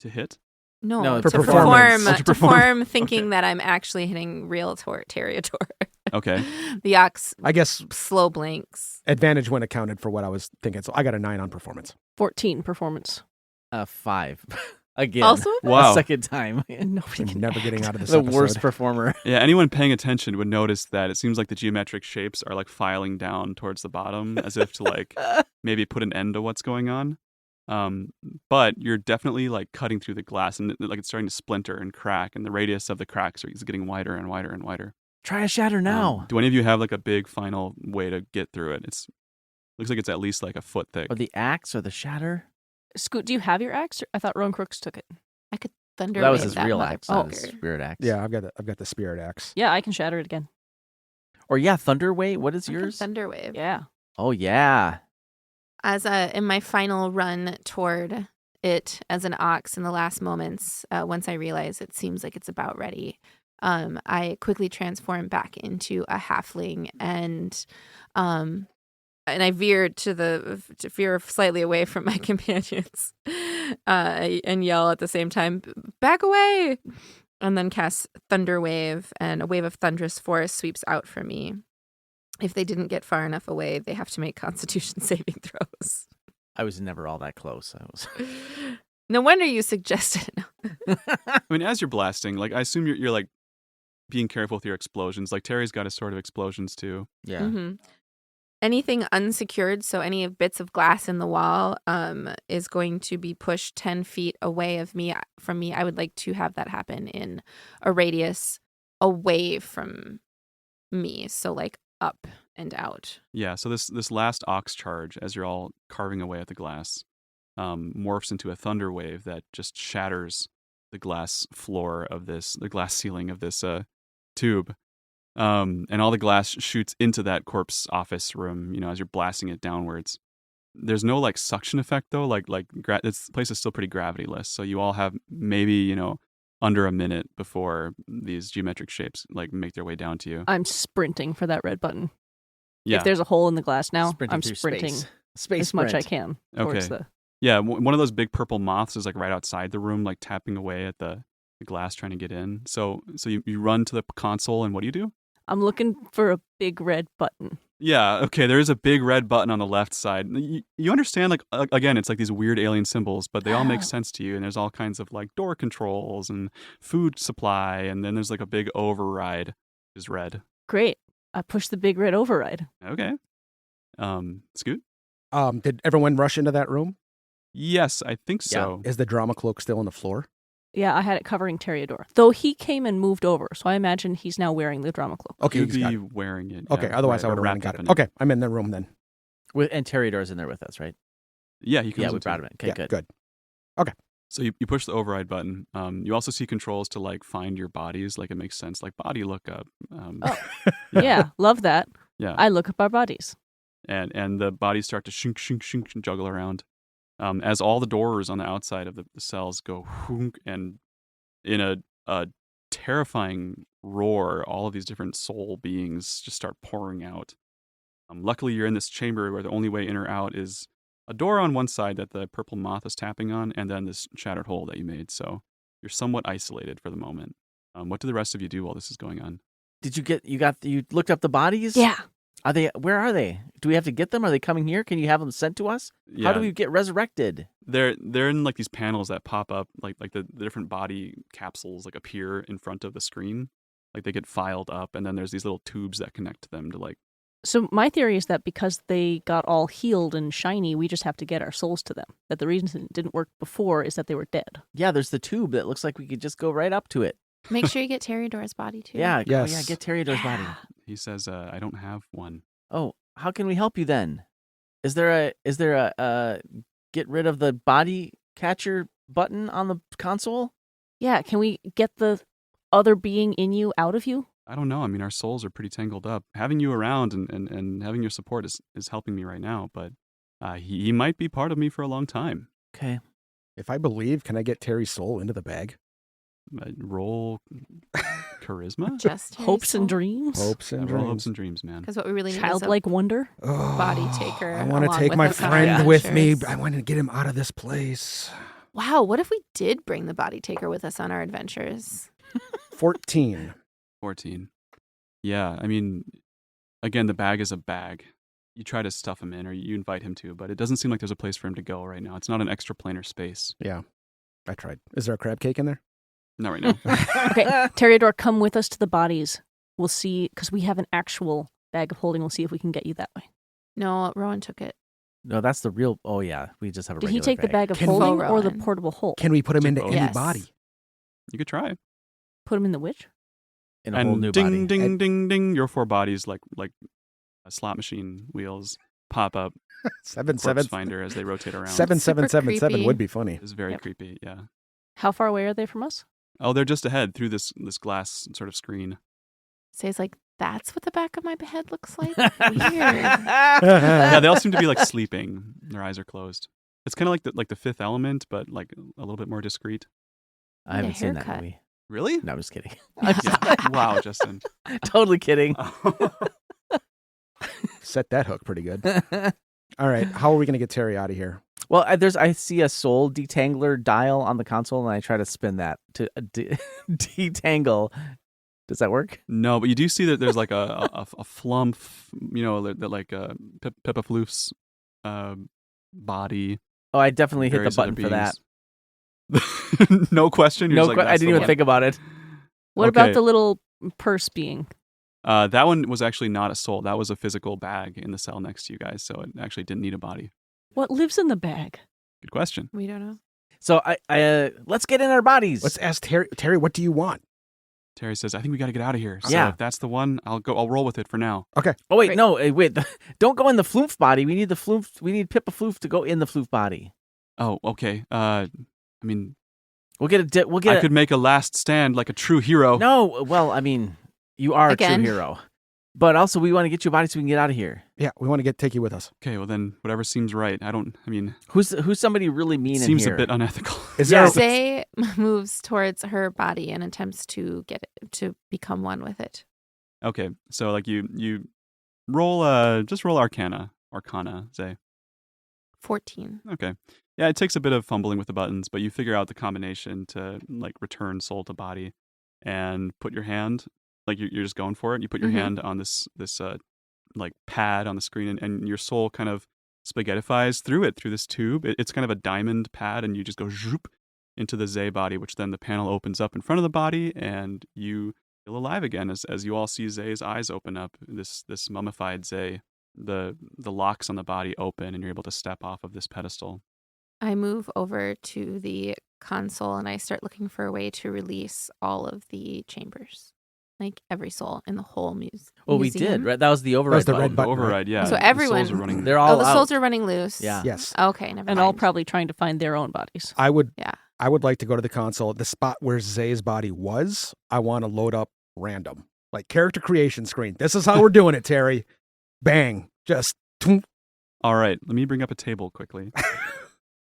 To hit? No, to for performance. Oh, to perform. thinking Okay. that I'm actually hitting real Toreador. Okay. The ox I guess slow blinks. advantage when accounted for what I was thinking. So I got a 9 on performance. 14 performance. 5. Again. Also, Wow. A second time. Nobody I'm can never getting out of this The episode. worst performer. Yeah, anyone paying attention would notice that it seems like the geometric shapes are like filing down towards the bottom as if to like maybe put an end to what's going on. But you're definitely like cutting through the glass and like it's starting to splinter and crack, and the radius of the cracks is getting wider and wider and wider. Try a shatter now. Do any of you have like a big final way to get through it? Looks like it's at least like a foot thick. Or the axe or the shatter. Scoot, do you have your axe? I thought Rowan Crooks took it. I could thunder That was wave his that real axe, not his motherfucker. spirit axe. Yeah, I've got the spirit axe. Yeah, I can shatter it again. Or yeah, Thunderweight. What is I could yours? thunder wave. Yeah. Oh yeah. As in my final run toward it as an ox in the last moments, once I realize it seems like it's about ready, I quickly transform back into a halfling and I veered to veer slightly away from my companions and yell at the same time, "Back away!" And then cast Thunder Wave, and a wave of thunderous force sweeps out from me. If they didn't get far enough away, they have to make Constitution saving throws. I was never all that close. I was. No wonder you suggested it. I mean, as you're blasting, like I assume you're like being careful with your explosions. Like Terry's got his sort of explosions too. Yeah. Mm-hmm. Anything unsecured, so any bits of glass in the wall, is going to be pushed 10 feet away from me. I would like to have that happen in a radius away from me, so like up and out. Yeah, so this last ox charge, as you're all carving away at the glass, morphs into a thunder wave that just shatters the glass floor of the glass ceiling of this tube. And all the glass shoots into that corpse office room, as you're blasting it downwards. There's no like suction effect though, this place is still pretty gravityless. So you all have maybe, under a minute before these geometric shapes like make their way down to you. I'm sprinting for that red button. Yeah. If there's a hole in the glass now, Sprinting I'm through sprinting Space as much I sprint. can Okay. towards the. Yeah, one of those big purple moths is like right outside the room, like tapping away at the glass trying to get in. So you run to the console and what do? I'm looking for a big red button. Yeah, okay, there is a big red button on the left side. You understand, like, again, it's like these weird alien symbols, but they all make sense to you. And there's all kinds of like door controls and food supply. And then there's like a big override, which is red. Great. I push the big red override. Okay. Scoot? Did everyone rush into that room? Yes, I think so. Is the drama cloak still on the floor? Yeah, I had it covering Toreador. Though he came and moved over, so I imagine he's now wearing the drama cloak. Okay, You'd he's got be it. wearing it. Okay, yeah, otherwise I right, would or have run and wrapped got up it. in Okay, I'm in the room then. And Toreador's in there with us, right? Yeah, he comes Yeah, we with you. brought him in. Okay, Yeah, good. good. So you push the override button. You also see controls to like find your bodies. Like it makes sense. Like body lookup. Yeah, love that. Yeah. I look up our bodies. And the bodies start to shink, shink, shink, and juggle around. As all the doors on the outside of the cells go hoonk, and in a terrifying roar, all of these different soul beings just start pouring out. Luckily, you're in this chamber where the only way in or out is a door on one side that the purple moth is tapping on, and then this shattered hole that you made. So you're somewhat isolated for the moment. What do the rest of you do while this is going on? Did you looked up the bodies? Yeah. Where are they? Do we have to get them? Are they coming here? Can you have them sent to us? Yeah. How do we get resurrected? They're in like these panels that pop up, like the different body capsules like appear in front of the screen. Like they get filed up, and then there's these little tubes that connect to them to like. So my theory is that because they got all healed and shiny, we just have to get our souls to them. That the reason it didn't work before is that they were dead. Yeah, there's the tube that looks like we could just go right up to it. Make sure you get Terador's body too. Yeah, oh, Yes. yeah, get Terador's body. He says, "I don't have one." Oh, how can we help you then? Is there a get rid of the body catcher button on the console? Yeah, can we get the other being in you out of you? I don't know. I mean, our souls are pretty tangled up. Having you around and having your support is helping me right now, but he might be part of me for a long time. Okay. If I believe, can I get Terry's soul into the bag? Roll charisma? Just Hopes and dreams? Hopes and Roll dreams. hopes and dreams, man. Because what we really need is Childlike wonder? Oh, body taker I want to along take with my us on our friend with me. adventures. I want to get him out of this place. Wow, what if we did bring the body taker with us on our adventures? 14. 14. Yeah, I mean, again, the bag is a bag. You try to stuff him in or you invite him to, but it doesn't seem like there's a place for him to go right now. It's not an extraplanar space. Yeah, I tried. Is there a crab cake in there? Not right now. Okay, Terador, come with us to the bodies. We'll see, because we have an actual bag of holding. We'll see if we can get you that way. No, Rowan took it. No, that's the real. Oh yeah, we just have a. Did he regular take the bag of Can holding we- or the Rowan. portable hole? Can we put him Take into both. any Yes. body? You could try. Put him in the which? in a And whole new ding, body? ding, ding, ding. Your 4 bodies, like a slot machine wheels, pop up. Corpse finder as they rotate around. 7777 creepy. would be funny. It's very Yep. creepy. Yeah. How far away are they from us? Oh, they're just ahead through this glass sort of screen. Say's like, that's what the back of my head looks like? Weird. Yeah, they all seem to be like sleeping. Their eyes are closed. It's kind of like the Fifth Element, but like a little bit more discreet. I haven't seen that haircut. movie. Really? No, I'm just kidding. Yeah. Wow, Justin. Totally kidding. Set that hook pretty good. All right, how are we going to get Terry out of here? Well, I see a soul detangler dial on the console, and I try to spin that to detangle. Does that work? No, but you do see that there's like a flump, that like Pippa Floof's body. Oh, I definitely hit the various other button for that. beings. No question. You're No, just like, I "That's didn't the even one." think about it. What about Okay. the little purse being? That one was actually not a soul. That was a physical bag in the cell next to you guys, so it actually didn't need a body. What lives in the bag? Good question. We don't know. So I let's get in our bodies. Let's ask Terry. Terry, what do you want? Terry says, "I think we got to get out of here." So Yeah. if that's the one, I'll roll with it for now. Oh wait, Great. no, wait! Don't go in the floof body. We need the floof. We need Pippa Floof to go in the floof body. Oh, okay. I mean, We'll get a. We'll I get. could make a last stand like a true hero. No, well, I mean, you are a Again? true hero, but also we want to get you a body so we can get out of here. Yeah, we want to take you with us. Okay, well then, whatever seems right. I mean, Who's somebody really mean seems in a here? bit unethical. Is Yeah. there? Say moves towards her body and attempts to get it to become one with it. Okay, so like you roll just roll Arcana, say. 14. Okay. Yeah, it takes a bit of fumbling with the buttons, but you figure out the combination to like return soul to body and put your hand, like you're just going for it. You put your Mhm. hand on this like pad on the screen and your soul kind of spaghettifies through this tube. It's kind of a diamond pad and you just go zoop into the Zay body, which then the panel opens up in front of the body and you feel alive again as you all see Zay's eyes open up, this mummified Zay. The locks on the body open and you're able to step off of this pedestal. I move over to the console and I start looking for a way to release all of the chambers. Like every soul in the whole museum. Well, we did. Right? That was the override. the button. red button, right? Override, yeah. So the everyone- souls are running. They're all the out. souls are running loose. Yeah. Yes, Okay, never And mind. all probably trying to find their own bodies. I would. Yeah. I would like to go to the console. The spot where Zay's body was, I want to load up random, like character creation screen. This is how we're doing it, Terry. Bang, just toom. All right, let me bring up a table quickly.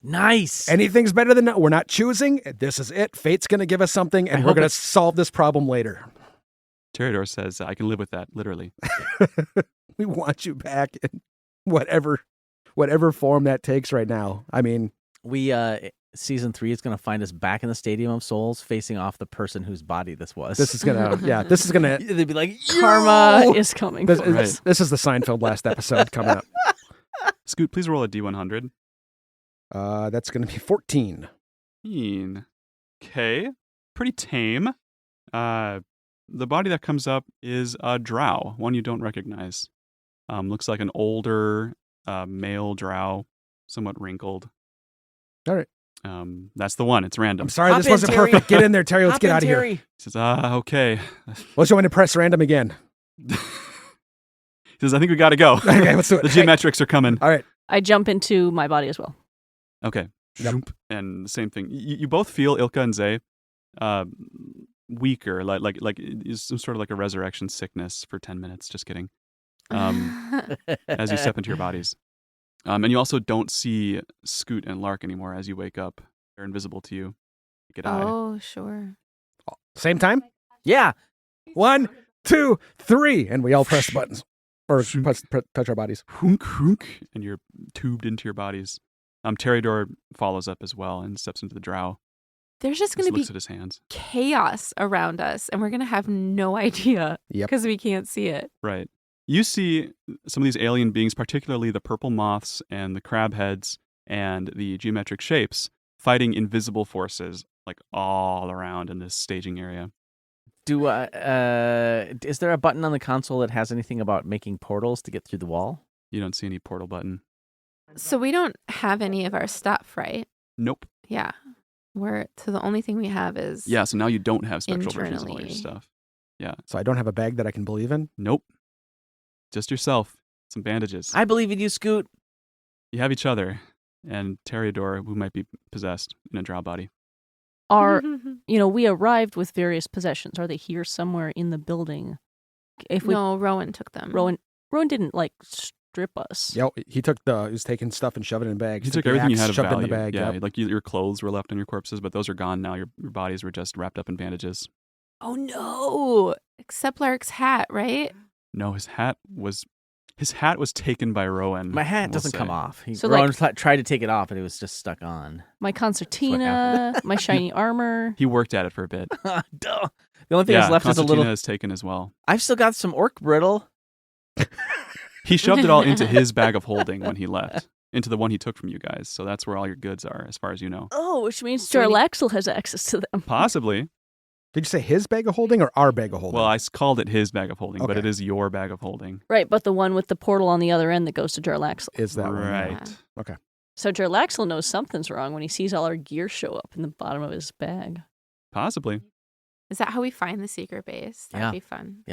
Nice. Anything's better than we're not choosing. This is it. Fate's gonna give us something, and I we're hope gonna it's- solve this problem later. Terador says, I can live with that, literally. We want you back in whatever form that takes right now. I mean, we season 3 is going to find us back in the Stadium of Souls, facing off the person whose body this was. This is gonna, this is gonna. They'd be like, Karma "Yo!" is coming. This, for us. this is the Seinfeld last episode coming up. Scoot, please roll a D100. That's gonna be 14. Okay. Pretty tame. The body that comes up is a drow, one you don't recognize. Looks like an older male drow, somewhat wrinkled. All right. That's the one. It's random. I'm sorry, Hop this in, wasn't Terry. perfect. Get in there, Terry. Let's Hop get in, out of here. Terry. He says, okay. Let's go in and press random again. He says, I think we got to go. Okay, let's do it. The geometrics are coming. All right. I jump into my body as well. Okay. Yep. Shoomp. And the same thing. You both feel, Ilka and Zay, weaker, like some sort of like a resurrection sickness for 10 minutes. Just kidding. As you step into your bodies. And you also don't see Scoot and Lark anymore as you wake up. They're invisible to you. Naked eye. Oh, sure. Same time? Yeah. 1, 2, 3. And we all press the buttons. Or touch our bodies. Hunk, hunk, and you're tubed into your bodies. Teridor follows up as well and steps into the drow. There's just going to be Looks at his hands. chaos around us, and we're going to have no idea Yep. because we can't see it. Right. You see some of these alien beings, particularly the purple moths and the crab heads and the geometric shapes, fighting invisible forces like all around in this staging area. Is there a button on the console that has anything about making portals to get through the wall? You don't see any portal button. So we don't have any of our stuff, right? Nope. Yeah. So the only thing we have is Yeah, so now you don't have spectral versions of all your Internally. stuff. So I don't have a bag that I can believe in? Nope. Just yourself. Some bandages. I believe in you, Scoot. You have each other. And Teridor, who might be possessed in a drow body. Are we arrived with various possessions. Are they here somewhere in the building? If we No, Rowan took them. Rowan didn't like strip us. Yo, he was taking stuff and shoving it in bags. He took the everything you axe, had of shoved value. it in the bag. Yeah, Yep. like your clothes were left on your corpses, but those are gone now. Your bodies were just wrapped up in bandages. Oh no! Except Lark's hat, right? No, his hat was taken by Rowan. My hat we'll doesn't say. come off. So, Rowan tried to take it off, and it was just stuck on. My concertina, my shiny armor. He worked at it for a bit. Duh. The only thing that's left is a little. Is taken as well. I've still got some orc brittle. He shoved it all into his bag of holding when he left, into the one he took from you guys. So that's where all your goods are, as far as you know. Oh, which means So we need- Jarlaxle has access to them. Possibly. Did you say his bag of holding or our bag of holding? Well, I called it his bag of holding, but Okay. it is your bag of holding. Right, but the one with the portal on the other end that goes to Jarlaxle. Is that one? Right. Yeah. So Jarlaxle knows something's wrong when he sees all our gear show up in the bottom of his bag. Possibly. Is that how we find the secret base? That'd Yeah. be fun.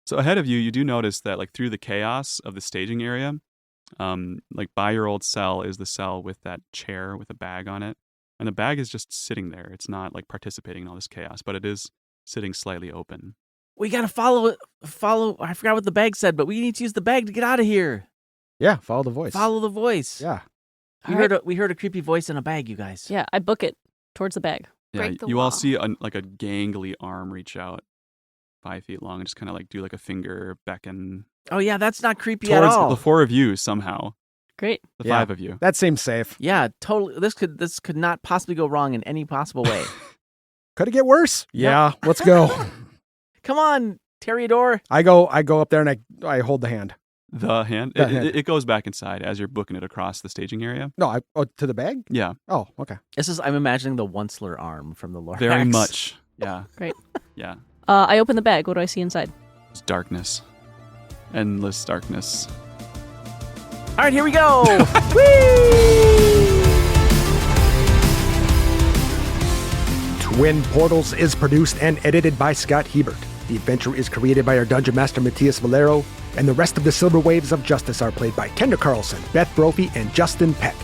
So ahead of you, you do notice that, like, through the chaos of the staging area, like by your old cell is the cell with that chair with a bag on it, and the bag is just sitting there. It's not like participating in all this chaos, but it is sitting slightly open. We gotta follow it. I forgot what the bag said, but we need to use the bag to get out of here. Yeah, follow the voice. Follow the voice. Yeah. We heard a creepy voice in a bag, you guys. Yeah, I book it towards the bag. Yeah, Break the you all wall. see like a gangly arm reach out 5 feet long and just kind of like do like a finger beckon Oh yeah, that's not creepy at towards all. the 4 of you somehow. Great. The Yeah. 5 of you. That seems safe. Yeah, totally. This could not possibly go wrong in any possible way. Could it get worse? Yeah, let's go. Come on, Teridor. I go up there and I hold the hand. The hand? The hand. It goes back inside as you're booking it across the staging area. No, to the bag? Yeah, Oh, okay. I'm imagining the Onceler arm from the Lorax. very much. Yeah. Great. Yeah. I open the bag. What do I see inside? It's darkness. Endless darkness. All right, here we go. Twin Portals is produced and edited by Scott Hebert. The adventure is created by our Dungeon Master Matthias Valero, and the rest of the Silver Waves of Justice are played by Kendra Carlson, Beth Brophy, and Justin Peck.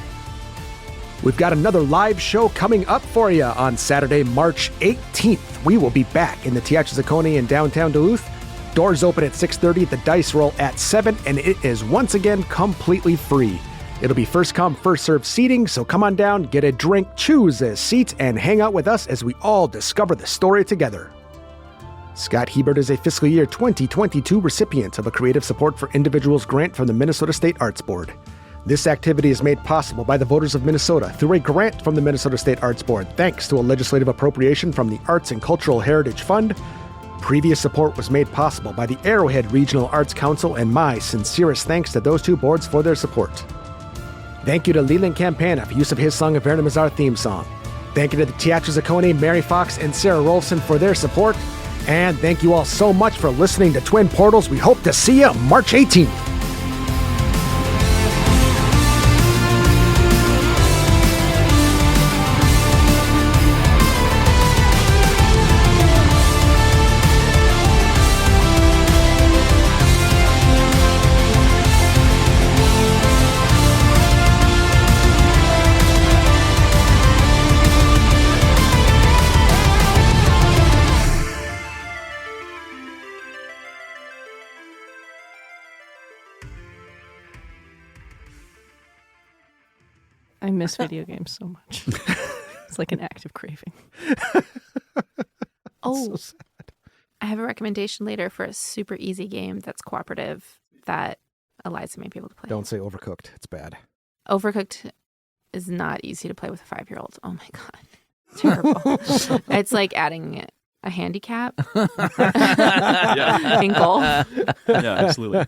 We've got another live show coming up for you on Saturday, March 18th. We will be back in the Teatro Zaccone in downtown Duluth. Doors open at 6:30, the dice roll at 7, and it is once again completely free. It'll be first come, first served seating, so come on down, get a drink, choose a seat, and hang out with us as we all discover the story together. Scott Hebert is a fiscal year 2022 recipient of a Creative Support for Individuals grant from the Minnesota State Arts Board. This activity is made possible by the voters of Minnesota through a grant from the Minnesota State Arts Board, thanks to a legislative appropriation from the Arts and Cultural Heritage Fund. Previous support was made possible by the Arrowhead Regional Arts Council, and my sincerest thanks to those two boards for their support. Thank you to Leland Campana for use of his song of Vernon as our theme song. Thank you to the Teatro Zaccone, Mary Fox, and Sarah Rolfson for their support. And thank you all so much for listening to Twin Portals. We hope to see you March 18th. I miss video games so much. It's like an active craving. Oh, So sad. I have a recommendation later for a super easy game that's cooperative that Eliza may be able to play. Don't say Overcooked. It's bad. Overcooked is not easy to play with a 5-year-old. Oh my God. Terrible. It's like adding a handicap Yeah. in golf. Yeah, absolutely.